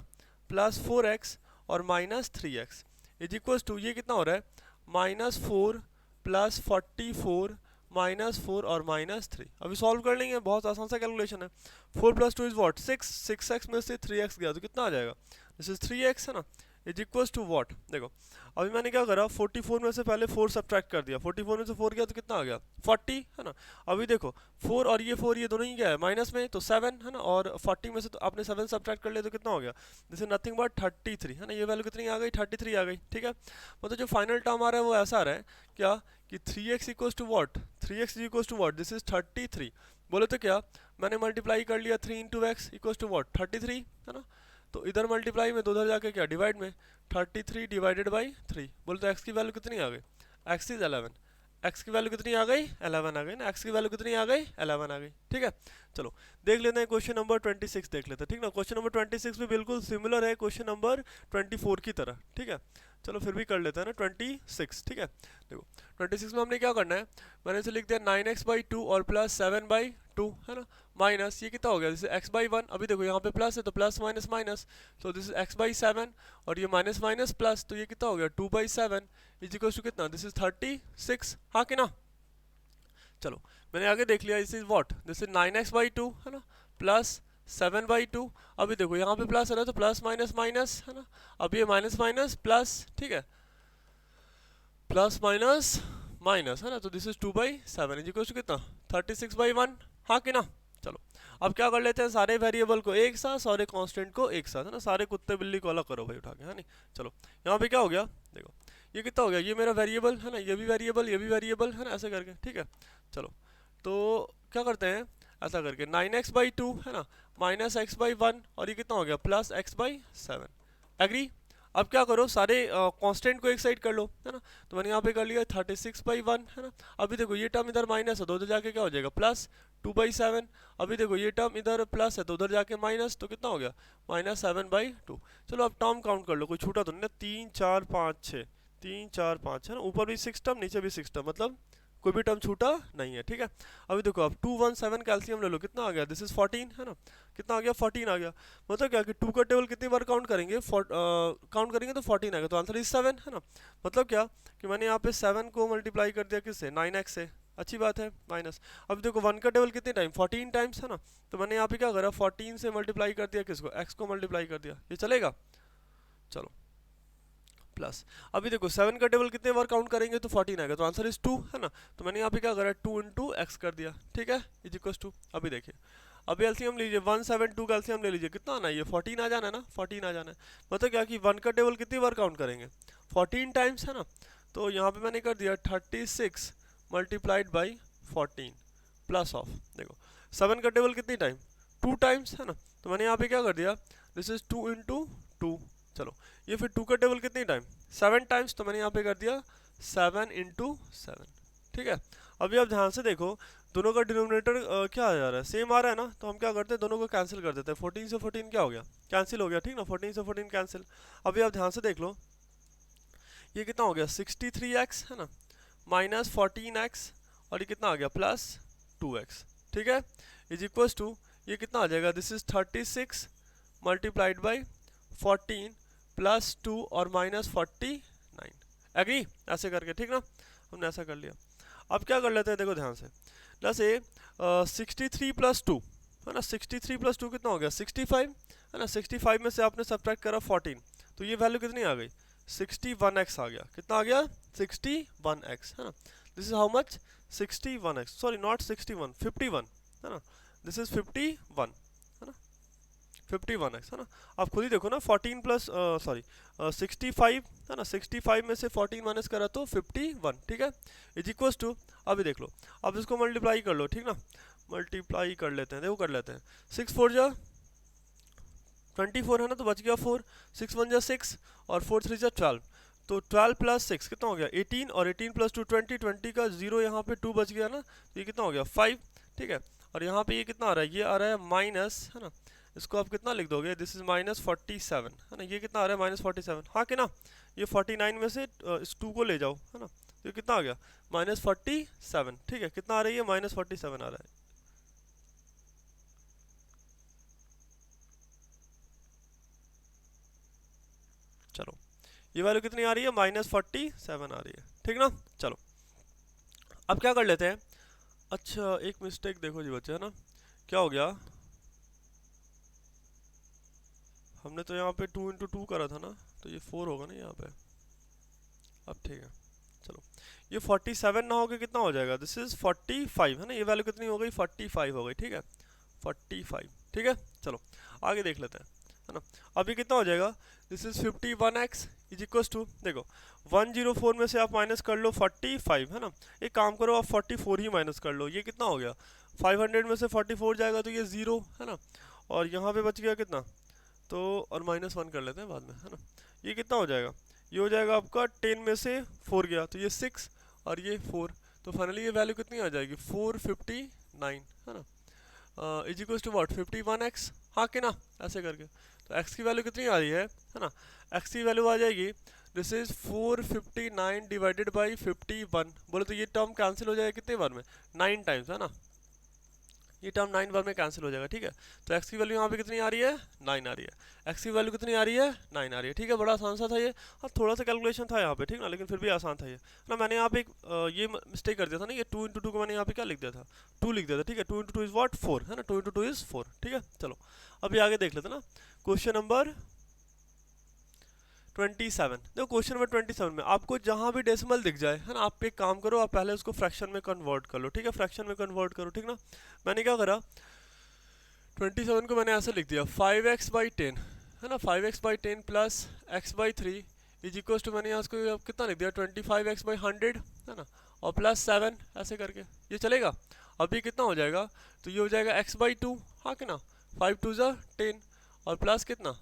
प्लस 4x और -3x इज इक्वल टू, ये कितना हो रहा है -4 प्लस 44 -4 और -3। अभी सॉल्व कर लेंगे, बहुत आसान सा कैलकुलेशन है। 4 + 2 इज वॉट 6, 6x में से 3x गया तो कितना आ जाएगा, दिस इज 3x है ना, इज इक्वल टू वॉट। देखो अभी मैंने क्या करा 44 में से पहले 4 सब्ट्रैक्ट कर दिया, 44 में से 4 गया तो कितना आ गया 40 है ना। अभी देखो 4 और ये 4 ये दोनों ही क्या है माइनस में, तो 7 है ना, और 40 में से तो आपने 7 सब्ट्रैक्ट कर लिया तो कितना हो गया, दिस इज नथिंग बट 33 है ना, ये वैल्यू कितनी आ गई 33 आ गई। ठीक है, मतलब जो फाइनल टर्म आ रहा है वो ऐसा आ रहा है क्या कि 3x equal to what, 3x equal to what, this is 33। बोले तो क्या मैंने मल्टीप्लाई कर लिया 3 into x equal to what 33 है ना, तो इधर मल्टीप्लाई में तो उधर जाके क्या डिवाइड में 33 डिवाइडेड बाई 3, बोले तो x की वैल्यू कितनी आ गई, x इज 11, x की वैल्यू कितनी आ गई 11 आ गई ना, x की वैल्यू कितनी आ गई 11 आ गई। ठीक है चलो देख लेते हैं क्वेश्चन नंबर 26 देख लेते हैं। ठीक ना, क्वेश्चन नंबर 26 भी बिल्कुल सिमिलर है क्वेश्चन नंबर 24 की तरह। ठीक है चलो फिर भी कर लेते हैं ना 26। ठीक है देखो 26 में हमने क्या करना है, मैंने इसे लिख दिया 9x/2 और प्लस 7/2 है ना, माइनस ये कितना हो गया जैसे x/1, अभी देखो यहाँ पे प्लस है तो प्लस माइनस माइनस, तो दिस इज x/7 और ये माइनस माइनस प्लस, तो ये कितना हो गया 2/7 इज इक्वल टू कितना, दिस इज 36। हाँ कि ना। चलो मैंने आगे देख लिया, this is what, this is 9x/2 है ना, प्लस 7/2। अभी देखो यहाँ पे प्लस है ना, तो प्लस माइनस माइनस है ना, अब ये माइनस माइनस प्लस। ठीक है, प्लस माइनस माइनस है ना, तो this is 2/7 is equal to कितना 36/1। हाँ कि ना। चलो अब क्या कर लेते हैं, सारे वेरिएबल को एक साथ, सारे कांस्टेंट को एक साथ है ना, सारे कुत्ते बिल्ली को अलग करो भाई उठा के, है नहीं। चलो यहाँ पे क्या हो गया देखो, ये कितना हो गया, ये मेरा वेरिएबल है ना, ये भी वेरिएबल ये भी वेरिएबल है ना, ऐसे करके। ठीक है चलो तो क्या करते हैं ऐसा करके 9x/2 है ना, माइनस x/1 और ये कितना हो गया प्लस x/7। एग्री। अब क्या करो सारे कांस्टेंट को एक साइड कर लो है ना, तो मैंने यहाँ पे कर लिया 36/1 है ना। अभी देखो ये टर्म इधर माइनस है तो उधर जाके क्या हो जाएगा प्लस 2/7। अभी देखो ये टर्म इधर प्लस है तो उधर जाके माइनस, तो कितना हो गया -7/2। चलो अब टर्म काउंट कर लो, कोई छूटा तो नहीं ना, 3 4 5 6, 3 4 5 है ना, ऊपर भी 6 टर्म नीचे भी 6 टर्म, मतलब कोई भी टर्म छूटा नहीं है। ठीक है अभी देखो अब 2 1 7 कैल्शियम ले लो, कितना आ गया दिस इज 14 है ना, कितना आ गया 14 आ गया। मतलब क्या कि 2 का टेबल कितनी बार काउंट करेंगे काउंट करेंगे तो 14 आएगा, तो आंसर इज 7 है ना। मतलब क्या कि मैंने यहाँ पे 7 को मल्टीप्लाई कर दिया किससे 9x से, अच्छी बात है माइनस। अब देखो 1 का टेबल कितने टाइम 14 टाइम्स है ना, तो मैंने यहाँ पे क्या करा 14 से मल्टीप्लाई कर दिया किसको x को मल्टीप्लाई कर दिया, ये चलेगा। चलो प्लस अभी देखो 7 का टेबल कितने बार काउंट करेंगे तो 14 आएगा, तो आंसर इज 2 है ना, तो मैंने यहाँ पे क्या करा 2 इंटू एक्स कर दिया। ठीक है इज इक्वल टू, अभी देखिए अभी एलसीएम लीजिए 172 का एलसीएम ले लीजिए, कितना आना है ये 14 आ जाना है ना, 14 आ जाना है। मतलब क्या कि 1 का टेबल कितनी बार काउंट करेंगे 14 टाइम्स है ना, तो यहाँ पे मैंने कर दिया 36 मल्टीप्लाइड बाई 14 प्लस ऑफ देखो 7 का टेबल कितनी टाइम 2 टाइम्स है ना, तो मैंने यहाँ पे क्या कर दिया दिस इज 2 इंटू 2। चलो ये फिर 2 का टेबल कितनी टाइम 7 टाइम्स, तो मैंने यहाँ पे कर दिया 7 इंटू 7। ठीक है अभी आप ध्यान से देखो दोनों का डिनोमिनेटर क्या आ जा रहा है सेम आ रहा है ना, तो हम क्या करते हैं दोनों को कैंसिल कर देते हैं, 14 से 14 क्या हो गया कैंसिल हो गया। ठीक ना 14 से 14 कैंसिल। अभी आप ध्यान से देख लो ये कितना हो गया 63x है ना, माइनस 14x और ये कितना आ गया प्लस 2x। ठीक है इज इक्वल टू ये कितना आ जाएगा this is 36 multiplied by 14 plus 2 और माइनस 49। एग्री ऐसे करके। ठीक ना हमने ऐसा कर लिया। अब क्या कर लेते हैं, देखो ध्यान से, जैसे 63 प्लस 2 है ना, 63 प्लस 2 कितना हो गया 65 है ना, 65 में से आपने सब्ट्रैक्ट करा 14, तो ये वैल्यू कितनी आ गई 61x आ गया। कितना आ गया 61x है ना। This is how much 61x, sorry not 61, 51 है ना, दिस इज 51 है ना, 51x है ना। आप खुद ही देखो ना 14 प्लस सॉरी 65 है ना, 65 में से 14 माइनस करा तो 51, ठीक है, इज इक्वल्स टू, अभी देख लो, अब इसको मल्टीप्लाई कर लो, ठीक ना, मल्टीप्लाई कर लेते हैं, देखो कर लेते हैं, 6 4 जा 24 है ना, तो बच गया 4, 6 1 जा 6 और 4 3 जा 12, तो 12 प्लस 6 कितना हो गया 18, और 18 प्लस 2 20, 20 का 0 यहाँ पे 2 बच गया ना, तो ये कितना हो गया 5, ठीक है। और यहाँ पे ये कितना आ रहा है, ये आ रहा है माइनस है ना, इसको आप कितना लिख दोगे, दिस इज माइनस 47 है ना, ये कितना आ रहा है माइनस 47, हाँ कि ना, ये 49 में से इस 2 को ले जाओ है ना, तो ये कितना आ गया माइनस 47, ठीक है, कितना आ रही है माइनस 47 आ रहा है। चलो ये वैल्यू कितनी आ रही है माइनस 47 आ रही है, ठीक ना। चलो अब क्या कर लेते हैं, अच्छा एक मिस्टेक देखो जी बच्चे है ना, क्या हो गया, हमने तो यहाँ पे 2 इंटू 2 करा था ना, तो ये 4 होगा ना यहाँ पे, अब ठीक है। चलो ये 47 ना होकर कितना हो जाएगा, दिस इज 45 है ना, ये वैल्यू कितनी हो गई 45 हो गई, ठीक है 45, ठीक है। चलो आगे देख लेते हैं है ना, अभी कितना हो जाएगा, this is 51x is equals to, देखो 104 में से आप माइनस कर लो 45 है ना, एक काम करो आप 44 ही माइनस कर लो, ये कितना हो गया 500 में से 44 जाएगा तो ये 0 है ना, और यहाँ पे बच गया कितना, तो और -1 कर लेते हैं बाद में है ना, ये कितना हो जाएगा, ये हो जाएगा आपका 10 में से 4 गया तो ये 6 और ये 4, तो फाइनली ये वैल्यू कितनी आ जाएगी 459 है ना, is equals to what 51x, हाँ कि ना, ऐसे करके, तो x की वैल्यू कितनी आ रही है ना, x की वैल्यू आ जाएगी, दिस इज 459 डिवाइडेड बाई 51, बोले तो ये टर्म कैंसिल हो जाएगा कितने बार में 9 टाइम्स है ना, ये टर्म 9 बार में कैंसिल हो जाएगा, ठीक है। तो x की वैल्यू यहाँ पे कितनी आ रही है 9 आ रही है, x की वैल्यू कितनी आ रही है 9 आ रही है, ठीक है, बड़ा आसान सा था ये, हाँ थोड़ा सा कैलकुलेशन था यहाँ पे, ठीक ना, लेकिन फिर भी आसान था ये ना। मैंने यहाँ पे एक ये मिस्टेक कर दिया था ना, ये 2 इंटू 2 को मैंने यहाँ पे क्या लिख दिया था 2 लिख दिया था, ठीक है, 2 इंटू 2 इज वॉट 4 है ना, 2 इंटू 2 इज 4, ठीक है। चलो अभी आगे देख लेते ना, क्वेश्चन नंबर 27, देखो क्वेश्चन नंबर 27 में आपको जहां भी डेसिमल दिख जाए है ना, आप एक काम करो, आप पहले उसको फ्रैक्शन में कन्वर्ट कर लो, ठीक है, फ्रैक्शन में कन्वर्ट करो, ठीक ना। मैंने क्या करा 27 को मैंने ऐसे लिख दिया 5x बाई 10 है ना, 5x by 10 plus x by 3 is equal to, मैंने यहाँ उसको कितना लिख दिया 25x बाई 100 है ना, और प्लस 7 ऐसे करके, ये चलेगा। अभी कितना हो जाएगा, तो ये हो जाएगा x बाई 2, हाँ कि ना, 5 2 जा 10 और प्लस कितना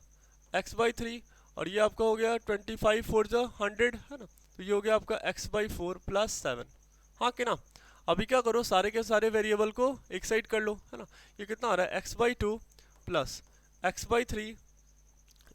x बाई 3, और ये आपका हो गया 25 4 जा 100 है ना, तो ये हो गया आपका x बाई 4 प्लस 7, हाँ कि ना। अभी क्या करो, सारे के सारे वेरिएबल को एक साइड कर लो है ना, ये कितना आ रहा है x by 2 plus x by 3,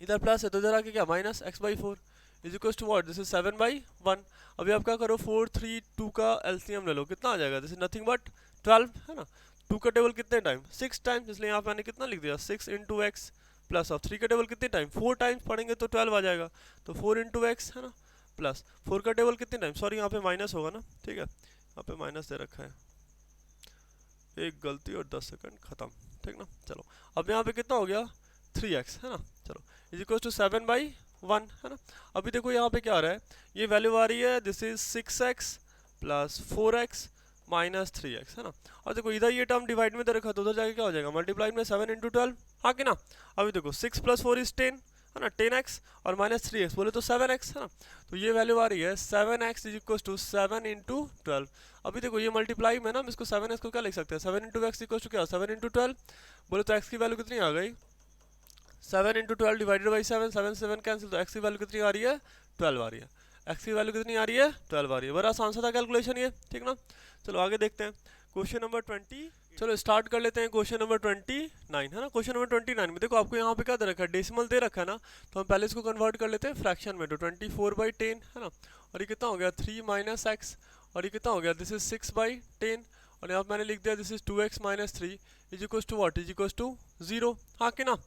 इधर प्लस है तो इधर आके क्या minus x by 4 is equal to what, this is 7 by 1। अभी आप क्या करो 4 3 2 का एलसीएम ले लो, कितना आ जाएगा, दिस इज नथिंग बट 12 है ना, 2 का टेबल कितने टाइम 6 टाइम्स, इसलिए यहाँ पे मैंने कितना लिख दिया 6 इंटू एक्स प्लस, ऑफ 3 का टेबल कितने टाइम 4 टाइम्स पढ़ेंगे तो 12 आ जाएगा, तो 4 इंटू एक्स है ना, प्लस 4 का टेबल कितने टाइम, सॉरी यहाँ पे माइनस होगा ना, ठीक है, यहाँ पे माइनस दे रखा है, एक गलती और 10 सेकंड खत्म, ठीक ना। चलो अब यहाँ पे कितना हो गया 3x है ना, चलो इज इक्वल टू 7 बाई 1 है ना। अभी देखो यहाँ पे क्या आ रहा है, ये वैल्यू आ रही है, this is 6x plus 4x minus 3x है ना, और देखो इधर ये टर्म डिवाइड में दे रखा तो उधर जाके क्या हो जाएगा मल्टीप्लाई में 7 इंटू 12, हाँ कि ना। अभी देखो 6 प्लस 4 इज 10 है ना, 10x और माइनस 3x बोले तो 7x है ना, तो ये वैल्यू आ रही है 7x is equal to 7 into 12। अभी देखो ये मल्टीप्लाई में ना, हम इसको 7x को क्या लिख सकते हैं 7 इंटू एक्स इक्वल टू क्या 7 इंटू 12, बोले तो x की वैल्यू कितनी आ गई 7 इंटू 12 डिवाइडेड बाई 7, 7 7 कैंसिल, तो x की वैल्यू कितनी आ रही है 12 आ रही है, x की वैल्यू कितनी आ रही है 12 आ रही है, बड़ा आसान सा था कैलकुलेशन ये, ठीक ना। चलो आगे देखते हैं क्वेश्चन नंबर 20, चलो स्टार्ट कर लेते हैं क्वेश्चन नंबर 29 है ना। क्वेश्चन नंबर 29 में देखो आपको यहाँ पे क्या दे रखा है डेसिमल दे रखा है ना, तो हम पहले इसको कन्वर्ट कर लेते हैं फ्रैक्शन में, तो 24 बाई 10 है ना, और ये कितना हो गया 3 माइनस एक्स, और ये कितना हो गया दिस इज 6 बाई 10, और यहाँ मैंने लिख दिया this is 2x minus 3 is equal to what is equal to 0, हाँ कि ना।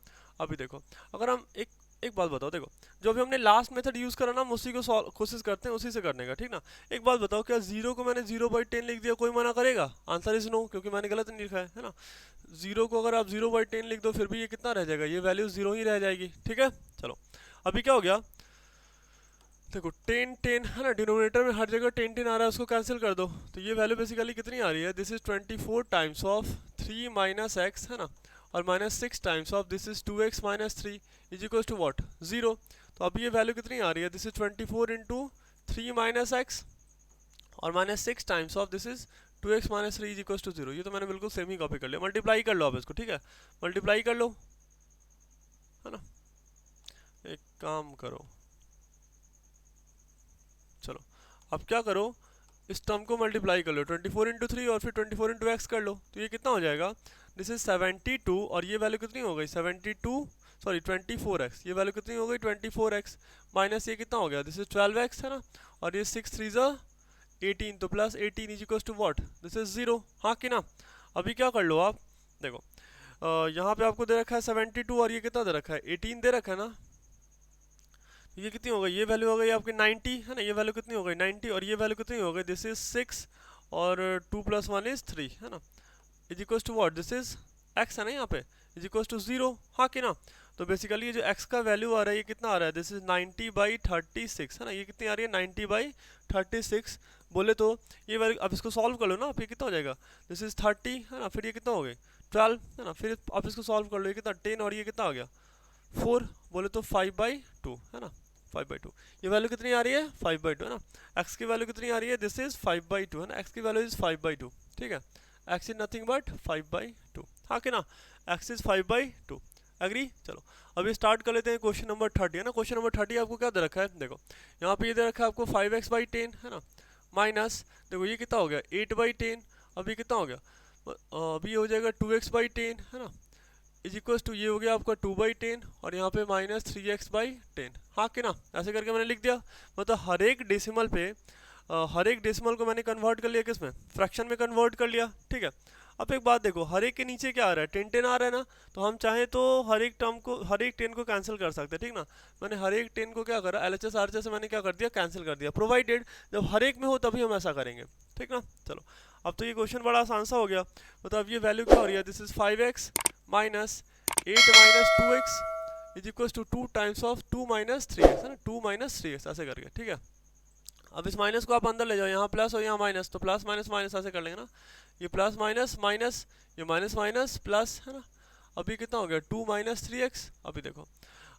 अभी देखो अगर हम एक एक बात बताओ, देखो जो अभी हमने लास्ट मेथड यूज करा ना, हम उसी को कोशिश करते हैं उसी से करने का, ठीक ना। एक बात बताओ, क्या 0 को मैंने 0/10 लिख दिया, कोई मना करेगा? आंसर इज नो, क्योंकि मैंने गलत नहीं लिखा है ना। 0 को अगर आप 0/10 लिख दो फिर भी ये कितना रह जाएगा, ये वैल्यू 0 ही रह जाएगी, ठीक है। चलो अभी क्या हो गया, देखो 10 10 है ना, डिनोमिनेटर में हर जगह 10 10 आ रहा है, उसको कैंसिल कर दो, तो ये वैल्यू बेसिकली कितनी आ रही है, this is 24 times of 3 minus x, है ना, और -6 times of this is 2x minus 3 is equal to what, 0। तो अब ये वैल्यू कितनी आ रही है, this is 24 into 3 minus x और -6 times of this is 2x minus 3 is equal to 0। ये तो मैंने बिल्कुल सेम ही कॉपी कर लिया, मल्टीप्लाई कर लो आप इसको, ठीक है, मल्टीप्लाई कर लो, है ना। एक काम करो, चलो अब क्या करो, इस टर्म को मल्टीप्लाई कर लो, 24 इंटू 3 और फिर 24 इंटू एक्स कर लो, तो ये कितना हो जाएगा, दिस इज 72 और ये वैल्यू कितनी हो गई 24x, ये वैल्यू कितनी हो गई 24x माइनस ये कितना हो गया, दिस इज 12x, है ना, और ये 6 3 ज़ा 18, तो plus 18 is equal to what, this is 0, हाँ कि ना। अभी क्या कर लो आप, देखो यहाँ पे आपको दे रखा है 72 और ये कितना दे रखा है 18 दे रखा है ना, ये कितनी हो गई, ये वैल्यू हो गई आपकी 90, है ना, ये वैल्यू कितनी हो गई 90 और ये वैल्यू कितनी हो गई, दिस इज 6 और 2 + 1 इज 3, है ना, is equal to what, this is x है ना यहाँ पे, इज इक्वल टू 0, हाँ कि ना। तो बेसिकली ये जो x का वैल्यू आ रहा है ये कितना आ रहा है, दिस इज 90/36, है ना, ये कितनी आ रही है 90/36 बोले तो ये वैल्यू, अब इसको सॉल्व कर लो ना, फिर कितना हो जाएगा, दिस इज 30, है ना, फिर ये कितना हो गई 12, है ना, फिर आप इसको सॉल्व कर लो, ये कितना 10 और ये कितना आ गया 4, बोले तो 5/2, है ना, 5/2, ये वैल्यू कितनी आ रही है 5/2, है ना, x की वैल्यू कितनी आ रही है, दिस इज 5/2, है ना, x की वैल्यू इज 5/2, ठीक है, x इज नथिंग बट 5/2, हाँ कि ना, x इज 5/2, एग्री। चलो अभी स्टार्ट कर लेते हैं क्वेश्चन नंबर 30, है ना। क्वेश्चन नंबर 30 आपको क्या दे रखा है, देखो यहाँ पे ये दे रखा है आपको 5x/10, है ना, माइनस देखो ये कितना हो गया 8/10, अभी कितना हो गया, अभी हो जाएगा 2x/10, है ना, इज इक्वल टू ये हो गया आपका 2/10 और यहाँ पे -3x/10, हाँ कि ना, ऐसे करके मैंने लिख दिया। मतलब हर एक डेसिमल पे हर एक डेसिमल को मैंने कन्वर्ट कर लिया, किसमें, फ्रैक्शन में कन्वर्ट कर लिया, ठीक है। अब एक बात देखो, हर एक के नीचे क्या आ रहा है 10 10 आ रहा है ना, तो हम चाहें तो हर एक टर्म को, हर एक 10 को कैंसिल कर सकते हैं, ठीक ना। मैंने हर एक 10 को क्या करा, LHS RHS से मैंने क्या कर दिया, कैंसिल कर दिया, प्रोवाइडेड जब हर एक में हो तभी हम ऐसा करेंगे, ठीक ना। चलो अब तो ये क्वेश्चन बड़ा आसान सा हो गया। मतलब अब ये वैल्यू क्या हो रही है, this is 5x minus 8 minus 2x is equal to 2 times of 2 minus 3x, है ना, 2 माइनस 3x ऐसे करके, ठीक है। अब इस माइनस को आप अंदर ले जाओ, यहाँ प्लस और यहाँ माइनस, तो प्लस माइनस माइनस ऐसे कर लेंगे ना, ये प्लस माइनस माइनस, ये माइनस माइनस प्लस, है ना। अभी कितना हो गया 2 माइनस 3x। अभी देखो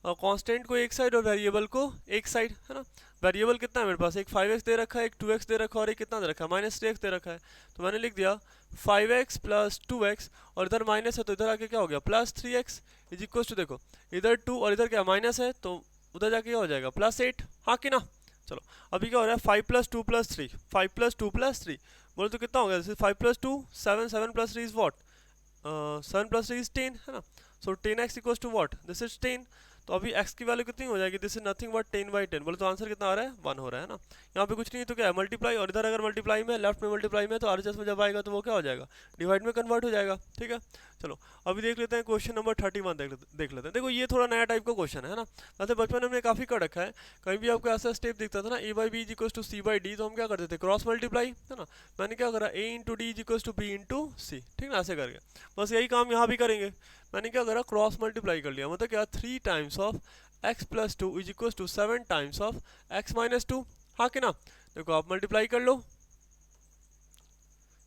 कांस्टेंट को एक साइड और वेरिएबल को एक साइड, है ना। वेरिएबल कितना है मेरे पास, एक 5x दे रखा है, एक 2x दे रखा है और एक कितना दे रखा है -3x दे रखा है। तो मैंने लिख दिया 5x प्लस 2x और इधर माइनस है तो इधर आके क्या हो गया +3x इज इक्वल टू, देखो इधर 2 और इधर क्या माइनस है तो उधर जाके क्या हो जाएगा +8, हाँ कि ना। चलो अभी क्या हो रहा है 5 + 2 + 3, 5 + 2 + 3 बोले तो कितना हो गया, जैसे 5 + 2 7, 7 + 3 इज व्हाट, 7 + 3 इज 10, है ना। So 10x equals to what, this is 10। तो अभी x की वैल्यू कितनी हो जाएगी, दिस इज नथिंग बट 10/10, बोले तो आंसर कितना आ रहा है 1 हो रहा है ना। यहाँ पे कुछ नहीं है तो क्या है मल्टीप्लाई, और इधर अगर मल्टीप्लाई में, लेफ्ट में मल्टीप्लाई में, तो RHS में जब आएगा तो वो क्या हो जाएगा डिवाइड में कन्वर्ट हो जाएगा, ठीक है। चलो अभी देख लेते हैं क्वेश्चन नंबर 31 देख लेते हैं। देखो ये थोड़ा नया टाइप का क्वेश्चन है ना, वैसे बचपन में हमने काफ़ी कर रखा है। कहीं भी आपको ऐसा स्टेप दिखता था ना a/b = c/d, तो हम क्या करते थे क्रॉस मल्टीप्लाई, है ना। मैंने क्या करा a × d = b × c, ठीक ना, ऐसे करके बस यही काम यहाँ भी करेंगे। मैंने क्या करा क्रॉस मल्टीप्लाई कर लिया, मतलब क्या 3 times of x + 2 is equal to 7 times of x - 2, हाँ कि ना। देखो आप मल्टीप्लाई कर लो,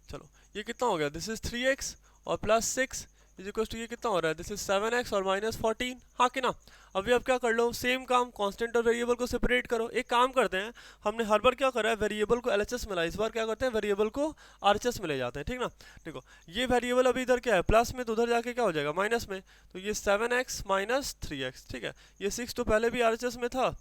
चलो ये कितना हो गया, दिस इज 3x और +6 इज इक्वल टू ये कितना हो रहा है, दिस इज 7x और -14, हाँ कि ना। अभी आप क्या कर लो, सेम काम कांस्टेंट और वेरिएबल को सेपरेट करो। एक काम करते हैं, हमने हर बार क्या करा है वेरिएबल को LHS मिला, इस बार क्या करते हैं वेरिएबल को RHS में ले जाते हैं, ठीक ना। देखो ये वेरिएबल अभी इधर क्या है प्लस में, तो उधर जाके क्या हो जाएगा माइनस में, तो ये 7x - 3x, ठीक है। ये 6 तो पहले भी RHS में था,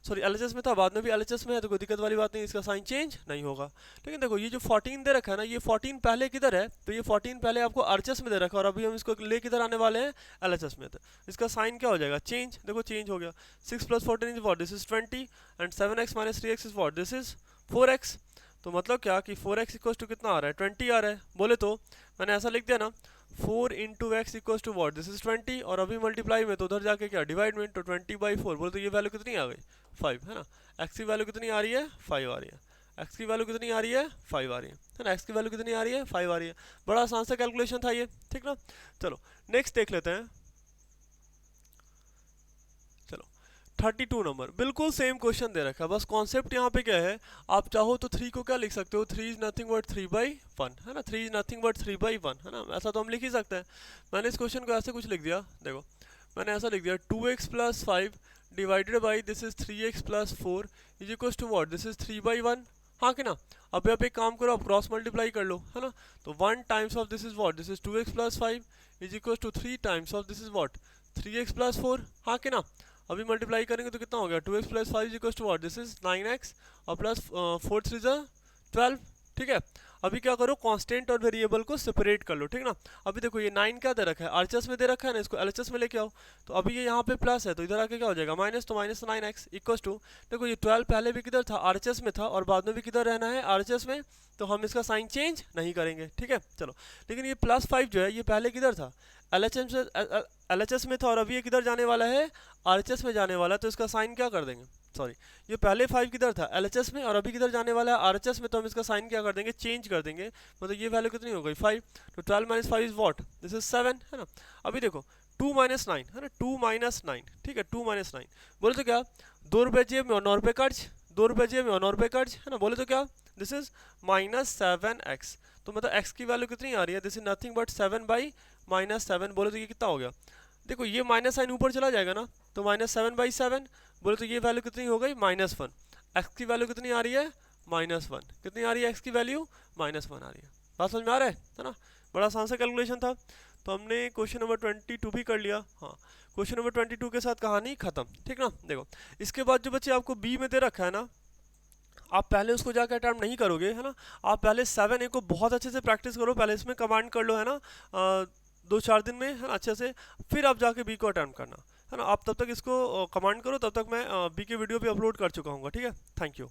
सॉरी LHS में था, बाद में भी LHS में है, तो कोई दिक्कत वाली बात नहीं, इसका साइन चेंज नहीं होगा। लेकिन देखो ये जो 14 दे रखा है ना, ये 14 पहले किधर है, तो ये 14 पहले आपको RHS में दे रखा है और अभी हम इसको ले किधर आने वाले हैं LHS में, तो इसका साइन क्या हो जाएगा चेंज, देखो चेंज हो गया। 6 + 14 is what, this is 20 and 7x - 3x is what, this is 4x। तो मतलब क्या कि 4x इक्वल टू कितना आ रहा है 20 आ रहा है। बोले तो मैंने ऐसा लिख दिया ना 4 into x equal to what, this is 20, और अभी मल्टीप्लाई में तो उधर जाके क्या डिवाइड में, तो 20/4, बोले तो ये वैल्यू कितनी आ गई 5, है ना। एक्स की वैल्यू कितनी आ रही है 5 आ रही है, एक्स की वैल्यू कितनी आ रही है 5 आ रही है ना, एक्स की वैल्यू कितनी आ रही है 5 आ रही है। बड़ा आसान सा कैलकुलेशन था ये, ठीक ना। चलो नेक्स्ट देख लेते हैं। चलो 32 नंबर, बिल्कुल सेम क्वेश्चन दे रखा है, बस कॉन्सेप्ट यहाँ पे क्या है, आप चाहो तो 3 को क्या लिख सकते हो, 3 इज नथिंग बट 3/1, है ना, 3 इज नथिंग बट 3/1, है ना, ऐसा तो हम लिख ही सकते हैं। मैंने इस क्वेश्चन को ऐसे कुछ लिख दिया, देखो मैंने ऐसा लिख दिया 2x + 5 divided by this is 3x + 4 is equal to what, this is 3/1, हाँ कि ना। अब आप एक काम करो, आप क्रॉस मल्टीप्लाई कर लो, है ना, तो 1 times of this is what, this is 2x + 5 is equal to 3 times of this is what 3x + 4, हाँ कि ना। अभी मल्टीप्लाई करेंगे तो कितना हो गया, 2x + 5 equal to what, this is 9x और प्लस 4 3 12, ठीक है। अभी क्या करो, कांस्टेंट और वेरिएबल को सेपरेट कर लो, ठीक ना। अभी देखो ये 9 क्या दे रखा है, आरएचएस में दे रखा है ना, इसको एलएचएस में लेके आओ, तो अभी ये यहाँ पे प्लस है तो इधर आके क्या हो जाएगा माइनस, तो माइनस 9x इक्वल टू, देखो ये 12 पहले भी किधर था आरएचएस में था और बाद में भी किधर रहना है आरएचएस में, तो हम इसका साइन चेंज नहीं करेंगे, ठीक है। चलो लेकिन ये +5 जो है ये पहले किधर था एलएचएस में था और अभी ये किधर जाने वाला है आरएचएस में जाने वाला है, तो इसका साइन क्या कर देंगे, सॉरी ये पहले 5 किधर था एलएचएस में और अभी किधर जाने वाला है आरएचएस में, तो हम इसका साइन क्या कर देंगे चेंज कर देंगे, मतलब ये वैल्यू कितनी हो गई 5, तो 12 - 5 इज वॉट, दिस इज 7, है ना। अभी देखो 2 - 9 है ना, 2 - 9, ठीक है, 2 - 9 बोले तो क्या, 2 रुपये जेब में और 9 रुपये कर्ज, 2 रुपये जेब में और 9 रुपये कर्ज, है ना, बोले तो क्या दिस इज -7x, तो मतलब x की वैल्यू कितनी आ रही है, दिस इज नथिंग बट 7/-7, बोले तो ये कितना हो गया, देखो ये माइनस साइन ऊपर चला जाएगा ना, तो -7/7, बोले तो ये वैल्यू कितनी हो गई -1, एक्स की वैल्यू कितनी आ रही है -1, कितनी आ रही है एक्स की वैल्यू -1 आ रही है। बात समझ में आ रहा है ना, बड़ा आसान सा कैलकुलेशन था। तो हमने क्वेश्चन नंबर 22 भी कर लिया, हाँ क्वेश्चन नंबर 22 के साथ कहानी खत्म, ठीक ना। देखो इसके बाद जो बच्चे आपको बी में दे रखा है ना, आप पहले उसको जाकर अटैम्प्ट नहीं करोगे, है ना, आप पहले 7A को बहुत अच्छे से प्रैक्टिस करो, पहले इसमें कमांड कर लो, है ना, 2-4 दिन में, है ना, अच्छे से, फिर आप जाके बी को अटैम्प्ट करना, है ना। आप तब तक इसको कमांड करो, तब तक मैं बी के वीडियो भी अपलोड कर चुका हूँ, ठीक है। Thank you.